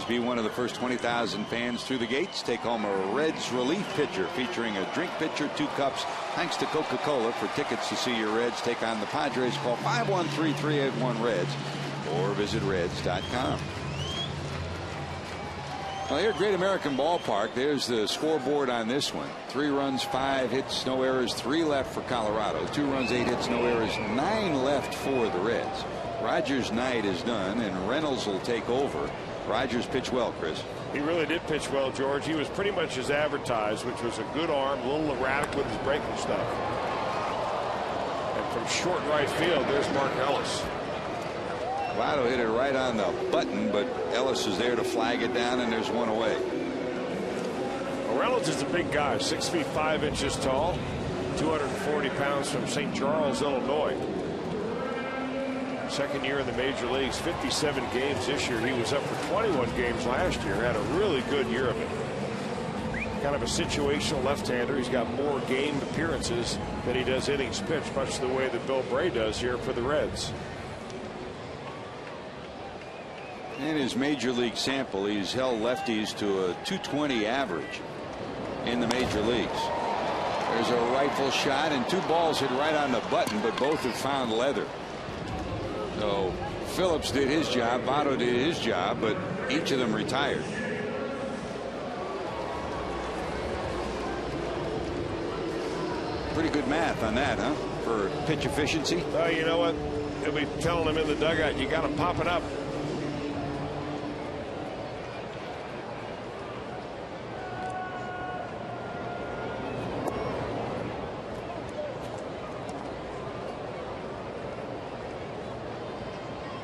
Be one of the first 20,000 fans through the gates. Take home a Reds relief pitcher featuring a drink pitcher, 2 cups, thanks to Coca-Cola. For tickets to see your Reds take on the Padres, call 513-381-REDS or visit Reds.com. Well, here at Great American Ballpark, there's the scoreboard on this one. 3 runs, 5 hits, no errors, 3 left for Colorado. 2 runs, 8 hits, no errors, 9 left for the Reds. Rogers' night is done, and Reynolds will take over. Rogers pitched well, Chris. He really did pitch well, George. He was pretty much as advertised, which was a good arm, a little erratic with his breaking stuff. And from short right field, there's Mark Ellis. Votto hit it right on the button, but Ellis is there to flag it down, and there's one away. Well, Reynolds is a big guy, 6 feet 5 inches tall, 240 pounds, from St. Charles, Illinois. Second year in the major leagues, 57 games this year. He was up for 21 games last year. Had a really good year of it. Kind of a situational left-hander. He's got more game appearances than he does innings pitched, much the way that Bill Bray does here for the Reds. In his major league sample, he's held lefties to a .220 average in the major leagues. There's a rifle shot, and 2 balls hit right on the button, but both have found leather. So Phillips did his job, Votto did his job, but each of them retired. Pretty good math on that, huh? For pitch efficiency. Well, you know what? They'll be telling him in the dugout, you got to pop it up.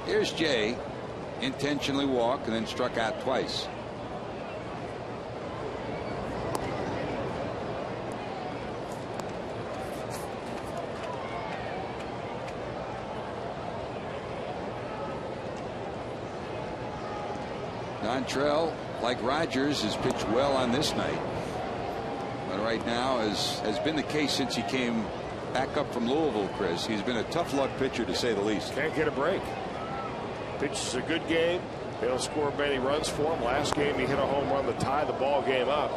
Here's Jay, intentionally walked and then struck out twice. Dontrelle, like Rogers, has pitched well on this night, but right now, as has been the case since he came back up from Louisville, Chris, he's been a tough luck pitcher to say the least. Can't get a break. Pitches a good game. They don't score many runs for him. Last game he hit a home run to tie the ball game up.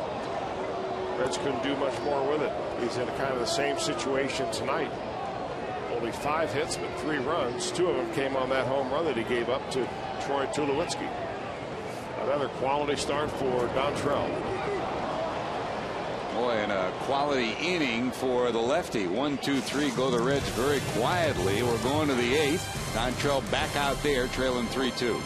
Reds couldn't do much more with it. He's in kind of the same situation tonight. Only 5 hits but 3 runs. 2 of them came on that home run that he gave up to Troy Tulowitzki. Another quality start for Dontrelle. Boy, and a quality inning for the lefty. 1, 2, 3 go the Reds very quietly. We're going to the 8th. Dontrelle back out there, trailing 3-2.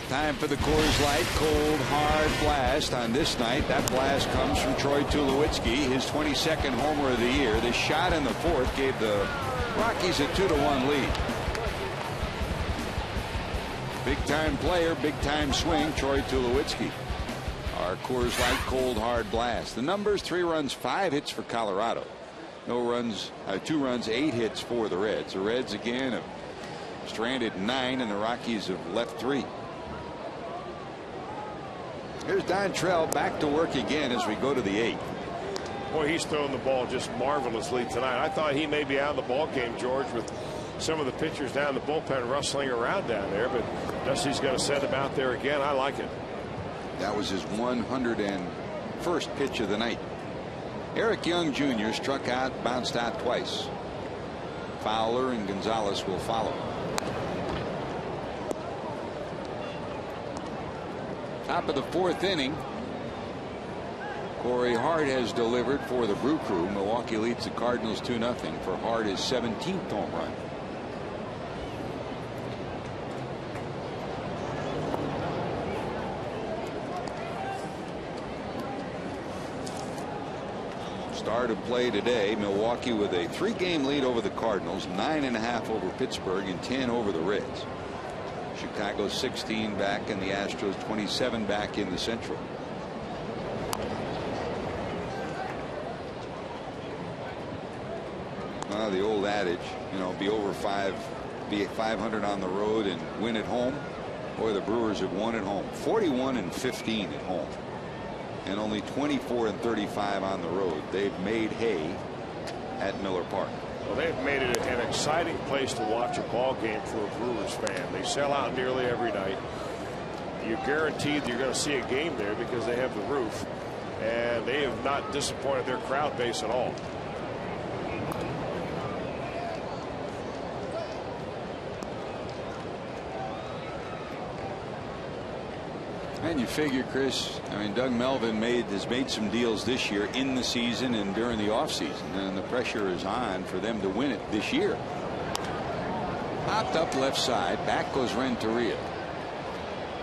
Time for the Coors Light cold hard blast on this night. That blast comes from Troy Tulowitzki, his 22nd homer of the year. This shot in the 4th gave the Rockies a 2-1 lead. Big time player, big time swing, Troy Tulowitzki. Our Coors Light cold hard blast. The numbers: 3 runs, 5 hits for Colorado. No runs, 2 runs, 8 hits for the Reds. The Reds again have stranded 9 and the Rockies have left 3. Here's Dontrelle back to work again as we go to the 8th. Boy, he's throwing the ball just marvelously tonight. I thought he may be out of the ball game, George, with some of the pitchers down the bullpen rustling around down there, but Dusty's going to send him out there again. I like it. That was his 101st pitch of the night. Eric Young Jr. struck out, bounced out twice. Fowler and Gonzalez will follow. Top of the 4th inning. Corey Hart has delivered for the Brew Crew. Milwaukee leads the Cardinals 2-0 for Hart, his 17th home run. Start of play today. Milwaukee with a 3-game lead over the Cardinals, 9.5 over Pittsburgh, and 10 over the Reds. Chicago 16 back and the Astros 27 back in the Central. The old adage, you know, be 500 on the road and win at home. Boy, the Brewers have won at home. 41-15 at home. and only 24-35 on the road. They've made hay at Miller Park. Well, they've made it an exciting place to watch a ball game for a Brewers fan. They sell out nearly every night. You're guaranteed you're going to see a game there because they have the roof, and they have not disappointed their crowd base at all. And you figure, Chris, I mean, Doug Melvin has made some deals this year in the season and during the offseason, and the pressure is on for them to win it this year. Popped up left side, back goes Renteria.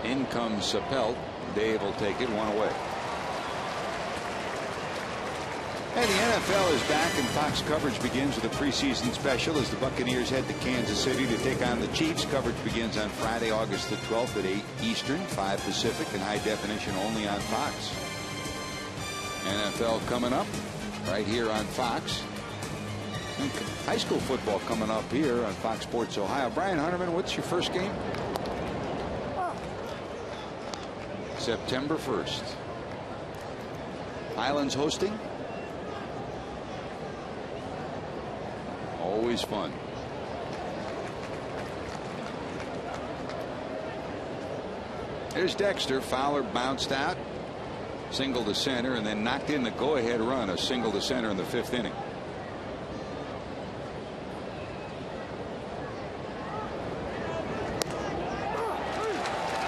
In comes Sapelt. Dave will take it, one away. And the NFL is back, and Fox coverage begins with a preseason special as the Buccaneers head to Kansas City to take on the Chiefs. Coverage begins on Friday, August the 12th at 8 Eastern, 5 Pacific, and high definition only on Fox. NFL coming up right here on Fox. And high school football coming up here on Fox Sports Ohio. Brian Hunterman, what's your first game? September 1st. Highlands hosting. Always fun. There's Dexter. Fowler bounced out, single to center, and then knocked in the go-ahead run, a single to center in the 5th inning.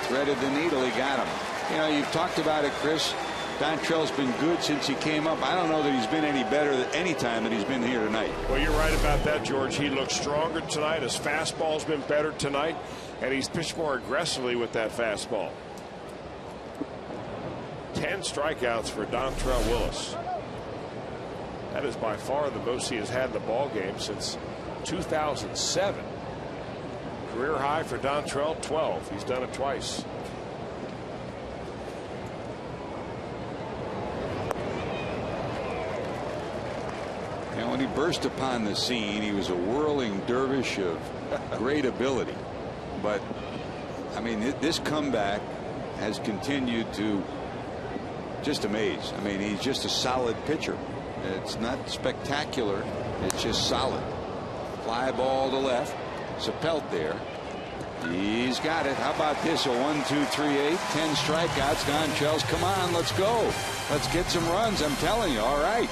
Threaded the needle. He got him. You know, you've talked about it, Chris. Dontrell's been good since he came up. I don't know that he's been any better than any time that he's been here tonight. Well, you're right about that, George. He looks stronger tonight. His fastball's been better tonight, and he's pitched more aggressively with that fastball. 10 strikeouts for Dontrell Willis. That is by far the most he has had in the ball game since 2007. Career high for Dontrell, 12. He's done it twice. When he burst upon the scene, he was a whirling dervish of great ability. But, I mean, this comeback has continued to just amaze. I mean, he's just a solid pitcher. It's not spectacular. It's just solid. Fly ball to left. Sapelt there. He's got it. How about this? A 1-2-3-8. 10 strikeouts. Dontrell's, come on, let's go. Let's get some runs. I'm telling you. All right.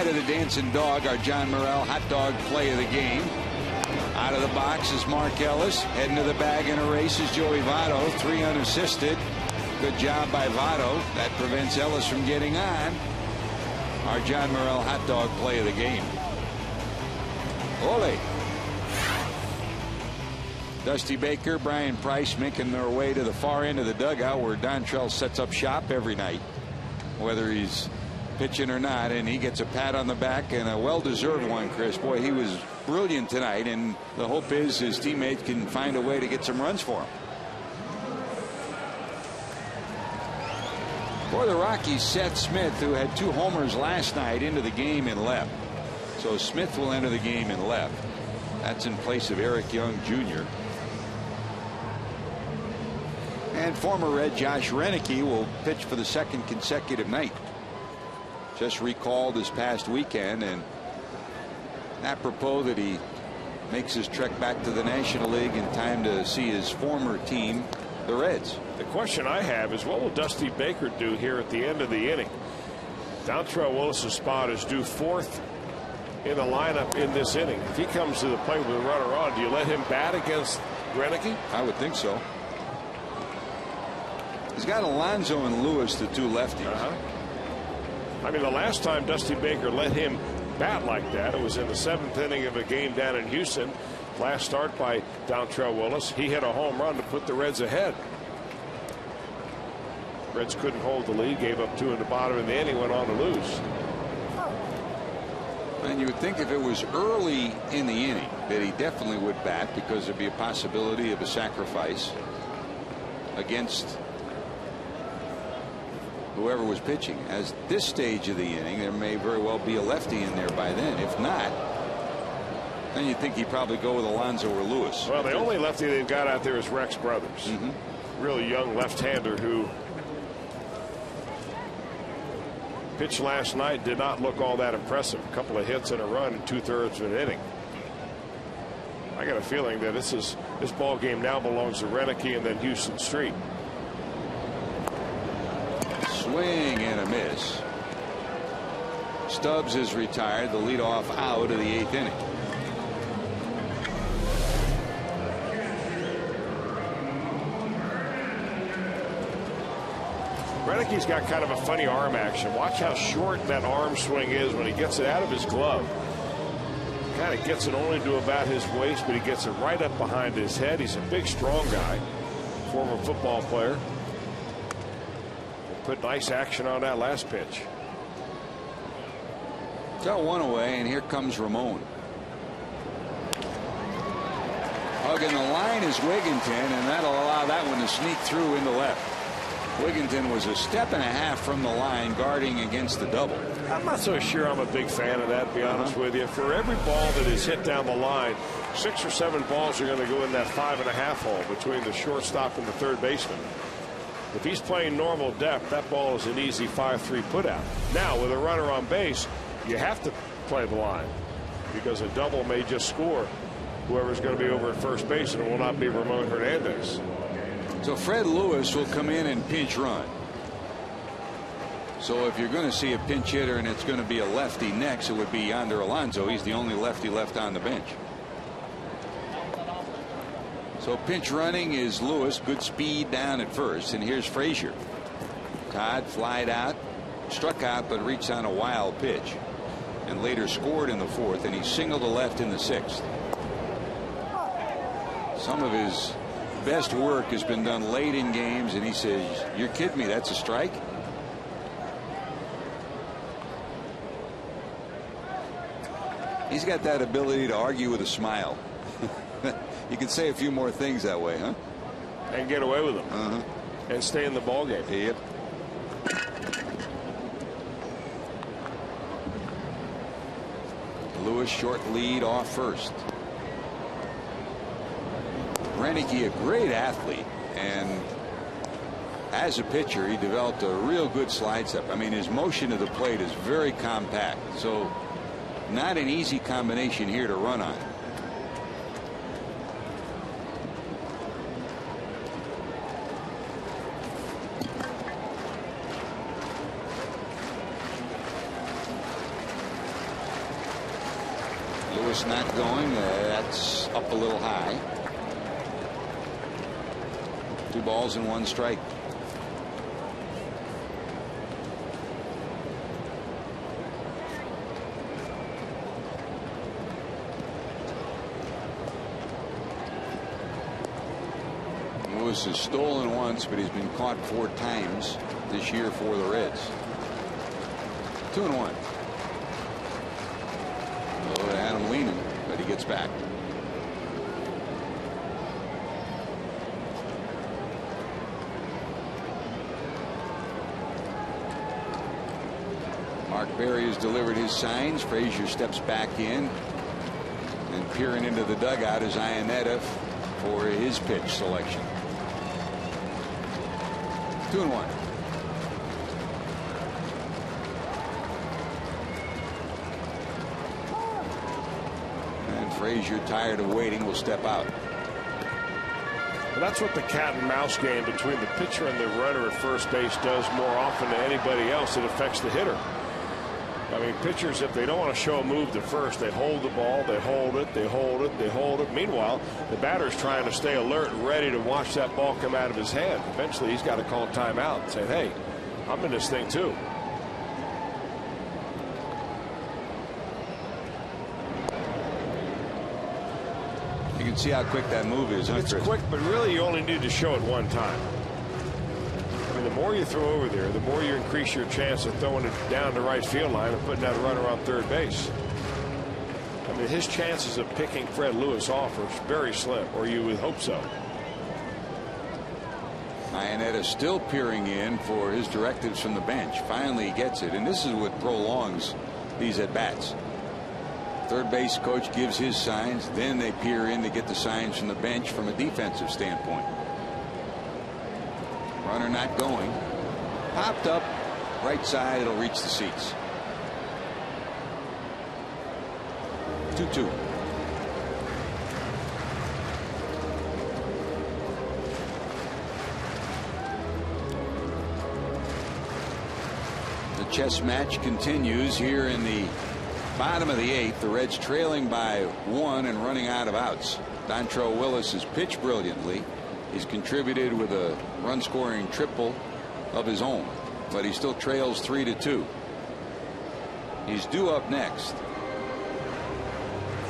To the dancing dog, our John Morrell hot dog play of the game. Out of the box is Mark Ellis. Heading to the bag in a race is Joey Votto. 3 unassisted. Good job by Votto. That prevents Ellis from getting on. Our John Morrell hot dog play of the game. Ole. Dusty Baker, Brian Price making their way to the far end of the dugout where Dontrell sets up shop every night, whether he's pitching or not, and he gets a pat on the back, and a well-deserved one, Chris. Boy, he was brilliant tonight, and the hope is his teammates can find a way to get some runs for him. For the Rockies, Seth Smith, who had 2 homers last night, into the game in left. So Smith will enter the game in left. That's in place of Eric Young Jr. And former Red Josh Renicky will pitch for the 2nd consecutive night. Just recalled this past weekend, and apropos that he makes his trek back to the National League in time to see his former team, the Reds. The question I have is, what will Dusty Baker do here at the end of the inning? Dontrell Willis's spot is due 4th in the lineup in this inning. If he comes to the plate with a runner on, do you let him bat against Renicky? I would think so. He's got Alonso and Lewis, the 2 lefties. I mean, the last time Dusty Baker let him bat like that, it was in the 7th inning of a game down in Houston. Last start by Dontrell Willis. He hit a home run to put the Reds ahead. Reds couldn't hold the lead, gave up 2 in the bottom of the inning, went on to lose. And you would think if it was early in the inning that he definitely would bat, because there'd be a possibility of a sacrifice against whoever was pitching. As this stage of the inning, there may very well be a lefty in there by then. If not, then you'd think he'd probably go with Alonso or Lewis. Well, the only lefty they've got out there is Rex Brothers. Really young left-hander who pitched last night, did not look all that impressive. A couple of hits and a run in 2/3 of an inning. I got a feeling that this ball game now belongs to Renicky and then Houston Street. Swing and a miss. Stubbs is retired, the leadoff out of the 8th inning. Renicky's got kind of a funny arm action. Watch how short that arm swing is when he gets it out of his glove. Kind of gets it only to about his waist, but he gets it right up behind his head. He's a big, strong guy, former football player. Put nice action on that last pitch. Got 1 away, and here comes Ramon. Hugging the line is Wigginton, and that'll allow that one to sneak through into left. Wigginton was a step and a half from the line, guarding against the double. I'm not so sure I'm a big fan of that, to be honest with you. For every ball that is hit down the line, 6 or 7 balls are going to go in that 5.5 hole between the shortstop and the third baseman. If he's playing normal depth, that ball is an easy 5-3 putout. Now, with a runner on base, you have to play the line, because a double may just score whoever's going to be over at first base, and it will not be Ramon Hernandez. So Fred Lewis will come in and pinch run. So if you're going to see a pinch hitter and it's going to be a lefty next, it would be Yonder Alonso. He's the only lefty left on the bench. So pinch running is Lewis. Good speed down at first. And here's Frazier. Todd flied out, struck out, but reached on a wild pitch, and later scored in the 4th, and he singled to left in the 6th. Some of his best work has been done late in games, and he says, "You're kidding me, that's a strike?" He's got that ability to argue with a smile. You can say a few more things that way, huh? And get away with them. And stay in the ball game. Yep. Lewis short lead off first. Renicky, a great athlete, and as a pitcher, he developed a real good slide step. I mean, his motion to the plate is very compact, so not an easy combination here to run on. Lewis not going. That's up a little high. 2 balls and 1 strike. Lewis has stolen once, but he's been caught 4 times this year for the Reds. 2-1. Oh, they had him leaning, but he gets back. Mark Berry has delivered his signs. Frazier steps back in, and peering into the dugout is Iannetta for his pitch selection. 2-1. And Frazier, tired of waiting, will step out. Well, that's what the cat and mouse game between the pitcher and the runner at first base does more often than anybody else. It affects the hitter. I mean, pitchers, if they don't want to show a move to first, they hold the ball, they hold it, they hold it, they hold it. Meanwhile, the batter's trying to stay alert and ready to watch that ball come out of his hand. Eventually, he's got to call timeout and say, hey, I'm in this thing too. You can see how quick that move is. It's quick, but really you only need to show it one time. I mean, the more you throw over there, the more you increase your chance of throwing it down the right field line and putting that runner on third base. I mean, his chances of picking Fred Lewis off are very slim, or you would hope so. Iannetta still peering in for his directives from the bench. Finally, he gets it, and this is what prolongs these at-bats. Third base coach gives his signs, then they peer in to get the signs from the bench from a defensive standpoint. Runner not going. Popped up right side. It'll reach the seats. 2-2. The chess match continues here in the bottom of the 8th. The Reds trailing by 1 and running out of outs. Dontrelle Willis has pitched brilliantly. He's contributed with a run scoring triple of his own, but he still trails 3-2. He's due up next.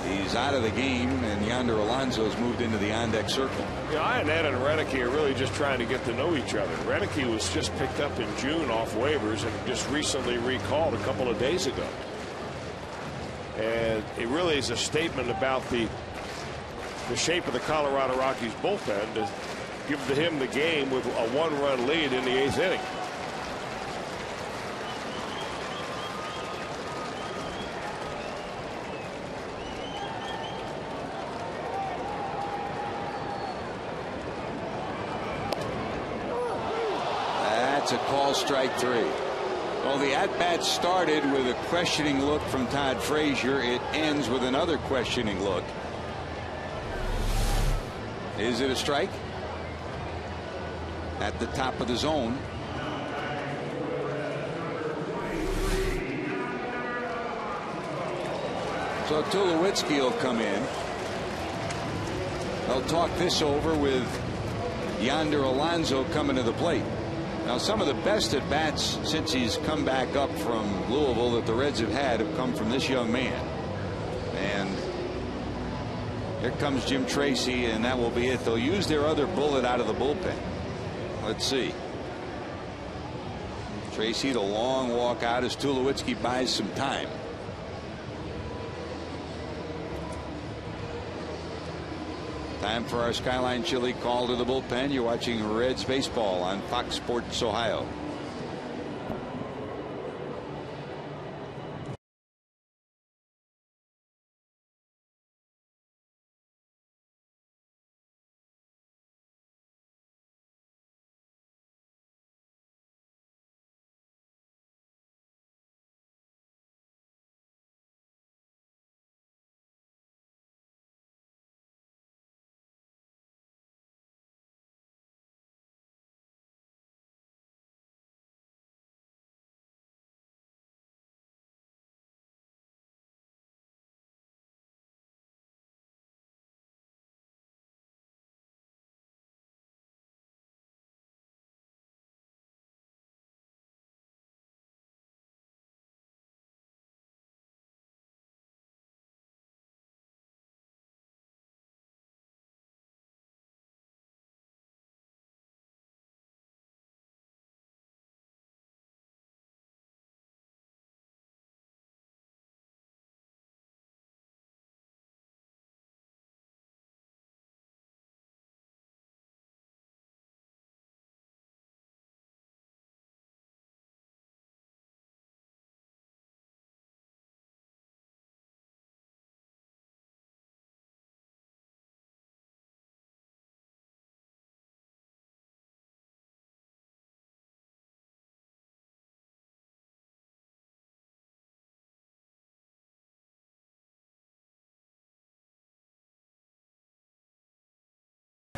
He's out of the game, and Yonder Alonso's moved into the on-deck circle. Yeah, Iannetta and Renicky are really just trying to get to know each other. Renicky was just picked up in June off waivers and just recently recalled a couple of days ago. And it really is a statement about the shape of the Colorado Rockies bullpen to give him the game with a 1-run lead in the 8th inning. That's a call, strike 3. Well, the at-bat started with a questioning look from Todd Frazier. It ends with another questioning look. Is it a strike? At the top of the zone. So Tulowitzki will come in. They'll talk this over with Yonder Alonso coming to the plate. Now, some of the best at bats since he's come back up from Louisville that the Reds have come from this young man. And here comes Jim Tracy, and that will be it. They'll use their other bullet out of the bullpen. Let's see. Tracy, the long walk out as Tulowitzki buys some time. Time for our Skyline Chili call to the bullpen. You're watching Reds baseball on Fox Sports Ohio.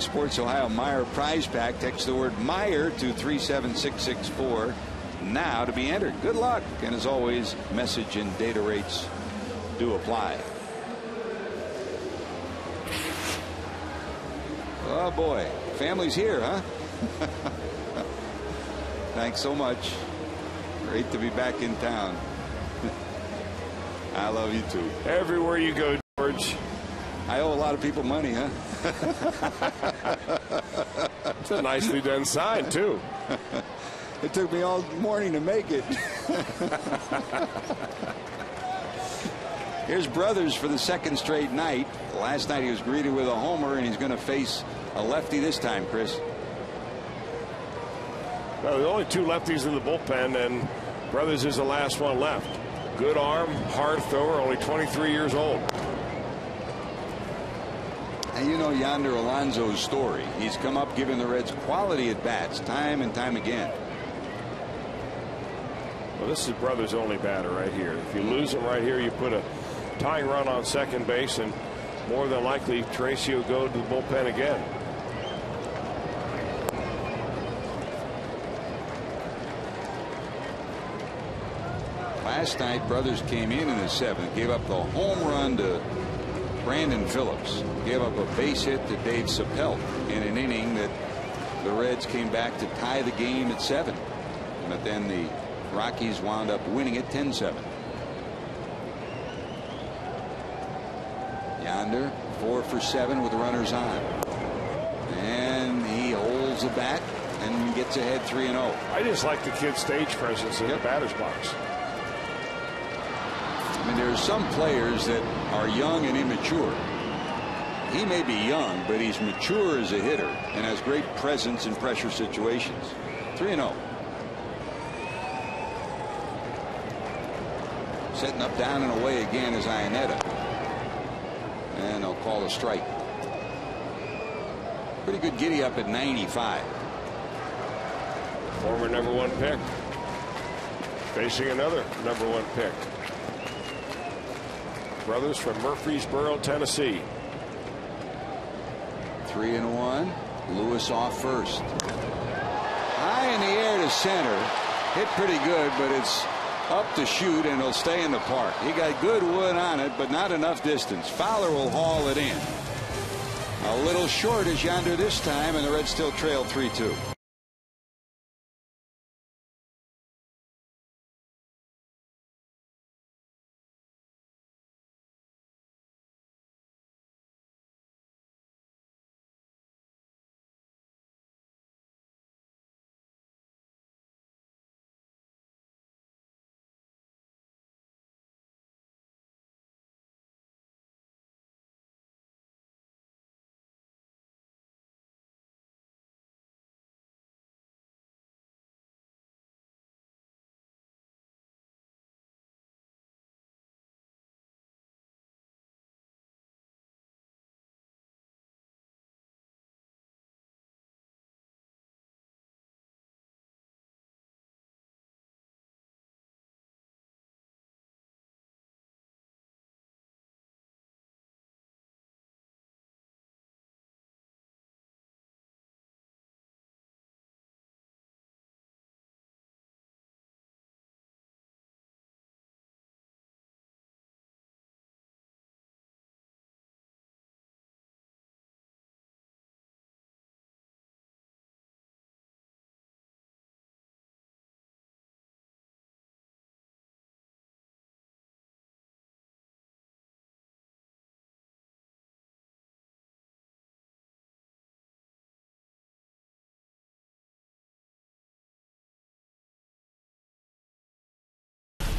Sports Ohio Meyer prize pack. Text the word Meyer to 37664 now to be entered. Good luck. And as always, message and data rates do apply. Oh boy, family's here, huh? Thanks so much. Great to be back in town. I love you too. Everywhere you go, George. I owe a lot of people money, huh? It's a nicely done sign, too. It took me all morning to make it. Here's Brothers for the second straight night. Last night he was greeted with a homer, and he's going to face a lefty this time, Chris. Well, there are only two lefties in the bullpen, and Brothers is the last one left. Good arm, hard thrower, only 23 years old. And you know Yonder Alonso's story. He's come up giving the Reds quality at bats time and time again. Well, this is Brothers' only batter right here. If you lose him right here, you put a tying run on second base, and more than likely Tracy will go to the bullpen again. Last night, Brothers came in the seventh, gave up the home run to Brandon Phillips, gave up a base hit to Dave Sapelt in an inning that the Reds came back to tie the game at 7. But then the Rockies wound up winning it 10-7. Yonder 4 for 7 with runners on, and he holds the bat and gets ahead 3-0. I just like the kid's stage presence in the batter's box. I mean, there are some players that are young and immature. He may be young, but he's mature as a hitter and has great presence in pressure situations. 3-0. Setting up down and away again is Iannetta. And they'll call a strike. Pretty good giddy up at 95. Former #1 pick. Facing another #1 pick. Brothers from Murfreesboro, Tennessee. 3-1. Lewis off first. High in the air to center. Hit pretty good, but it's up to shoot, and it'll stay in the park. He got good wood on it, but not enough distance. Fowler will haul it in. A little short is Yonder this time, and the Reds still trail 3-2.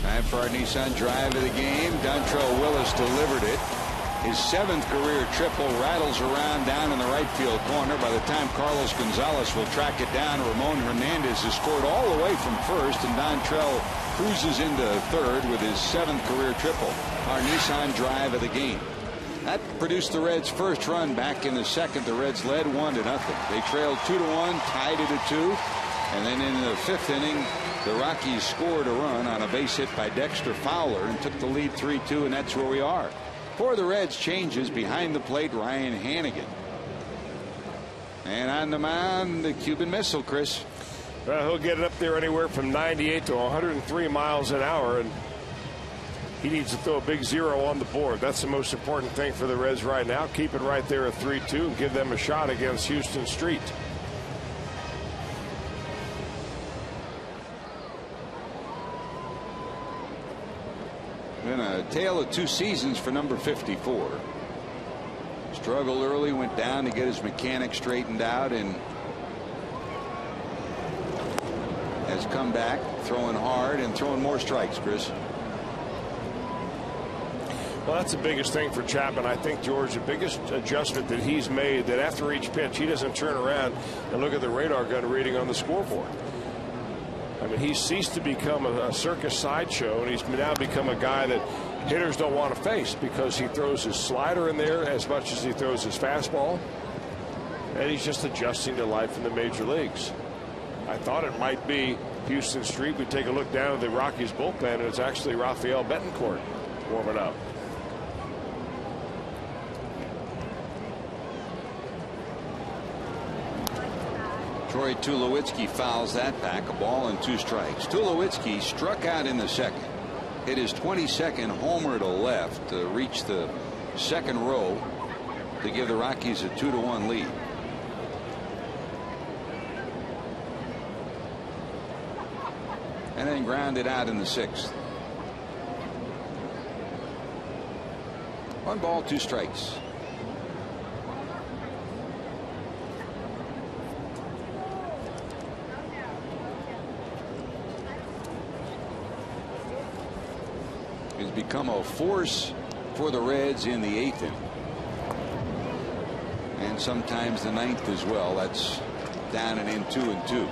Time for our Nissan drive of the game. Dontrell Willis delivered it. His 7th career triple rattles around down in the right field corner. By the time Carlos Gonzalez will track it down, Ramon Hernandez has scored all the way from first, and Dontrell cruises into third with his 7th career triple. Our Nissan drive of the game. That produced the Reds' first run back in the second. The Reds led 1-0. They trailed 2-1, tied it at 2, and then in the 5th inning, the Rockies scored a run on a base hit by Dexter Fowler and took the lead 3-2, and that's where we are. For the Reds, changes behind the plate, Ryan Hannigan. And on the mound, the Cuban Missile, Chris. Well, he'll get it up there anywhere from 98 to 103 miles an hour, and he needs to throw a big 0 on the board. That's the most important thing for the Reds right now. Keep it right there at 3-2 and give them a shot against Houston Street. Been a tale of 2 seasons for number 54. Struggled early, went down to get his mechanics straightened out, and has come back throwing hard and throwing more strikes, Chris. Well, that's the biggest thing for Chapman. I think, George, the biggest adjustment that he's made, that after each pitch, he doesn't turn around and look at the radar gun reading on the scoreboard. I mean, he's ceased to become a circus sideshow, and he's now become a guy that hitters don't want to face because he throws his slider in there as much as he throws his fastball, and he's just adjusting to life in the major leagues. I thought it might be Houston Street. We take a look down at the Rockies bullpen, and it's actually Rafael Betancourt warming up. Troy Tulowitzki fouls that back, a ball and 2 strikes. Tulowitzki struck out in the second, hit his 22nd homer to left to reach the second row to give the Rockies a 2-1 lead. And then grounded out in the 6th. 1 ball, 2 strikes. Has become a force for the Reds in the 8th inning, and sometimes the 9th as well. That's down and in 2-2.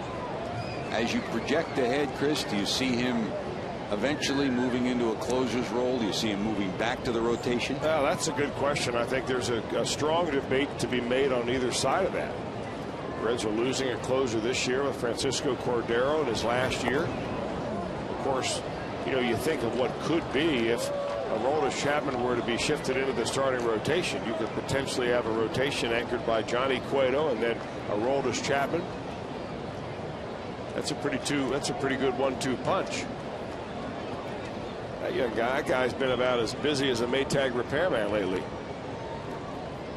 As you project ahead, Chris, do you see him eventually moving into a closer's role? Do you see him moving back to the rotation? Well, that's a good question. I think there's a strong debate to be made on either side of that. The Reds are losing a closer this year with Francisco Cordero in his last year. Of course, you know, you think of what could be if Aroldis Chapman were to be shifted into the starting rotation. You could potentially have a rotation anchored by Johnny Cueto and then Aroldis Chapman. That's a pretty good 1-2 punch. That young guy's been about as busy as a Maytag repairman lately.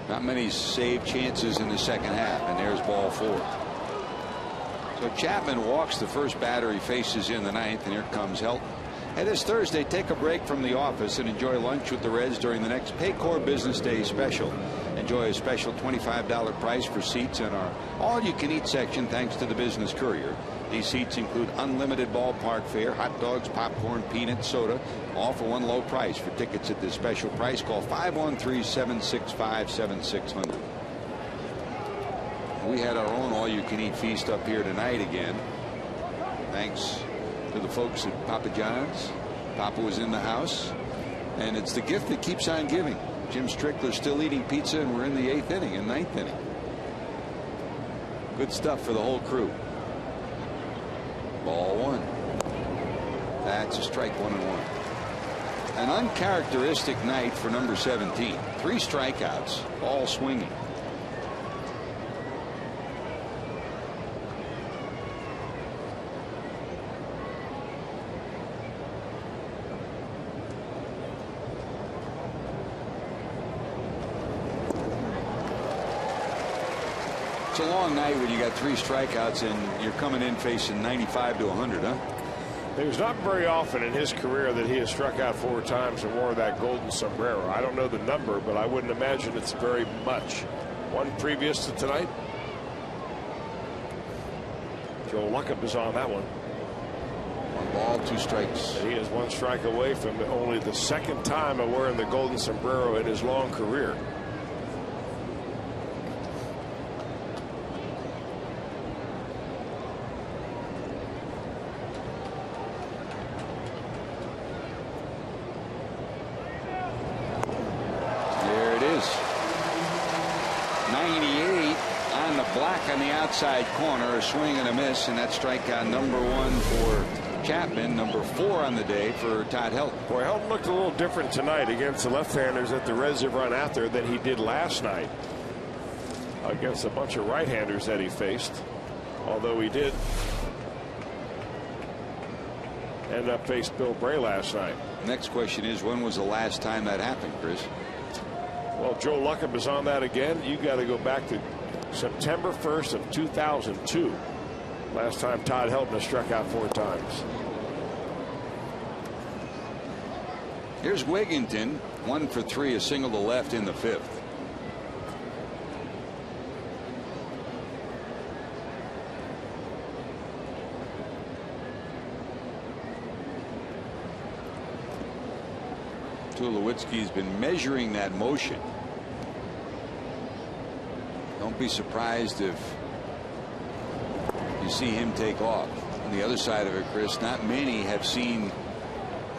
Not many save chances in the second half, and there's ball 4. So Chapman walks the first batter he faces in the 9th, and here comes Helton. Hey, this Thursday, take a break from the office and enjoy lunch with the Reds during the next Paycor Business Day special. Enjoy a special $25 price for seats in our all-you-can-eat section thanks to the Business Courier. These seats include unlimited ballpark fare, hot dogs, popcorn, peanuts, soda, all for one low price. For tickets at this special price, call 513-765-7600. We had our own all-you-can-eat feast up here tonight again. Thanks to the folks at Papa John's. Papa was in the house, and it's the gift that keeps on giving. Jim Strickler still eating pizza, and we're in the 8th inning and 9th inning. Good stuff for the whole crew. Ball 1. That's a strike, 1-1. An uncharacteristic night for number 17. 3 strikeouts, all swinging. It's a long night when you got 3 strikeouts and you're coming in facing 95 to 100, huh? It was not very often in his career that he has struck out 4 times and wore that golden sombrero. I don't know the number, but I wouldn't imagine it's very much. One previous to tonight. Joe Luckham is on that one. 1 ball, 2 strikes. And he is 1 strike away from only the 2nd time of wearing the golden sombrero in his long career. On the outside corner, a swing and a miss, and that's strikeout number 1 for Chapman, number 4 on the day for Todd Helton. Boy, Helton looked a little different tonight against the left-handers that the Reds have run out there than he did last night. against a bunch of right-handers that he faced, although he did end up facing Bill Bray last night. Next question is, when was the last time that happened, Chris? Well, Joe Luckham is on that again. You got to go back to September 1st of 2002. Last time Todd Helton struck out 4 times. Here's Wigginton, 1 for 3, a single to left in the 5th. Tulowitzki's been measuring that motion. Don't be surprised if you see him take off. On the other side of it, Chris, not many have seen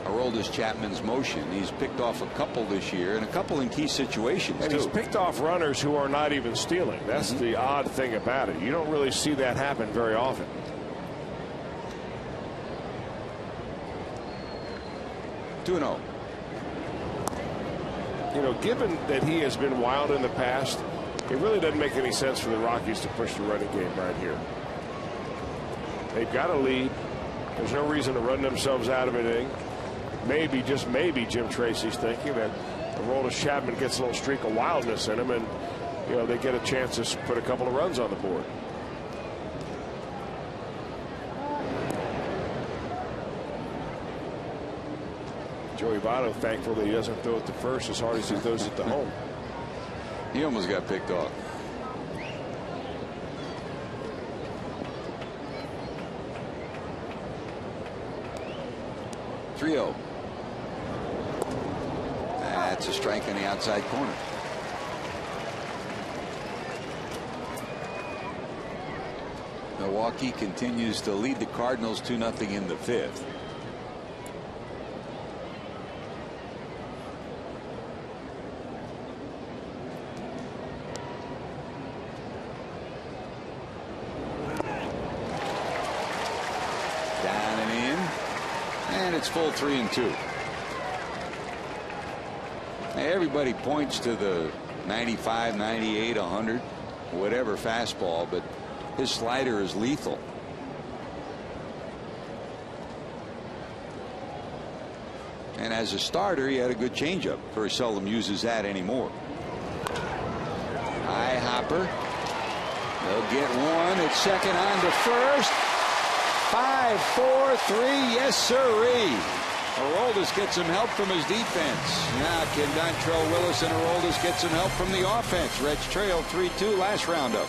Aroldis Chapman's motion. He's picked off a couple this year, and a couple in key situations, and too. He's picked off runners who are not even stealing. That's the odd thing about it. You don't really see that happen very often. (2-0). You know, given that he has been wild in the past, it really doesn't make any sense for the Rockies to push the running game right here. They've got a lead. There's no reason to run themselves out of anything. Maybe, just maybe, Jim Tracy's thinking that Aroldis Chapman gets a little streak of wildness in him, and you know, they get a chance to put a couple of runs on the board. Joey Votto thankful that he doesn't throw it to first as hard as he throws it to home. He almost got picked off. (3-0). That's a strike in the outside corner. Milwaukee continues to lead the Cardinals 2-0 in the 5th. Down and in, and it's full 3-2. Everybody points to the 95, 98, 100, whatever fastball, but his slider is lethal. And as a starter, he had a good changeup. Very seldom uses that anymore. High hopper. They'll get one at second on to first. 5-4-3, yes sirree. Aroldis gets some help from his defense. Now can Dontrell Willis and Aroldis get some help from the offense? Reds trail 3-2 last roundup.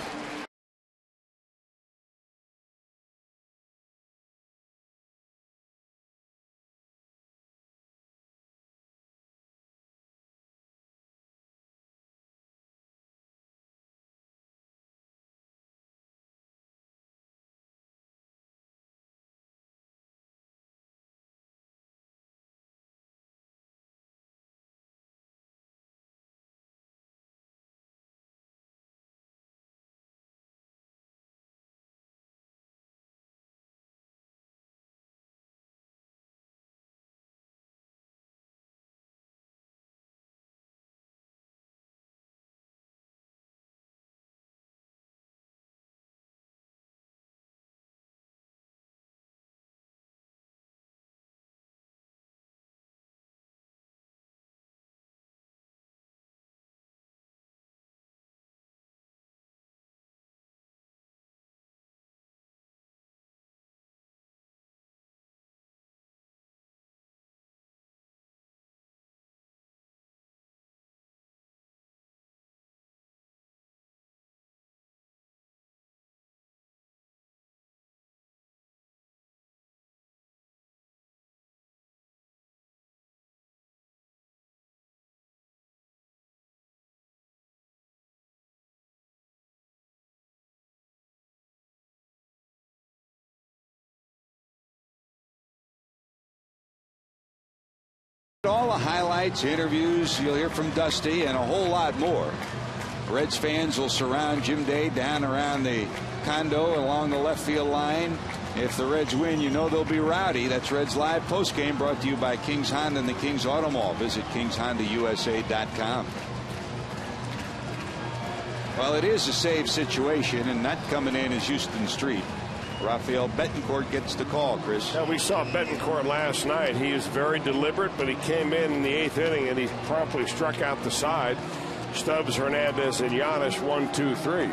All the highlights, interviews, you'll hear from Dusty, and a whole lot more. Reds fans will surround Jim Day down around the condo along the left field line. If the Reds win, you know they'll be rowdy. That's Reds Live postgame, brought to you by Kings Honda and the Kings Auto Mall. Visit KingsHondaUSA.com. Well, it is a save situation, and not coming in is Houston Street. Rafael Betancourt gets the call, Chris. Yeah, we saw Betancourt last night. He is very deliberate, but he came in the 8th inning, and he promptly struck out the side. Stubbs, Hernandez, and Giannis, 1, 2, 3.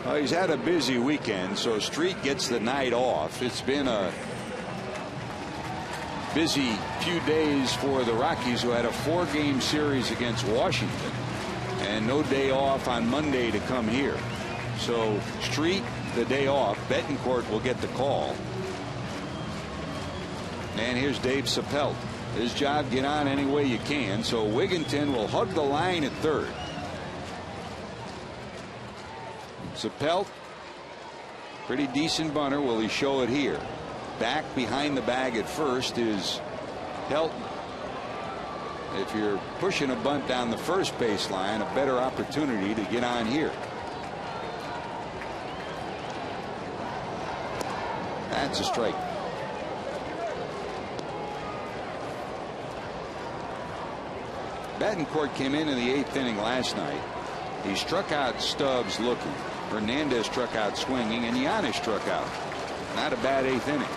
Well, he's had a busy weekend, so Street gets the night off. It's been a busy few days for the Rockies, who had a 4-game series against Washington and no day off on Monday to come here. So Street the day off. Betancourt will get the call. And here's Dave Sapelt. His job, get on any way you can. So Wigginton will hug the line at third. Sapelt, pretty decent bunter. Will he show it here? Back behind the bag at first is Helton. If you're pushing a bunt down the first baseline, a better opportunity to get on here. That's a strike. Betancourt came in the 8th inning last night. He struck out Stubbs looking. Hernandez struck out swinging, and Giannis struck out. Not a bad 8th inning.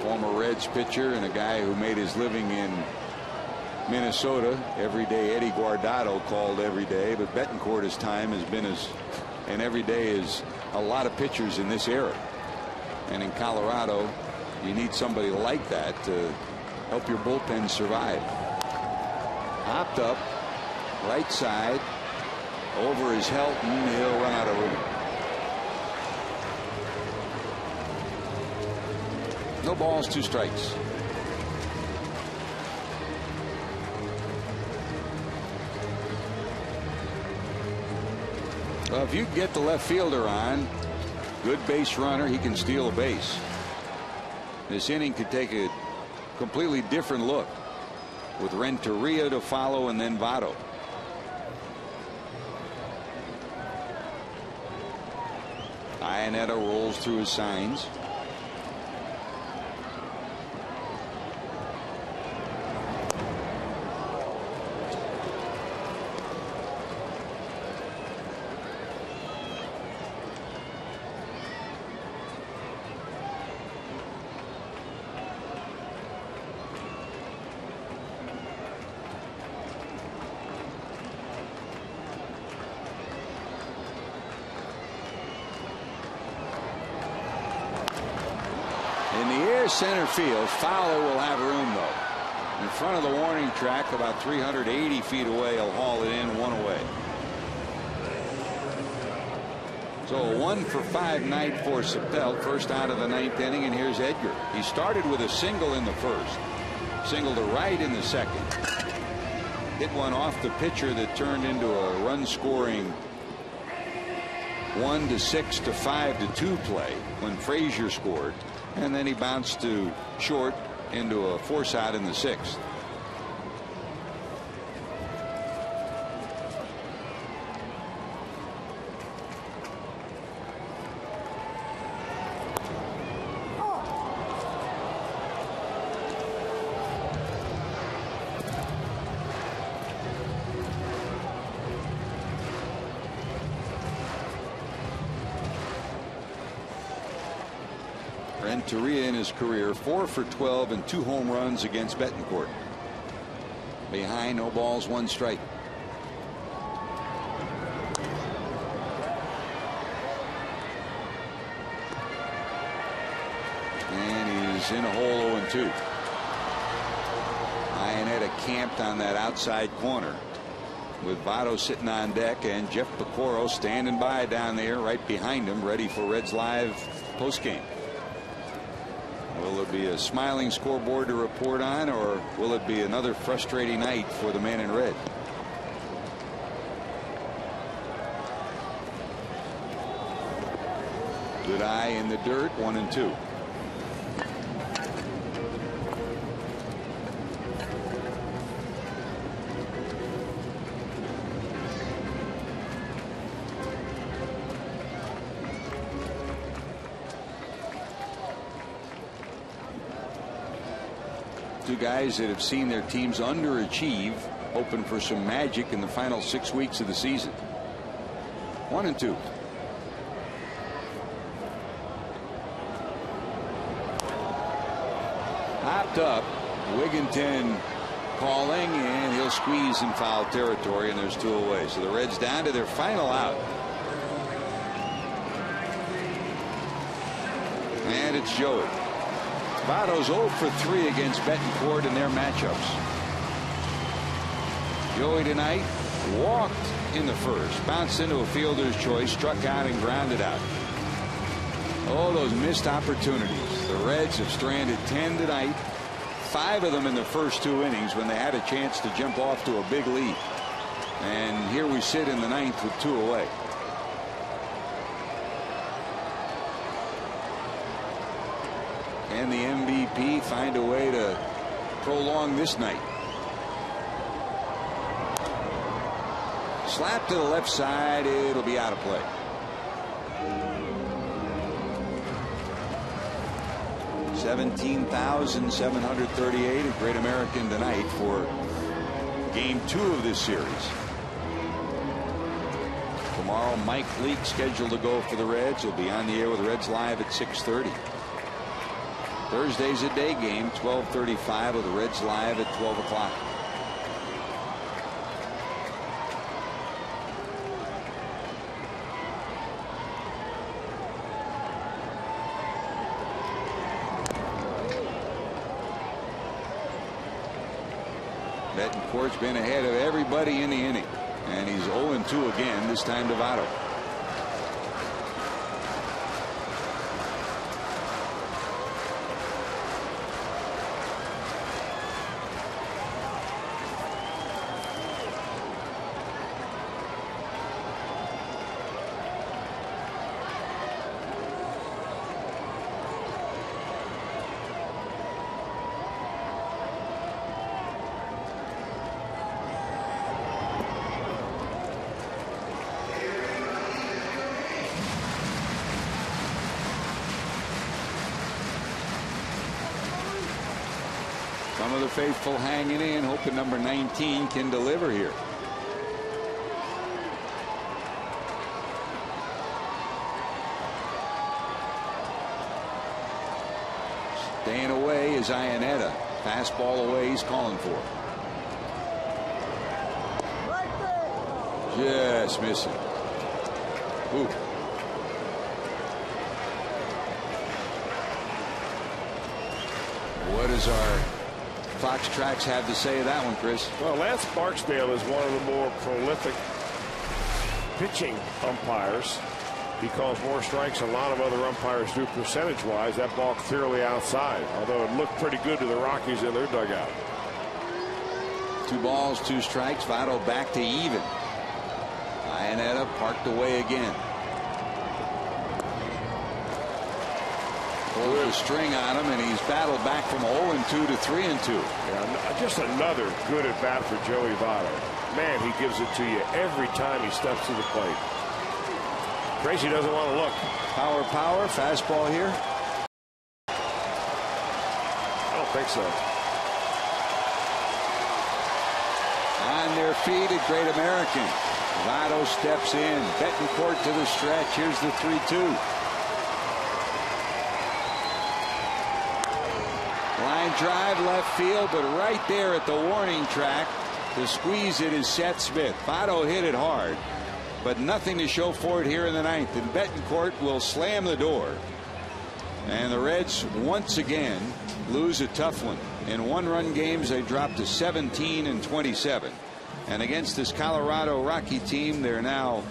Former Reds pitcher and a guy who made his living in Minnesota. Every day Eddie Guardado called every day, but Betancourt, his time has been and every day is a lot of pitchers in this era. And in Colorado, you need somebody like that to help your bullpen survive. Hopped up, right side, over his Helton. He'll run out of room. No balls, 2 strikes. Well, if you get the left fielder on, good base runner, he can steal a base. This inning could take a completely different look with Renteria to follow and then Votto. Iannetta rolls through his signs. Center field. Fowler will have room though. In front of the warning track, about 380 feet away. He'll haul it in, 1 away. So a 1-for-5 night for Sapelt. First out of the 9th inning, and here's Edgar. He started with a single in the first. Single to right in the second. Hit one off the pitcher that turned into a run scoring 1-6 to 5-2 play when Frazier scored. And then he bounced to short into a force out in the 6th. Renteria in his career 4 for 12 and 2 home runs against Betancourt. Behind, no balls, 1 strike. And he's in a hole 0-2. Iannetta camped on that outside corner with Votto sitting on deck and Jeff Piccoro standing by down there right behind him, ready for Reds Live postgame. Will there be a smiling scoreboard to report on, or will it be another frustrating night for the man in red? Good eye in the dirt, 1-2. Two guys that have seen their teams underachieve, hoping for some magic in the final 6 weeks of the season. 1-2. Hopped up. Wigginton calling, and he'll squeeze in foul territory, and there's 2 away. So the Reds down to their final out. And it's Joey. Votto's 0 for 3 against Betancourt in their matchups. Joey tonight walked in the first, bounced into a fielder's choice, struck out and grounded out. Oh, those missed opportunities. The Reds have stranded 10 tonight, 5 of them in the first 2 innings when they had a chance to jump off to a big lead. And here we sit in the 9th with 2 away. Can the MVP find a way to prolong this night? Slap to the left side. It'll be out of play. $17,738 at Great American tonight for game 2 of this series. Tomorrow, Mike Leake scheduled to go for the Reds. He'll be on the air with the Reds Live at 6:30. Thursday's a day game, 12:35 with the Reds Live at 12 o'clock. Betancourt's been ahead of everybody in the inning, and he's 0-2 again, this time to Votto. Some of the faithful hanging in, hoping number 19 can deliver here. Staying away is Iannetta. Fastball away, he's calling for it. Just missing. Ooh. What does our Fox Tracks have to say of that one, Chris? Well, Lance Barksdale is one of the more prolific pitching umpires. He calls more strikes than a lot of other umpires do percentage-wise. That ball clearly outside, although it looked pretty good to the Rockies in their dugout. 2 balls, 2 strikes. Votto back to even. Iannetta parked away again. Pulls a string on him, and he's battled back from 0-2 to 3-2. Yeah, just another good at bat for Joey Votto. Man, he gives it to you every time he steps to the plate. Tracy doesn't want to look. Power, fastball here. I don't think so. On their feet at Great American. Votto steps in. Betancourt to the stretch. Here's the 3-2. Line drive left field, but right there at the warning track to squeeze it is Seth Smith. Votto hit it hard, but nothing to show for it here in the 9th. And Betancourt will slam the door. And the Reds once again lose a tough one. In 1-run games, they dropped to 17-27. And against this Colorado Rocky team, they're now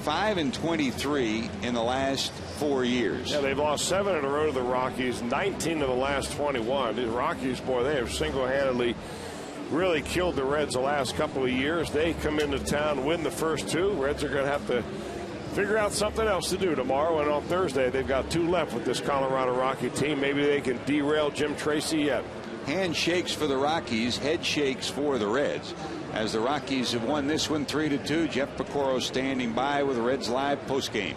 5-23 in the last 4 years. Yeah, they've lost 7 in a row to the Rockies, 19 of the last 21. The Rockies, boy, they have single-handedly really killed the Reds the last couple of years. They come into town, win the first 2. Reds are going to have to figure out something else to do tomorrow, and on Thursday they've got 2 left with this Colorado Rocky team. Maybe they can derail Jim Tracy yet. Handshakes for the Rockies, head shakes for the Reds, as the Rockies have won this one 3-2. Jeff Piccoro standing by with the Reds Live postgame.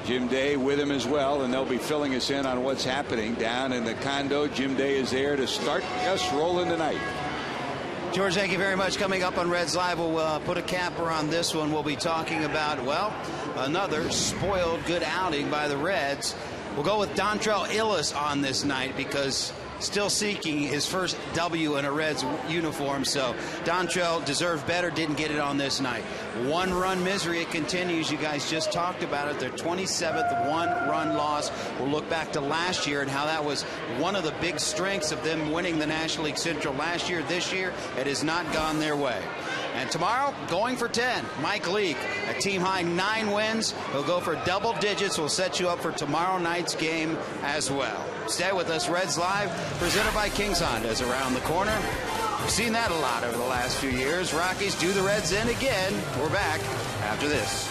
Jim Day with him as well, and they'll be filling us in on what's happening down in the condo. Jim Day is there to start us rolling tonight. George, thank you very much. Coming up on Reds Live, we'll put a capper on this one. We'll be talking about, well, another spoiled good outing by the Reds. We'll go with Dontrell Illis on this night because still seeking his first W in a Reds uniform. So Dontrell deserved better, didn't get it on this night. One-run misery, it continues. You guys just talked about it. Their 27th one-run loss. We'll look back to last year and how that was one of the big strengths of them winning the National League Central last year. This year, it has not gone their way. And tomorrow, going for 10. Mike Leake, a team-high 9 wins. He'll go for double digits. We'll set you up for tomorrow night's game as well. Stay with us. Reds Live, presented by King's Honda, is around the corner. We've seen that a lot over the last few years. Rockies do the Reds in again. We're back after this.